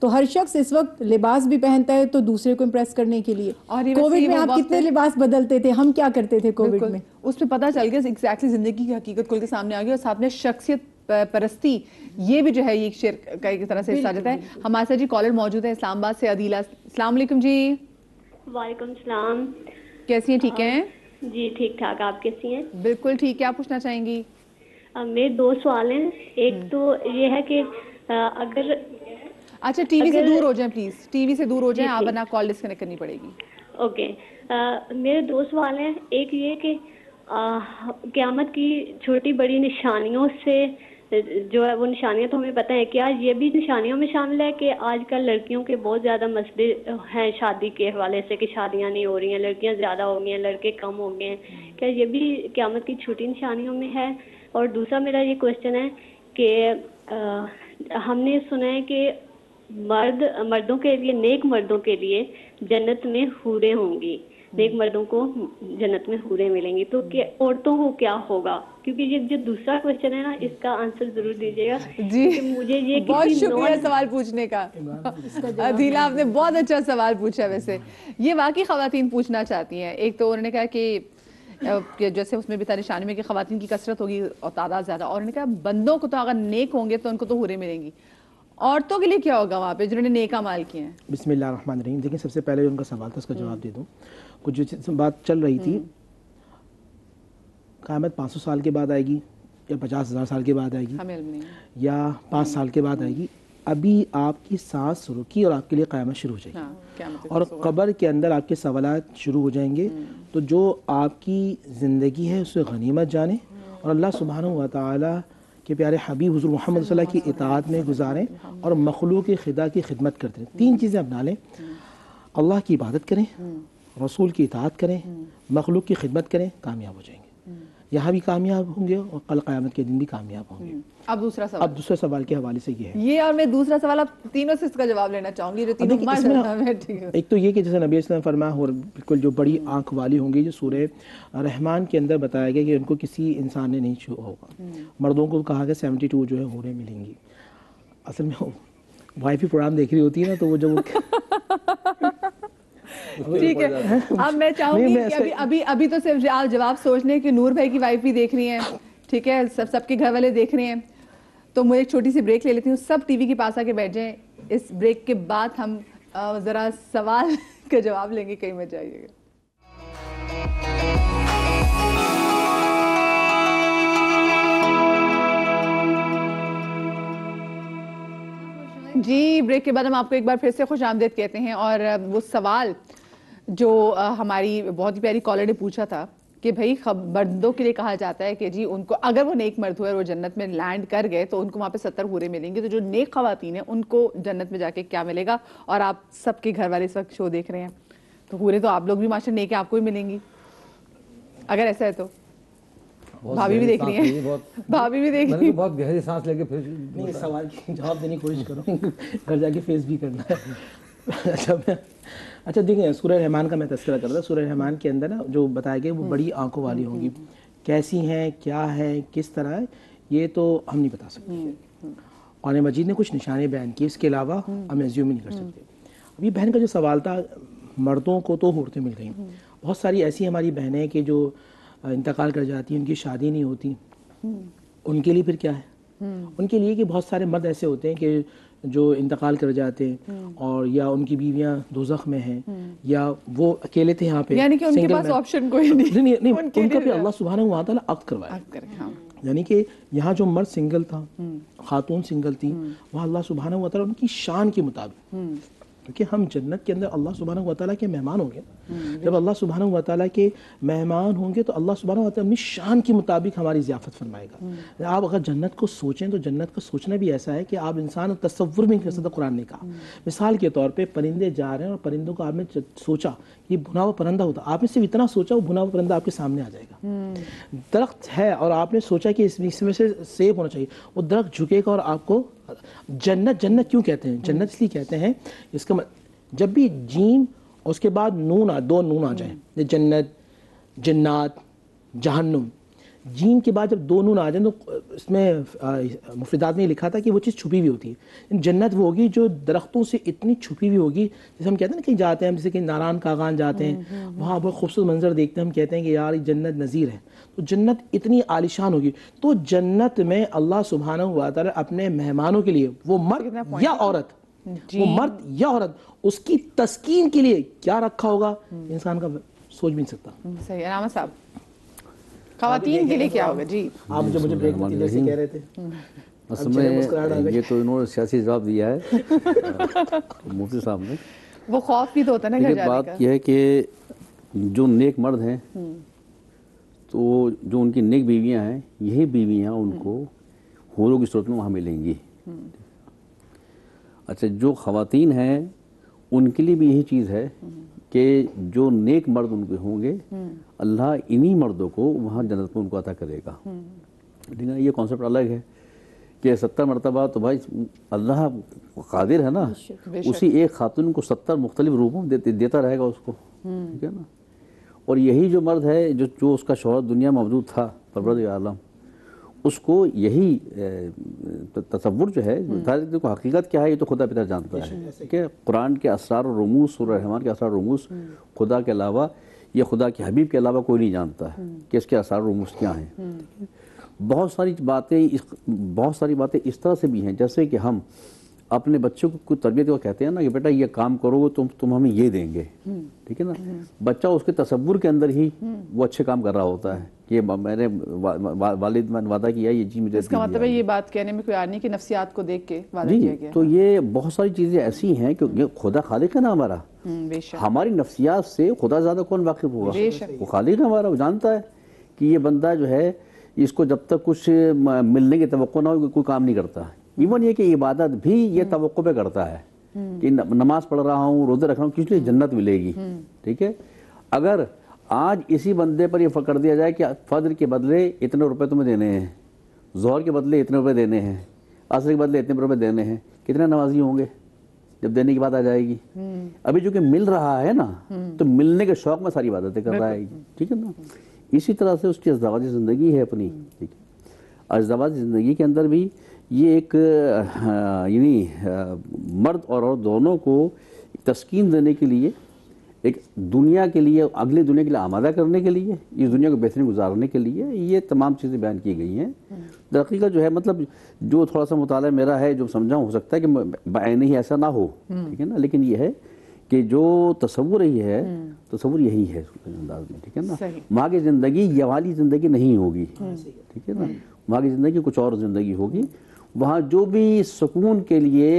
تو ہر شخص اس وقت لباس بھی پہنتا ہے تو دوسرے کو امپریس کرنے کے لیے. کووڈ میں آپ کتنے لباس بدلتے تھے, ہم کیا کرتے تھے کووڈ میں, اس پہ پتہ چل گیا ایگزیکٹلی زندگی کی حقیقت کھل کے سامنے آ گئی. اور ساتھ میں شخصیت پرستی یہ بھی جو ہے یہ شرک کا ایک طرح سے حصہ جاتا ہے. ہمارے ساتھ جی کالر موجود ہے اسلام آباد سے عدیلہ. السلام علیکم جی. وعلیکم السلام. کیسی ہیں؟ ٹھیک ہیں جی ٹھیک ٹھاک, آپ کیسی ہیں؟ بالکل ٹھیک. کیا پوچھنا چاہیں گی؟ میرے دو سوال ہیں. ایک تو یہ ہے کہ اگر اچھا ٹی وی سے دور ہو جائیں پلیز, ٹی وی سے دور ہو جائیں آپ, ورنہ کال ڈسکنیکٹ کرنی پڑے گی. اوکے. میرے دو سوال ہیں. ایک یہ کہ قیامت کی چھوٹی بڑی نشانیوں سے جو ہے وہ نشانیاں تو ہمیں پتہ ہے, کیا یہ بھی نشانیوں میں شامل ہے کہ آج کل لڑکیوں کے بہت زیادہ مسئلے ہیں شادی کے حوالے سے کہ شادیاں نہیں ہو رہی ہیں, لڑکیاں زیادہ ہو گئی ہیں, لڑکے کم ہو گئے ہیں, کیا یہ بھی قیامت کی چھوٹی نشانیوں میں ہے؟ اور دوسرا میرا یہ کوشچن ہے کہ ہم نے سنا ہے کہ مردوں کے لیے, نیک مردوں کے لیے جنت میں حوریں ہوں گی, نیک مردوں کو جنت میں حوریں ملیں گی, تو کہ عورتوں کو کیا ہوگا؟ کیونکہ یہ جو دوسرا کوشچن ہے نا اس کا آنسر ضرور دیجیے گا. جی مجھے یہ بہت شکریہ سوال پوچھنے کا عدیلہ, آپ نے بہت اچھا سوال پوچھا. ویسے یہ واقعی خواتین پوچھنا چاہتی ہیں. ایک تو انہوں نے کہا کہ جیسے اس میں بھی تھا نشانی میں کہ خواتین کی کثرت ہوگی اور تعداد زیادہ, اور انہوں نے کہا بندوں کو تو اگر نیک ہوں گے تو ان کو تو حوریں ملیں گی, عورتوں کے لیے کیا ہوگا وہاں پہ جنہوں نے نیک اعمال کیے ہیں؟ بسم اللہ الرحمن الرحیم. دیکھیں سب سے پہلے جو ان کا سوال تھا اس کا جواب دے دوں. کچھ جو بات چل رہی تھی قیامت 500 سال کے بعد آئے گی یا 50,000 سال کے بعد آئے گی یا 5 سال کے بعد آئے گی, ابھی آپ کی سانس رکی اور آپ کے لیے قیامت شروع ہو جائے گی اور قبر کے اندر آپ کے سوالات شروع ہو جائیں گے. تو جو آپ کی زندگی ہے اسے غنیمت جانیں اور اللہ سبحانہ و تعالی کے پیارے حبیب حضور محمد صلی اللہ علیہ وسلم کی اطاعت میں گزاریں اور مخلوق خدا کی خدمت کرتے ہیں. 3 چیزیں اپنا لیں, اللہ کی عبادت کریں, رسول کی اطاعت کریں، مخلوق کی خدمت کریں، کامیاب ہو جائیں گے. یہاں بھی کامیاب ہوں گے اور کل قیامت کے دن بھی کامیاب ہوں گے. اب دوسرا سوال کے حوالے سے یہ ہے یہ، اور میں دوسرا سوال اب تینوں سے اس کا جواب لینا چاہوں گی جو تینوں ایک تو یہ کہ جیسے نبی اسلام نے فرمایا اور بالکل جو بڑی آنکھ والی ہوں گی، جو سورہ رحمان کے اندر بتایا گیا کہ ان کو کسی انسان نے نہیں چھوا ہوگا. مردوں کو کہا کہ 72 جو ہے حوریں ملیں گی. اصل میں وائف پروگرام دیکھ رہی ہوتی ہے نا، تو وہ جب ٹھیک ہے. اب میں چاہوں گی کہ ابھی تو صرف آپ جواب سوچ لیں کہ نور بھائی کی وائف بھی دیکھ رہی ہیں، ٹھیک ہے، سب کے گھر والے دیکھ رہے ہیں. تو میں ایک چھوٹی سی بریک لے لیتی ہوں. سب ٹی وی کے پاس آ کے بیٹھ جائیں. اس بریک کے بعد ہم ذرا سوال کا جواب لیں گے. کہیں مت جائیے گا. جی بریک کے بعد ہم آپ کو ایک بار پھر سے خوش آمدید کہتے ہیں. اور وہ سوال جو ہماری بہت ہی پیاری کالر نے پوچھا تھا کہ بھائی مردوں کے لیے کہا جاتا ہے کہ جی ان کو اگر وہ نیک مرد ہوئے اور وہ جنت میں لینڈ کر گئے تو ان کو وہاں پہ 70 حوریں ملیں گی. تو جو نیک خواتین ہیں ان کو جنت میں جا کے کیا ملے گا؟ اور آپ سب کے گھر والے اس وقت شو دیکھ رہے ہیں تو حوریں تو آپ لوگ بھی ماشاء نیک ہیں، آپ کو بھی ملیں گی اگر ایسا ہے تو. بھابھی بھی دیکھ رہی ہیں، بھابھی بھی دیکھ رہی ہیں. بہت گہری سانس لے کے پھر نہیں سوال کی جواب دینے کی کوشش کروں، گھر جا کے فیس بھی کرنا ہے. اچھا دیکھیں، سورہ رحمان کا میں تذکرہ کر رہا تھا. سورہ رحمان کے اندر نا جو بتایا گیا وہ بڑی آنکھوں والی ہوں گی. کیسی ہیں، کیا ہے، کس طرح ہے، یہ تو ہم نہیں بتا سکتے. قرآن مجید نے کچھ نشانے بیان کیے، اس کے علاوہ ہم ایزیوم نہیں کر سکتے. اب یہ بہن کا جو سوال تھا، مردوں کو تو عورتیں مل گئیں. بہت ساری ایسی ہماری بہنیں کہ جو انتقال کر جاتی ہیں، ان کی شادی نہیں ہوتی، ان کے لیے پھر کیا ہے؟ ان کے لیے کہ بہت سارے مرد ایسے ہوتے ہیں کہ جو انتقال کر جاتے ہیں اور یا ان کی بیویاں دوزخ میں ہیں یا وہ اکیلے تھے یہاں پہ، یعنی کہ ان کے پاس آپشن کوئی نہیں. ان کا بھی اللہ سبحانہ و تعالیٰ عقد کروایا. یعنی کہ یہاں جو مرد سنگل تھا، خاتون سنگل تھی، وہاں اللہ سبحانہ و تعالیٰ ان کی شان کے مطابق، کیونکہ ہم جنت کے اندر اللہ سبحانہ و تعالیٰ کے مہمان ہوں گے. جب اللہ سبحانہ و تعالیٰ کے مہمان ہوں گے تو اللہ سبحانہ و تعالیٰ اپنی شان کے مطابق ہماری ضیافت فرمائے گا. آپ اگر جنت کو سوچیں تو جنت کا سوچنا بھی ایسا ہے کہ آپ انسان تصور بھی نہیں کر سکتا. قرآن نے کہا مثال کے طور پہ پرندے جا رہے ہیں اور پرندوں کو آپ نے سوچا یہ بھنا ہوا پرندہ ہوتا، آپ نے صرف اتنا سوچا وہ بھنا ہوا پرندہ آپ کے سامنے آ جائے گا. درخت ہے اور آپ نے سوچا کہ اس میں سے سیب ہونا چاہیے، وہ درخت جھکے گا اور آپ کو جنت کیوں کہتے ہیں؟ جنت اس لیے کہتے ہیں، اس کا جب بھی جیم اور اس کے بعد دو نون آ جائیں، جنت، جنات، جہنم، جیم کے بعد جب دو نون آ جائیں تو اس میں مفردات میں لکھا تھا کہ وہ چیز چھپی ہوئی ہوتی ہے. جنت وہ ہوگی جو درختوں سے اتنی چھپی ہوئی ہوگی، جیسے ہم کہتے ہیں نا کہیں جاتے ہیں، جیسے کہ ناران کاغان جاتے ہیں، وہاں بہت خوبصورت منظر دیکھتے ہیں، ہم کہتے ہیں کہ یار یہ جنت نظیر ہے. تو جنت اتنی عالیشان ہوگی. تو جنت میں اللہ سبحانہ و تعالیٰ اپنے مہمانوں کے لیے وہ مرد یا عورت، وہ مرد یا عورت، اس کی تسکین کے لیے کیا رکھا ہوگا انسان کا سوچ بھی نہیں سکتا. صحیح. علامہ صاحب خواتین کے لیے کیا ہوگا؟ جی آپ جو مجھے بریک میں جیسے کہہ رہے تھے، اصل میں یہ تو انہوں نے سیاسی جواب دیا ہے مفتی صاحب نے. وہ خوف بھی تو ہوتا ہے نا گھر جانے کا. بات یہ ہے کہ جو نیک مرد ہیں تو جو ان کی نیک بیویاں ہیں، یہی بیویاں ان کو حوروں کی صورت میں وہاں ملیں گی. اچھا جو خواتین ہیں ان کے لیے بھی یہی چیز ہے کہ جو نیک مرد ان کے ہوں گے اللہ انہی مردوں کو وہاں جنت میں ان کو عطا کرے گا. لیکن یہ کانسیپٹ الگ ہے کہ 70 مرتبہ تو بھائی اللہ قادر ہے نا، اسی ایک خاتون کو 70 مختلف روپوں دیتا رہے گا اس کو، ٹھیک ہے نا. اور یہی جو مرد ہے جو اس کا شوہر دنیا میں موجود تھا پروردگار عالم، اس کو یہی تصور جو ہے، حقیقت کیا ہے یہ تو خدا بہتر جانتا ہے کہ قرآن کے اسرار و رموز، سورہ رحمان کے اسرار و رموز خدا کے علاوہ، یہ خدا کے حبیب کے علاوہ کوئی نہیں جانتا ہے کہ اس کے اسرار و رموز کیا ہیں. بہت ساری باتیں اس طرح سے بھی ہیں جیسے کہ ہم اپنے بچوں کو کوئی تربیت کو کہتے ہیں نا کہ بیٹا یہ کام کرو گے تم ہمیں یہ دیں گے، ٹھیک ہے نا. بچہ اس کے تصور کے اندر ہی وہ اچھے کام کر رہا ہوتا ہے کہ میں نے والد میں وعدہ کیا یہ جی مجھے. اس کا مطلب ہے یہ بات کہنے میں کوئی آر نہیں کہ نفسیات کو دیکھ کے وعدہ کیا گیا. تو یہ بہت ساری چیزیں ایسی ہیں کہ خدا خالق ہے نا ہمارا، ہماری نفسیات سے خدا زیادہ کون واقف ہوگا؟ وہ خالق ہے ہمارا، وہ جانتا ہے کہ یہ بندہ جو ہے اس کو جب تک کچھ ملنے کی توقع نہ ہو کوئی کام نہیں کرتا. ایون یہ کہ عبادت بھی یہ توقع پہ کرتا ہے کہ نماز پڑھ رہا ہوں، روزے رکھ رہا ہوں، کس لیے جنت ملے گی، ٹھیک ہے. اگر آج اسی بندے پر یہ کر دیا جائے کہ فجر کے بدلے اتنے روپے تمہیں دینے ہیں، ظہر کے بدلے اتنے روپے دینے ہیں، عصر کے بدلے اتنے روپے دینے ہیں، کتنے نمازی ہوں گے جب دینے کی بات آ جائے گی؟ ابھی چونکہ مل رہا ہے نا تو ملنے کے شوق میں ساری عبادتیں کر رہا ہے، ٹھیک ہے نا. اسی طرح سے اس کی ازدواجی زندگی ہے اپنی، ٹھیک ہے. ازدواجی زندگی کے اندر بھی یہ ایک یعنی مرد اور عورت دونوں کو تسکین دینے کے لیے، ایک دنیا کے لیے، اگلی دنیا کے لیے آمادہ کرنے کے لیے، اس دنیا کو بہترین گزارنے کے لیے یہ تمام چیزیں بیان کی گئی ہیں. در حقیقت جو ہے مطلب جو تھوڑا سا مطالعہ میرا ہے جو سمجھا ہو سکتا ہے کہ بعین ہی ایسا نہ ہو، ٹھیک ہے نا، لیکن یہ ہے کہ جو تصور ہی ہے تصور یہی ہے اس انداز میں، ٹھیک ہے نا. وہاں کی زندگی یہ والی زندگی نہیں ہوگی، ٹھیک ہے نا. وہاں کی زندگی کچھ اور زندگی ہوگی. وہاں جو بھی سکون کے لیے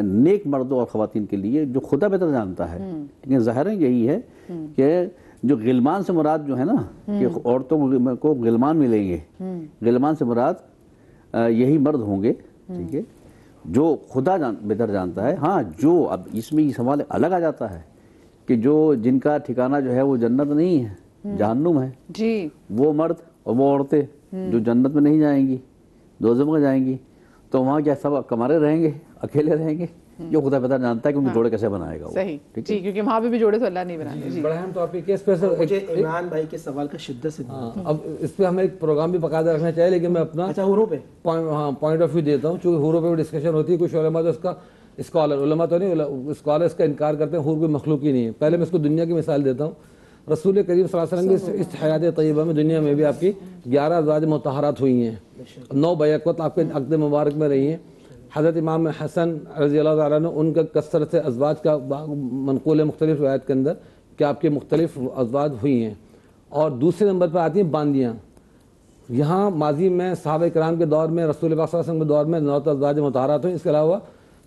نیک مردوں اور خواتین کے لیے جو خدا بہتر جانتا ہے، لیکن ظاہر یہی ہے کہ جو غلمان سے مراد جو ہے نا کہ عورتوں کو غلمان ملیں گے، غلمان سے مراد یہی مرد ہوں گے، ٹھیک ہے، جو خدا بہتر جانتا ہے. ہاں جو اب اس میں یہ سوال الگ آ جاتا ہے کہ جو جن کا ٹھکانہ جو ہے وہ جنت نہیں ہے، جہنم ہے، جی وہ مرد اور وہ عورتیں جو جنت میں نہیں جائیں گی، دوزخ میں جائیں گی، تو وہاں کیا سب کمارے رہیں گے، اکیلے رہیں گے؟ جو خدا بہتر جانتا ہے کہ ان کے جوڑے کیسے بنائے گا وہ. صحیح، جی، کیونکہ وہاں پہ بھی جوڑے تو اللہ نہیں بنانے. جی بڑا اہم ٹاپک ہے اس پہ. مجھے عمران بھائی کے سوال کا شدت سے اب اس پہ ہمیں ایک پروگرام بھی باقاعدہ رکھنا چاہیے، لیکن میں اپنا حوروں پہ پوائنٹ آف ویو دیتا ہوں. چونکہ حوروں پہ بھی ڈسکشن ہوتی ہے، کچھ علماء تو اس کا اسکالر، علماء تو نہیں، اسکالر اس کا انکار کرتے ہیں حور کوئی مخلوق ہی نہیں ہے. پہلے میں اس کو دنیا کی مثال دیتا ہوں. رسول کریم صلی اللہ علیہ وسلم کی اس حیات طیبہ میں دنیا میں بھی آپ کی 11 ازواج مطہرات ہوئی ہیں، 9 بیک وقت آپ کے عقد مبارک میں رہی ہیں. حضرت امام حسن رضی اللہ تعالیٰ نے ان کا کثرت سے ازواج کا منقول ہے مختلف روایت کے اندر کہ آپ کے مختلف ازواج ہوئی ہیں. اور دوسرے نمبر پر آتی ہیں باندیاں. یہاں ماضی میں صحابہ کرام کے دور میں، رسول اللہ صلی اللہ علیہ وسلم کے دور میں 9 ازواج مطہرات ہوئی. اس کے علاوہ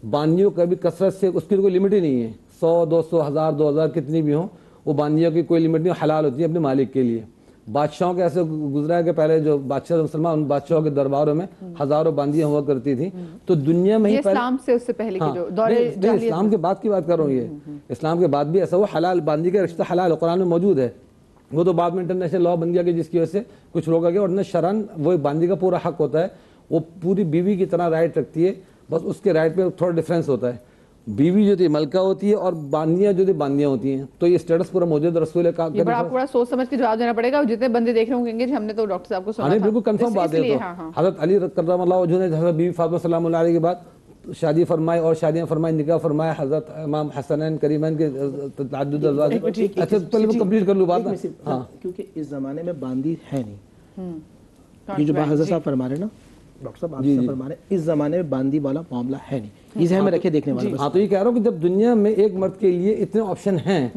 باندیوں کا بھی کثرت سے، اس کی کوئی لمٹ ہی نہیں ہے، 100 200 1000 2000 کتنی بھی ہوں، وہ باندیوں کی کوئی لمٹ نہیں، حلال ہوتی ہے اپنے مالک کے لیے. بادشاہوں کے ایسے گزرا ہے کہ پہلے جو بادشاہ مسلمان، ان بادشاہوں کے درباروں میں ہزاروں باندیاں ہوا کرتی تھیں. تو دنیا میں ہی اسلام سے اس سے پہلے کی جو دور اسلام کے بعد کی بات کر رہا ہوں، یہ اسلام کے بعد بھی ایسا ہوا. حلال باندی کا رشتہ حلال قرآن میں موجود ہے. وہ تو بعد میں انٹرنیشنل لا بن گیا کہ جس کی وجہ سے کچھ روکا گیا، اور شرعاً وہ باندی کا پورا حق ہوتا ہے. وہ پوری بیوی کی طرح رائٹ رکھتی ہے، بس اس کے رائٹ پہ تھوڑا ڈفرینس ہوتا ہے. بیوی جو تھی ملکہ ہوتی ہے اور باندیاں جو تھی باندیاں ہوتی ہیں. تو یہ اسٹیٹس پورا موجود ہے. رسول کا یہ بڑا پورا سوچ سمجھ کے جواب دینا پڑے گا. جتنے بندے دیکھ رہے ہوں گے ہم نے تو ڈاکٹر صاحب کو سنا تھا، بالکل کنفرم بات ہے. تو حضرت علی کرم اللہ وجہہ نے حضرت بیوی فاطمہ سلام اللہ علیہ کے بعد شادی فرمائی اور شادیاں فرمائی، نکاح فرمایا. حضرت امام حسنین کریمین کے تعدد ازواج. اچھا پہلے میں کمپلیٹ کر لوں بات. ہاں کیونکہ اس زمانے میں باندی ہے نہیں، یہ جو حضرت صاحب فرما رہے ہیں نا، ڈاکٹر صاحب آپ سے فرما رہے ہیں، اس زمانے میں باندی والا معاملہ ہے نہیں. یہ ذہن میں رکھے دیکھنے والا. ہاں تو یہ کہہ رہا ہوں کہ جب دنیا میں ایک مرد کے لیے اتنے آپشن ہیں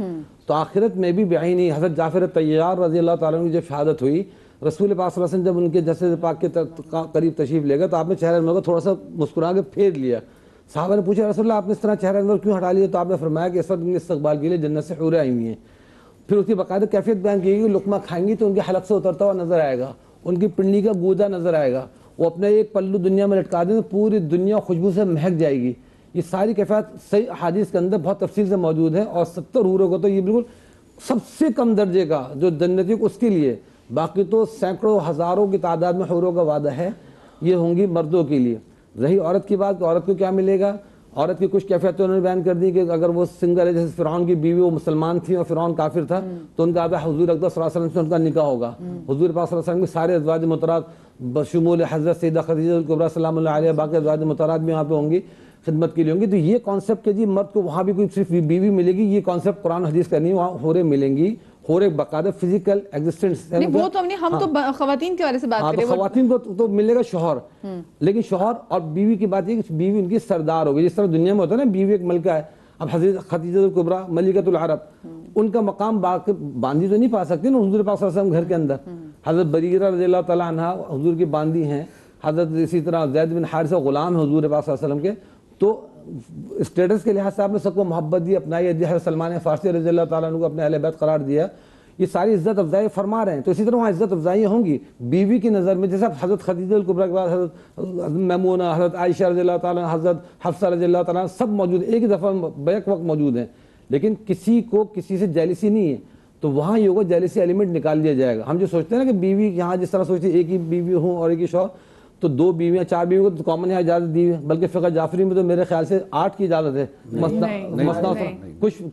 تو آخرت میں بھی بعینی حضرت جعفر طیار رضی اللہ تعالیٰ عنہ کی جب شہادت ہوئی، رسول پاک صلی اللہ علیہ وسلم جب ان کے جسد پاک کے قریب تشریف لے گئے تو آپ نے چہرہ انور کو تھوڑا سا مسکرا کے پھیر لیا. صحابہ نے پوچھا رسول اللہ آپ نے اس طرح چہرہ انور کیوں ہٹا لیا؟ تو آپ نے فرمایا کہ اس وقت ان کے استقبال کے لیے جنت سے حوریں آئی ہوئی ہیں. پھر اس کی باقاعدہ کیفیت بیان کی گئی، لقمہ کھائیں گی تو ان کے حلق سے اترتا ہوا نظر آئے گا، ان کی پنڈلی کا گودا نظر آئے گا، وہ اپنے ایک پلو دنیا میں لٹکا دیں تو پوری دنیا خوشبو سے مہک جائے گی. یہ ساری کیفیات صحیح حدیث کے اندر بہت تفصیل سے موجود ہیں. اور 70 حوروں کو تو یہ بالکل سب سے کم درجے کا جو جنتی کو اس کے لیے، باقی تو سینکڑوں ہزاروں کی تعداد میں حوروں کا وعدہ ہے، یہ ہوں گی مردوں کے لیے. رہی عورت کی بات کہ عورت کو کیا ملے گا، عورت کی کچھ کیفیتیں انہوں نے بیان کر دی کہ اگر وہ سنگل ہے، جیسے فرعون کی بیوی وہ مسلمان تھی اور فرعون کافر تھا تو ان کا حضور اقدس صلی اللہ علیہ وسلم سے ان کا نکاح ہوگا. حضور پاک صلی اللہ علیہ وسلم کے سارے ازواج مطہرات بشمول حضرت سیدہ خدیجہ الکبریٰ سلام اللہ علیہ، باقی ازواج مطہرات بھی وہاں پہ ہوں گی، خدمت کے لیے ہوں گی. تو یہ کانسیپٹ کہ جی مرد کو وہاں بھی کوئی صرف بیوی ملے گی، یہ کانسیپٹ قرآن حدیث کا نہیں. وہاں حوریں ملیں گی، حوریں باقاعدہ فزیکل ایگزسٹنس. وہ تو ہم تو خواتین کے بارے سے بات کر رہے ہیں. خواتین کو تو ملے گا شوہر، لیکن شوہر اور بیوی کی بات یہ کہ بیوی ان کی سردار ہوگی. جس طرح دنیا میں ہوتا ہے نا بیوی ایک ملکہ ہے. اب حضرت خدیجہ الکبریٰ ملکۃ العرب، ان کا مقام باندی تو نہیں پا سکتی نا حضور پاک صلی اللہ علیہ وسلم گھر کے اندر. حضرت بریرہ رضی اللہ تعالیٰ عنہ حضور کی باندی ہیں. حضرت اسی طرح زید بن حارثہ غلام ہیں حضور پاک صلی اللہ علیہ وسلم کے. تو اسٹیٹس کے لحاظ سے آپ نے سب کو محبت دی، اپنائی دی. حضرت سلمان فارسی رضی اللہ تعالیٰ عنہ کو اپنے اہل بیت قرار دیا. یہ ساری عزت افزائی فرما رہے ہیں. تو اسی طرح وہاں عزت افزائی ہوں گی بیوی کی نظر میں. جیسے حضرت خدیجہ الکبریٰ کے بعد حضرت میمونہ، حضرت عائشہ رضی اللہ تعالیٰ، حضرت حفصہ رضی اللہ تعالیٰ سب موجود، ایک ہی دفعہ بیک وقت موجود ہیں. لیکن کسی کو کسی سے جیلسی نہیں ہے. تو وہاں یہ ہوگا جیلسی ایلیمنٹ نکال دیا جائے گا. ہم جو سوچتے ہیں نا کہ بیوی یہاں جس طرح سوچتے ہیں ایک ہی بیوی ہوں اور ایک ہی شوہر, تو 2 بیویاں 4 بیویوں کو تو کامن یہاں اجازت دی ہے, بلکہ فقہ جعفری میں تو میرے خیال سے 8 کی اجازت ہے.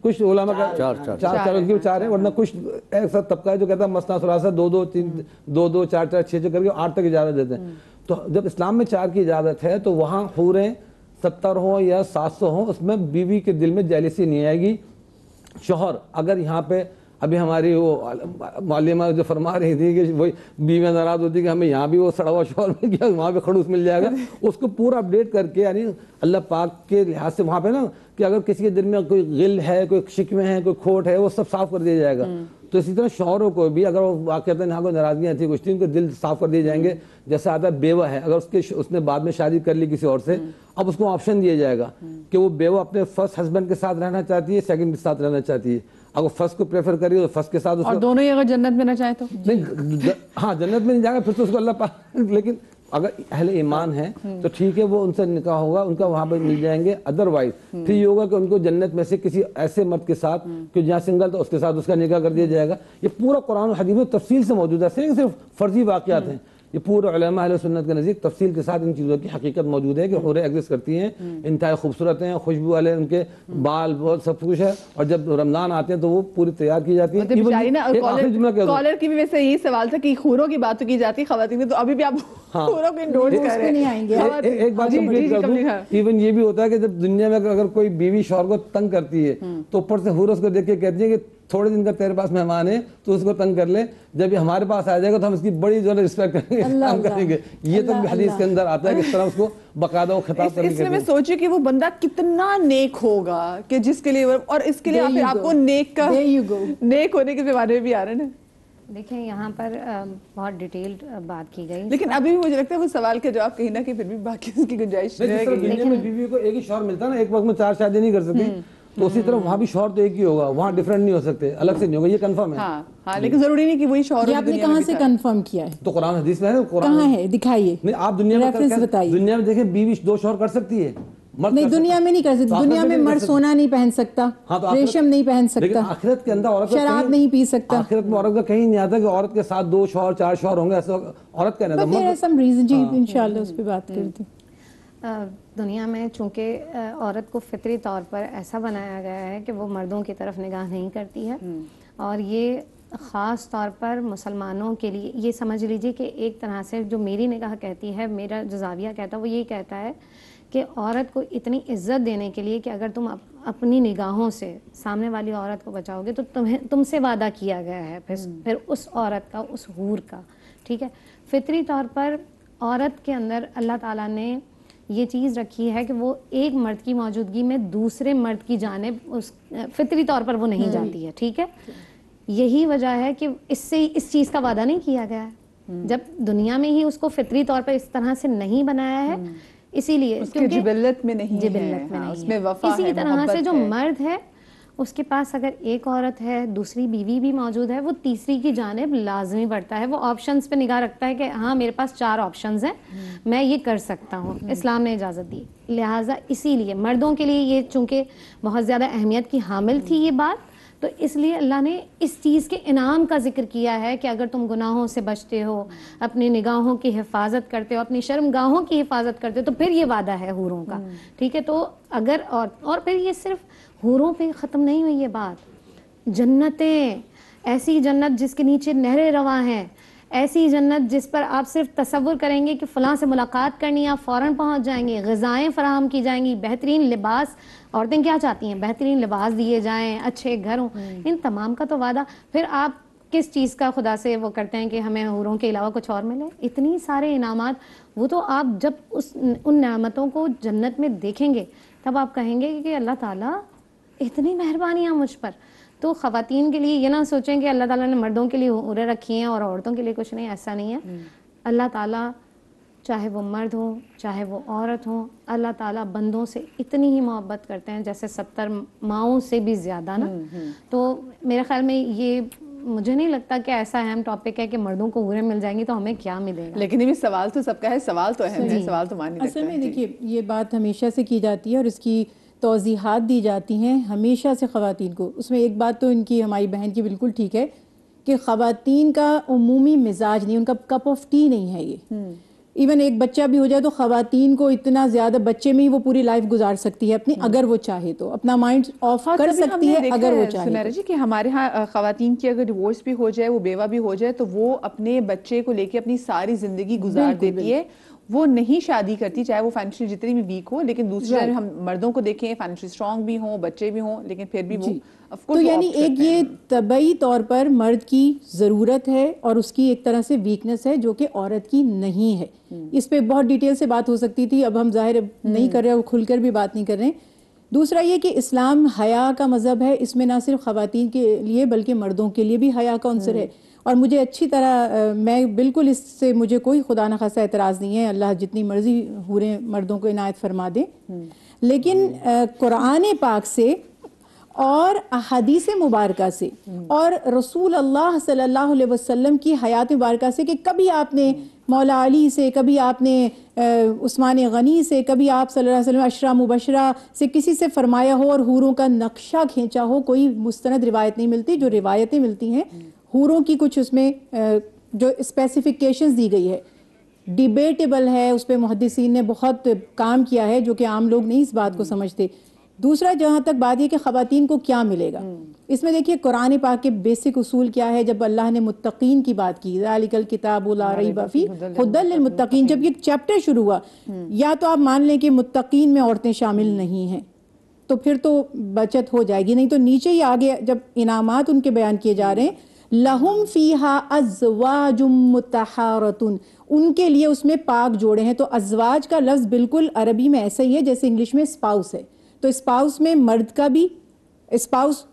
کچھ علماء کا 4 ہے, ورنہ کچھ ایسا طبقہ ہے جو کہتا ہے مثنا ثلاثہ 2 2 4 4 6 کر کے 8 تک اجازت دیتے ہیں. تو جب اسلام میں 4 کی اجازت ہے تو وہاں حوریں 70 ہوں یا 700 ہوں, اس میں بیوی کے دل میں جیلسی نہیں آئے گی. شوہر اگر یہاں پہ ابھی ہماری وہ معلمہ جو فرما رہی تھی کہ وہی بیویاں ناراض ہوتی کہ ہمیں یہاں بھی وہ سڑا ہوا شوہر مل گیا, وہاں پہ خڑوس مل جائے گا, اس کو پورا اپڈیٹ کر کے, یعنی اللہ پاک کے لحاظ سے وہاں پہ نا کہ اگر کسی کے دل میں کوئی غل ہے, کوئی شکوے ہیں, کوئی کھوٹ ہے, وہ سب صاف کر دیا جائے گا. تو اسی طرح شوہروں کو بھی اگر وہ واقعتاً یہاں کوئی ناراضگیاں تھیں کچھ تھیں, ان کے دل صاف کر دیے جائیں گے. جیسے آتا ہے بیوہ ہے, اگر اس نے بعد میں شادی کر لی کسی اور سے, اب اس کو آپشن دیا جائے گا کہ وہ بیوہ اپنے فرسٹ ہسبینڈ کے ساتھ رہنا چاہتی ہے, سیکنڈ کے ساتھ رہنا چاہتی ہے. اگر فرسٹ کو پریفر کری تو فرسٹ کے ساتھ, اور دونوں ہی اگر جنت میں نہ چاہیں تو نہیں, ہاں جنت میں نہیں جائے گا پھر تو اس کو اللہ پاک, لیکن اگر اہل ایمان ہیں تو ٹھیک ہے, وہ ان سے نکاح ہوگا, ان کا وہاں پہ مل جائیں گے. ادروائز پھر یہ ہوگا کہ ان کو جنت میں سے کسی ایسے مرد کے ساتھ کہ جہاں سنگل تو اس کے ساتھ اس کا نکاح کر دیا جائے گا. یہ پورا قرآن و حدیث میں تفصیل سے موجود ہے, صرف فرضی واقعات ہیں. یہ پورے علماء اہل سنت کے نزدیک تفصیل کے ساتھ ان چیزوں کی حقیقت موجود ہے کہ حوریں ایگزسٹ کرتی ہیں, انتہائی خوبصورت ہیں, خوشبو والے ان کے بال بہت سب کچھ ہے, اور جب رمضان آتے ہیں تو وہ پوری تیار کی جاتی ہے. کالر کی بھی ویسے یہی سوال تھا کہ حوروں کی بات تو کی جاتی ہے خواتین میں, تو ابھی بھی آپ حوروں کو انڈورس کر رہے ہیں. ایک بات کمپلیٹ کر دوں, ایون یہ بھی ہوتا ہے کہ جب دنیا میں اگر کوئی بیوی شوہر کو تنگ کرتی ہے تو اوپر سے حور اس کو دیکھ کے کہتی ہے کہ تھوڑے دن کا تیرے پاس مہمان ہے تو اس کو تنگ کر لے, جب یہ ہمارے پاس آ جائے گا تو ہم اس کی بڑی جو ہے رسپیکٹ کریں گے, احترام کریں گے. یہ تو حدیث کے اندر آتا ہے کہ اس طرح اس کو باقاعدہ وہ خطاب کرنے. اس لیے میں سوچی کہ وہ بندہ کتنا نیک ہوگا کہ جس کے لیے, اور اس کے لیے آپ کو نیک ہونے کے بارے میں بھی آ رہے ہیں. دیکھیں یہاں پر بہت ڈیٹیلڈ بات کی گئی, لیکن ابھی بھی مجھے لگتا ہے وہ سوال کے جواب کہیں نہ کہیں پھر بھی باقی اس کی گنجائش ہے. دنیا میں بیوی کو ایک ہی شوہر ملتا ہے نا, ایک وقت میں 4 شادی نہیں کر سکتی, تو اسی طرح وہاں بھی شوہر تو ایک ہی ہوگا, وہاں ڈیفرنٹ نہیں ہو سکتے, الگ سے نہیں ہوگا, یہ کنفرم ہے. ہاں لیکن ضروری نہیں کہ وہی شوہر. یہ آپ نے کہاں سے کنفرم کیا ہے؟ تو قرآن حدیث میں ہے, کہاں ہے دکھائیے. نہیں آپ دنیا میں دیکھیں بیوی 2 شوہر کر سکتی ہے, نہیں دنیا میں نہیں کر سکتی. دنیا میں مرد سونا نہیں پہن سکتا, ریشم نہیں پہن سکتا, آخرت کے اندر عورت شراب نہیں پی سکتا. آخرت میں عورت کا کہیں نہیں آتا کہ عورت کے ساتھ 2 شوہر 4 شوہر ہوں گے, ایسا عورت کا نہیں آتا. سم ریزن جی انشاءاللہ اس پہ بات کرتے. دنیا میں چونکہ عورت کو فطری طور پر ایسا بنایا گیا ہے کہ وہ مردوں کی طرف نگاہ نہیں کرتی ہے, اور یہ خاص طور پر مسلمانوں کے لیے یہ سمجھ لیجئے کہ ایک طرح سے جو میری نگاہ کہتی ہے, میرا جو زاویہ کہتا ہے وہ یہی کہتا ہے کہ عورت کو اتنی عزت دینے کے لیے کہ اگر تم اپنی نگاہوں سے سامنے والی عورت کو بچاؤ گے تو تم سے وعدہ کیا گیا ہے پھر اس عورت کا, اس حور کا, ٹھیک ہے. فطری طور پر عورت کے اندر اللہ تعالیٰ نے یہ چیز رکھی ہے کہ وہ ایک مرد کی موجودگی میں دوسرے مرد کی جانب فطری طور پر وہ نہیں جاتی ہے, ٹھیک ہے. یہی وجہ ہے کہ اس چیز کا وعدہ نہیں کیا گیا ہے, جب دنیا میں ہی اس کو فطری طور پر اس طرح سے نہیں بنایا ہے, اسی لیے جبلت میں نہیں ہے, اسی طرح سے جو مرد ہے اس کے پاس اگر ایک عورت ہے, دوسری بیوی بھی موجود ہے, وہ تیسری کی جانب لازمی بڑھتا ہے. وہ آپشنز پہ نگاہ رکھتا ہے کہ ہاں میرے پاس 4 آپشنز ہیں, میں یہ کر سکتا ہوں, اسلام نے اجازت دی. لہٰذا اسی لیے مردوں کے لیے یہ چونکہ بہت زیادہ اہمیت کی حامل تھی یہ بات, تو اس لیے اللہ نے اس چیز کے انعام کا ذکر کیا ہے کہ اگر تم گناہوں سے بچتے ہو, اپنی نگاہوں کی حفاظت کرتے ہو, اپنی شرمگاہوں کی حفاظت کرتے ہو, تو پھر یہ وعدہ ہے حوروں کا, ٹھیک ہے. تو اگر اور پھر یہ صرف حوروں پہ ختم نہیں ہوئی یہ بات, جنتیں, ایسی جنت جس کے نیچے نہریں رواں ہیں, ایسی جنت جس پر آپ صرف تصور کریں گے کہ فلاں سے ملاقات کرنی ہے آپ فوراً پہنچ جائیں گے, غذائیں فراہم کی جائیں گی, بہترین لباس, عورتیں کیا چاہتی ہیں, بہترین لباس دیے جائیں, اچھے گھر ہوں, ان تمام کا تو وعدہ. پھر آپ کس چیز کا خدا سے وہ کرتے ہیں کہ ہمیں حوروں کے علاوہ کچھ اور ملے, اتنی سارے انعامات. وہ تو آپ جب ان نعمتوں کو جنت میں دیکھیں گے تب آپ کہیں گے کہ اللہ تعالیٰ اتنی مہربانیاں مجھ پر. تو خواتین کے لیے یہ نہ سوچیں کہ اللہ تعالیٰ نے مردوں کے لیے حوریں رکھی ہیں اور عورتوں کے لیے کچھ نہیں, ایسا نہیں ہے. اللہ تعالیٰ چاہے وہ مرد ہوں چاہے وہ عورت ہوں, اللہ تعالیٰ بندوں سے اتنی ہی محبت کرتے ہیں جیسے 70 ماؤں سے بھی زیادہ نا. تو میرے خیال میں یہ مجھے نہیں لگتا کہ ایسا اہم ٹاپک ہے کہ مردوں کو حوریں مل جائیں گی تو ہمیں کیا ملے گا. لیکن یہ بھی سوال تو سب کا ہے, سوال تو اہم ہے, سوال تو مانی اصل میں دیکھیے یہ بات ہمیشہ سے کی جاتی ہے اور اس کی توضیحات دی جاتی ہیں ہمیشہ سے خواتین کو، اس میں ایک بات تو ان کی ہماری بہن کی بالکل ٹھیک ہے کہ خواتین کا عمومی مزاج نہیں، ان کا کپ آف ٹی نہیں ہے یہ. ایون ایک بچہ بھی ہو جائے تو خواتین کو اتنا زیادہ بچے میں ہی وہ پوری لائف گزار سکتی ہے اپنی، اگر وہ چاہے تو اپنا مائنڈ آف کر سکتی ہے اگر وہ چاہے. سمیرا جی کہ ہمارے ہاں خواتین کی اگر ڈیورس بھی ہو جائے، وہ بیوہ بھی ہو جائے، تو وہ اپنے بچے کو لے کے اپنی ساری زندگی گزار دیتی ہے، وہ نہیں شادی کرتی چاہے وہ فائنینشلی جتنی بھی ویک ہو. لیکن دوسری جانب ہم مردوں کو دیکھیں فائنینشلی اسٹرانگ بھی ہوں، بچے بھی ہوں، لیکن پھر بھی وہ تو یعنی ایک یہ طبعی طور پر مرد کی ضرورت ہے اور اس کی ایک طرح سے ویکنس ہے جو کہ عورت کی نہیں ہے. اس پہ بہت ڈیٹیل سے بات ہو سکتی تھی، اب ہم ظاہر نہیں کر رہے اور کھل کر بھی بات نہیں کر رہے. دوسرا یہ کہ اسلام حیا کا مذہب ہے، اس میں نہ صرف خواتین کے لیے بلکہ مردوں کے لیے بھی حیا کا عنصر ہے. اور مجھے اچھی طرح میں بالکل اس سے مجھے کوئی خدا نخواستہ اعتراض نہیں ہے، اللہ جتنی مرضی حوریں مردوں کو عنایت فرما دیں. لیکن قرآن پاک سے اور احادیث مبارکہ سے اور رسول اللہ صلی اللہ علیہ وسلم کی حیات مبارکہ سے کہ کبھی آپ نے مولا علی سے، کبھی آپ نے عثمان غنی سے، کبھی آپ صلی اللہ علیہ وسلم عشرہ مبشرہ سے کسی سے فرمایا ہو اور حوروں کا نقشہ کھینچا ہو، کوئی مستند روایت نہیں ملتی. جو روایتیں ملتی ہیں حوروں کی کچھ اس میں جو اسپیسیفیکیشنز دی گئی ہے ڈیبیٹیبل ہے، اس پہ محدثین نے بہت کام کیا ہے جو کہ عام لوگ نہیں اس بات کو سمجھتے. دوسرا جہاں تک بات یہ کہ خواتین کو کیا ملے گا، اس میں دیکھیے قرآن پاک کے بیسک اصول کیا ہے. جب اللہ نے متقین کی بات کی، ذالک الکتاب لا ریب فیہ ھدی للمتقین، جب یہ چیپٹر شروع ہوا، یا تو آپ مان لیں کہ متقین میں عورتیں شامل نہیں ہیں تو پھر تو بچت ہو جائے گی، نہیں تو نیچے ہی آگے جب انعامات ان کے بیان کیے جا رہے ہیں، لہم فیہا ازواج مطہرۃ، ان کے لیے اس میں پاک جوڑے ہیں. تو ازواج کا لفظ بالکل عربی میں ایسا ہی ہے جیسے انگلش میں اسپاؤس ہے. تو اسپاؤس میں مرد کا بھی، اسپاؤس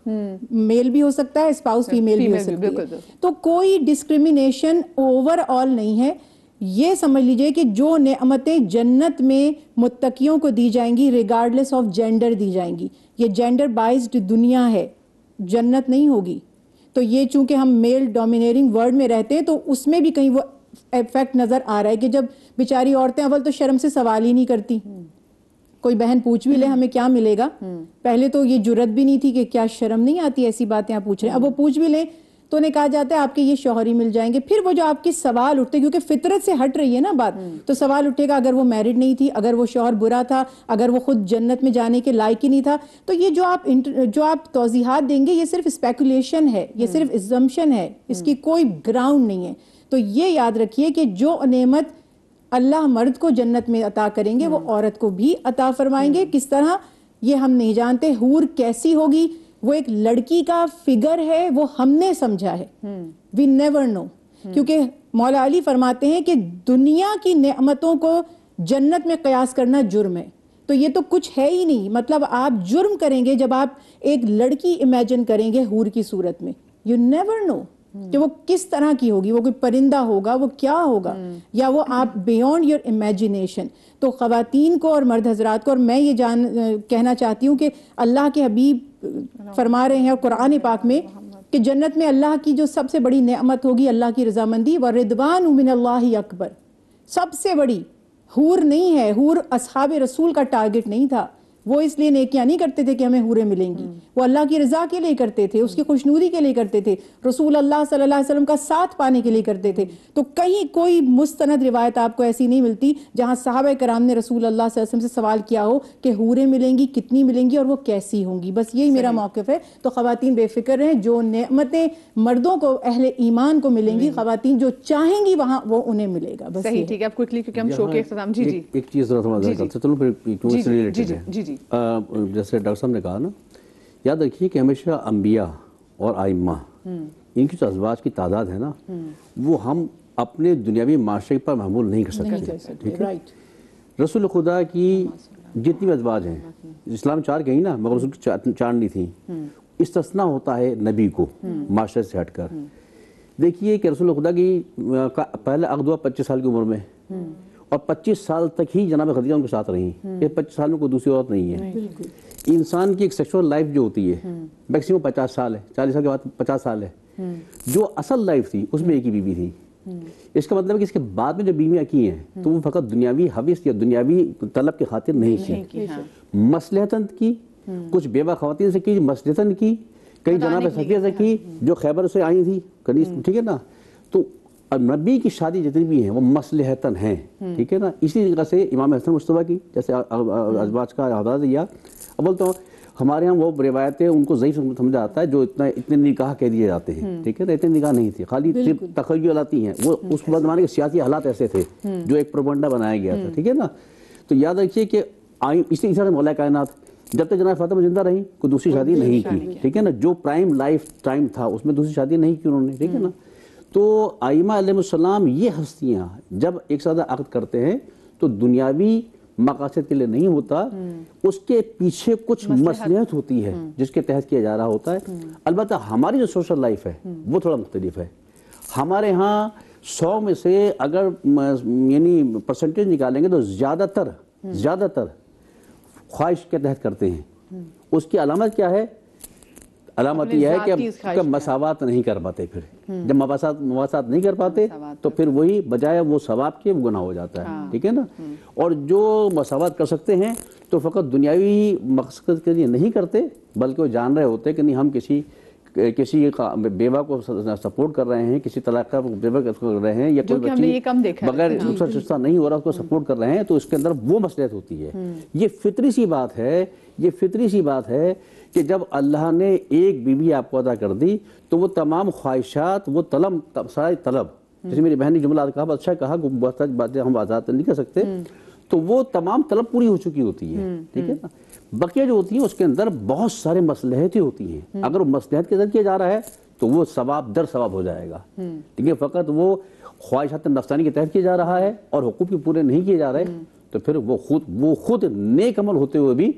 میل بھی ہو سکتا ہے، اسپاؤس فیمیل بھی ہو سکتی ہے. تو کوئی ڈسکریمنیشن اوور آل نہیں ہے. یہ سمجھ لیجئے کہ جو نعمتیں جنت میں متقیوں کو دی جائیں گی ریگارڈلیس آف جینڈر دی جائیں گی. یہ جینڈر بائزڈ دنیا ہے، جنت نہیں ہوگی. تو یہ چونکہ ہم میل ڈومینیرنگ ورلڈ میں رہتے ہیں تو اس میں بھی کہیں وہ ایفیکٹ نظر آ رہا ہے کہ جب بیچاری عورتیں اول تو شرم سے سوال ہی نہیں کرتی. کوئی بہن پوچھ بھی لے ہمیں کیا ملے گا، پہلے تو یہ جرت بھی نہیں تھی کہ کیا شرم نہیں آتی ایسی باتیں آپ پوچھ رہے ہیں. اب وہ پوچھ بھی لیں تو انہیں کہا جاتا ہے آپ کے یہ شوہر ہی مل جائیں گے. پھر وہ جو آپ کے سوال اٹھتے کیونکہ فطرت سے ہٹ رہی ہے نا بات، تو سوال اٹھے گا اگر وہ میرڈ نہیں تھی، اگر وہ شوہر برا تھا، اگر وہ خود جنت میں جانے کے لائق ہی نہیں تھا. تو یہ جو آپ توضیحات دیں گے یہ صرف اسپیکولیشن ہے، یہ صرف اسزمپشن ہے، اس کی کوئی گراؤنڈ نہیں ہے. تو یہ یاد رکھیے کہ جو نعمت اللہ مرد کو جنت میں عطا کریں گے وہ عورت کو بھی عطا فرمائیں گے. کس طرح یہ ہم نہیں جانتے. حور کیسی ہوگی، وہ ایک لڑکی کا فگر ہے، وہ ہم نے سمجھا ہے. We never know. کیونکہ مولا علی فرماتے ہیں کہ دنیا کی نعمتوں کو جنت میں قیاس کرنا جرم ہے. تو یہ تو کچھ ہے ہی نہیں. مطلب آپ جرم کریں گے جب آپ ایک لڑکی امیجن کریں گے حور کی صورت میں. یو نیور نو کہ وہ کس طرح کی ہوگی، وہ کوئی پرندہ ہوگا، وہ کیا ہوگا، یا وہ آپ بیونڈ یور امیجنیشن. تو خواتین کو اور مرد حضرات کو، اور میں یہ کہنا چاہتی ہوں کہ اللہ کے حبیب فرما رہے ہیں اور قرآن پاک میں کہ جنت میں اللہ کی جو سب سے بڑی نعمت ہوگی اللہ کی رضامندی، وَرِضْوَانٌ مِّنَ اللَّهِ اکبر. سب سے بڑی حور نہیں ہے. حور اصحاب رسول کا ٹارگٹ نہیں تھا. وہ اس لیے نیکیاں نہیں کرتے تھے کہ ہمیں حوریں ملیں گی، وہ اللہ کی رضا کے لیے کرتے تھے، اس کی خوشنودی کے لیے کرتے تھے، رسول اللہ صلی اللہ علیہ وسلم کا ساتھ پانے کے لیے کرتے تھے. تو کہیں کوئی مستند روایت آپ کو ایسی نہیں ملتی جہاں صحابہ کرام نے رسول اللہ صلی اللہ علیہ وسلم سے سوال کیا ہو کہ حوریں ملیں گی، کتنی ملیں گی اور وہ کیسی ہوں گی. بس یہی میرا موقف ہے. تو خواتین بے فکر ہیں، جو نعمتیں مردوں کو اہل ایمان کو ملیں گی، خواتین جو چاہیں گی وہاں وہ انہیں ملے گا. بس صحیح. ٹھیک ہے، اب کوئکلی کیونکہ ہم شو کے اختتام. جی جی ایک چیز ذرا سمجھا کرتے چلو پھر کیوں سے ریلیٹڈ ہے. جی جی جیسے ڈاکٹر صاحب نے کہا نا، یاد رکھیے کہ ہمیشہ انبیاء اور ائمہ ان کی جو ازواج کی تعداد ہے نا، وہ ہم اپنے دنیاوی معاشرے پر محمول نہیں کر سکتے. ٹھیک ہے، رسول خدا کی جتنی بھی ازواج ہیں، اسلام 4 کہیں نا، مگر رسول کی 4 نہیں تھیں. استثناء ہوتا ہے نبی کو معاشرے سے ہٹ کر. دیکھیے کہ رسول خدا کی پہلا عقد ہوا 25 سال کی عمر میں، اور 25 سال تک ہی جناب خدیجہ ان کے ساتھ رہی. یہ 25 سال میں کوئی دوسری عورت نہیں ہے. انسان کی ایک سیکشول لائف جو ہوتی ہے میکسیمم 50 سال ہے، 40 سال کے بعد 50 سال ہے. جو اصل لائف تھی اس میں ایک ہی بیوی تھی. اس کا مطلب ہے کہ اس کے بعد میں جو بیویاں کی ہیں تو وہ فقط دنیاوی حوث یا دنیاوی طلب کی خاطر نہیں کی، مصلحتاً کی، کچھ بیوہ خواتین سے کی، مصلحتاً کی، کئی جناب صفیہ سے کی جو خیبر سے آئی تھی، ٹھیک ہے نا. تو نبی کی شادی جتنی بھی ہیں وہ مصلحتاً ہیں، ٹھیک ہے نا. اسی طریقے سے امام حسن مصطفیٰ کی جیسے ازواج کا حوالہ دیا. اول تو ہمارے ہاں وہ روایتیں ان کو ضعیف سمجھا جاتا ہے جو اتنے نکاح کہہ دیے جاتے ہیں، ٹھیک ہے نا. اتنے نکاح نہیں تھے، خالی صرف تخیلاتی ہیں. وہ اس زمانے کے سیاسی حالات ایسے تھے جو ایک پروپیگنڈا بنایا گیا تھا، ٹھیک ہے نا. تو یاد رکھیے کہ اسی طرح سے مولا کائنات جب تک جناب فاطمہ زندہ رہی کوئی دوسری شادی نہیں کی، ٹھیک ہے نا. جو پرائم لائف ٹائم تھا اس میں دوسری شادی نہیں کی انہوں نے، ٹھیک ہے نا. تو ائمہ علیہ السلام یہ ہستیاں جب ایک ساتھ عقد کرتے ہیں تو دنیاوی مقاصد کے لیے نہیں ہوتا، اس کے پیچھے کچھ مصلحت ہوتی ہے جس کے تحت کیا جا رہا ہوتا ہے. البتہ ہماری جو سوشل لائف ہے وہ تھوڑا مختلف ہے. ہمارے ہاں 100 میں سے اگر یعنی پرسنٹیج نکالیں گے تو زیادہ تر خواہش کے تحت کرتے ہیں. اس کی علامت کیا ہے؟ علامت یہ ہے کہ مساوات نہیں کر پاتے. پھر جب مواسات نہیں کر پاتے تو پھر وہی بجائے وہ ثواب کے گناہ ہو جاتا ہے، ٹھیک ہے نا. اور جو مساوات کر سکتے ہیں تو فقط دنیاوی مقصد کے لیے نہیں کرتے بلکہ وہ جان رہے ہوتے کہ نہیں ہم کسی بیوہ کو سپورٹ کر رہے ہیں، کسی طلاق کا بیوہ کر رہے ہیں یا کوئی بچی بغیر رشتہ نہیں ہو رہا اس کو سپورٹ کر رہے ہیں، تو اس کے اندر وہ مصلحت ہوتی ہے. یہ فطری سی بات ہے کہ جب اللہ نے ایک بیوی آپ کو عطا کر دی تو وہ تمام خواہشات، وہ سارے طلب، جیسے میری بہن نے جملہ کہا، اچھا کہا، بہت ساری باتیں ہم آزاد نہیں کر سکتے، تو وہ تمام طلب پوری ہو چکی ہوتی ہے، ٹھیک ہے نا. بقیہ جو ہوتی ہیں اس کے اندر بہت سارے مصلحتیں ہوتی ہیں. اگر وہ مصلحت کے ذریعے کیا جا رہا ہے تو وہ ثواب در ثواب ہو جائے گا، ٹھیک ہے. فقط وہ خواہشات نفسانی کے تحت کیا جا رہا ہے اور حقوق پورے نہیں کیے جا رہے تو پھر وہ خود نیک عمل ہوتے ہوئے بھی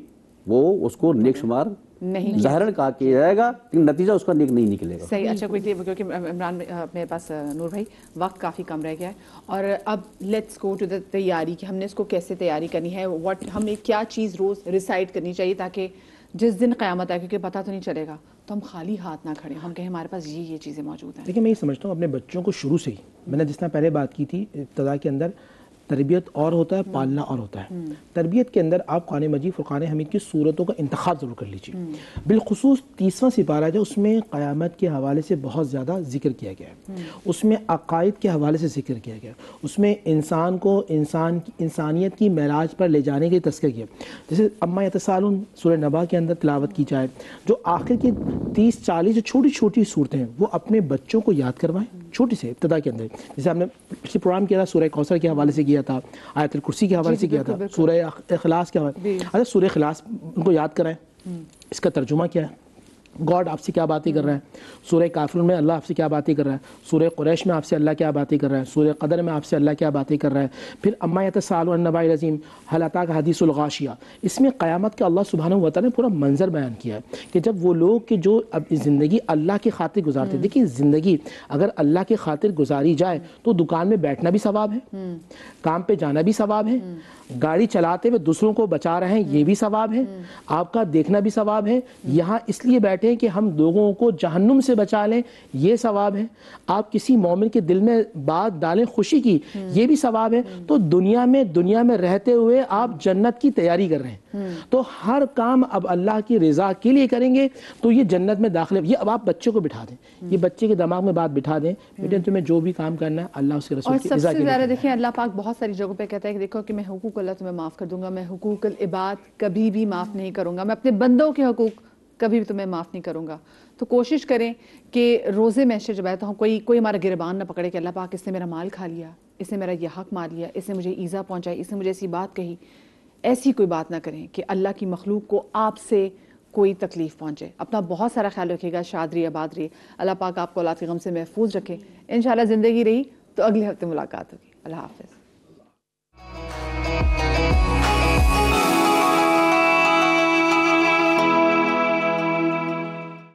وہ اس کو نیک شمار نہیں ظاہراً کہا کیا جائے گا لیکن نتیجہ اس کا نیک نہیں نکلے گا. صحیح. اچھا کیونکہ عمران میرے پاس نور بھائی وقت کافی کم رہ گیا ہے اور اب لیٹس گو ٹو دا تیاری کہ ہم نے اس کو کیسے تیاری کرنی ہے، ہمیں کیا چیز روز ریسائٹ کرنی چاہیے تاکہ جس دن قیامت آئے، کیونکہ پتہ تو نہیں چلے گا، تو ہم خالی ہاتھ نہ کھڑے، ہم کہیں ہمارے پاس یہ چیزیں موجود ہیں. لیکن میں یہ سمجھتا ہوں اپنے بچوں کو شروع سے ہی، میں نے جس طرح پہلے بات کی تھی ابتدا کے اندر، تربیت اور ہوتا ہے، پالنا اور ہوتا ہے. تربیت کے اندر آپ قرآن مجید فرقان حمید کی صورتوں کا انتخاب ضرور کر لیجیے. بالخصوص 30واں سپارہ جو اس میں قیامت کے حوالے سے بہت زیادہ ذکر کیا گیا ہے، اس میں عقائد کے حوالے سے ذکر کیا گیا ہے، اس میں انسان کو انسانیت کی معراج پر لے جانے کے تذکر کیا. جیسے اما یتساءلون سورہ نبا کے اندر تلاوت کی جائے، جو آخر کی 30-40 جو چھوٹی چھوٹی صورتیں ہیں وہ اپنے بچوں کو یاد کروائیں چھوٹی سے ابتدا کے اندر. جیسے ہم نے پچھلے پروگرام کیا تھا سورہ کوثر کے حوالے سے کیا تھا، آیت الکرسی کے حوالے سے کیا تھا، سورہ اخلاص کے حوالے. اچھا سورہ اخلاص ان کو یاد کرائیں، اس کا ترجمہ کیا ہے، گاڈ آپ سے کیا باتیں کر رہا ہے. سورہ کافرون میں اللہ آپ سے کیا باتیں کر رہا ہے، سورہ قریش میں آپ سے اللہ کیا باتیں کر رہا ہے، سورہ قدر میں آپ سے اللہ کیا باتیں کر رہا ہے. پھر اما یتساءلون عن النبأ العظیم، هل اتاک حدیث الغاشیہ، اس میں قیامت کا اللہ سبحانہ و تعالیٰ نے پورا منظر بیان کیا ہے کہ جب وہ لوگ کہ جو اب زندگی اللہ کی خاطر گزارتے. دیکھیے زندگی اگر اللہ کی خاطر گزاری جائے تو دکان میں بیٹھنا بھی ثواب ہے، کام پہ جانا بھی ثواب ہے، گاڑی چلاتے ہوئے دوسروں کو بچا رہے ہیں یہ بھی ثواب ہے، آپ کا دیکھنا بھی ثواب ہے، یہاں اس لیے بیٹھے ہیں کہ ہم لوگوں کو جہنم سے بچا لیں یہ ثواب ہے، آپ کسی مومن کے دل میں بات ڈالیں خوشی کی یہ بھی ثواب ہے. تو دنیا میں رہتے ہوئے آپ جنت کی تیاری کر رہے ہیں، تو ہر کام اب اللہ کی رضا کے لیے کریں گے تو یہ جنت میں داخلے. یہ اب آپ بچوں کو بٹھا دیں، یہ بچے کے دماغ میں بات بٹھا دیں، بیٹے تمہیں جو بھی کام کرنا ہے اللہ اس کے رسول کی رضا کے لیے. اور سب سے زیادہ دیکھیں اللہ پاک بہت ساری جگہوں پہ کہتا ہے کہ دیکھو کہ میں حقوق اللہ تمہیں معاف کر دوں گا، میں حقوق العباد کبھی بھی معاف نہیں کروں گا، میں اپنے بندوں کے حقوق کبھی بھی تمہیں معاف نہیں کروں گا. تو کوشش کریں کہ روزے محشر جب آئے تو ہم کوئی ہمارا گربان نہ پکڑے کہ اللہ پاک اس نے میرا مال کھا لیا، اس نے میرا یہ حق مار لیا، اس نے مجھے ایذا پہنچائی، اس نے مجھے ایسی بات کہی. ایسی کوئی بات نہ کریں کہ اللہ کی مخلوق کو آپ سے کوئی تکلیف پہنچے. اپنا بہت سارا خیال رکھیے گا، شاد رہیے، آباد رہیے. اللہ پاک آپ کو اولاد کے غم سے محفوظ رکھے. انشاءاللہ زندگی رہی تو اگلے ہفتے ملاقات ہوگی. اللہ حافظ.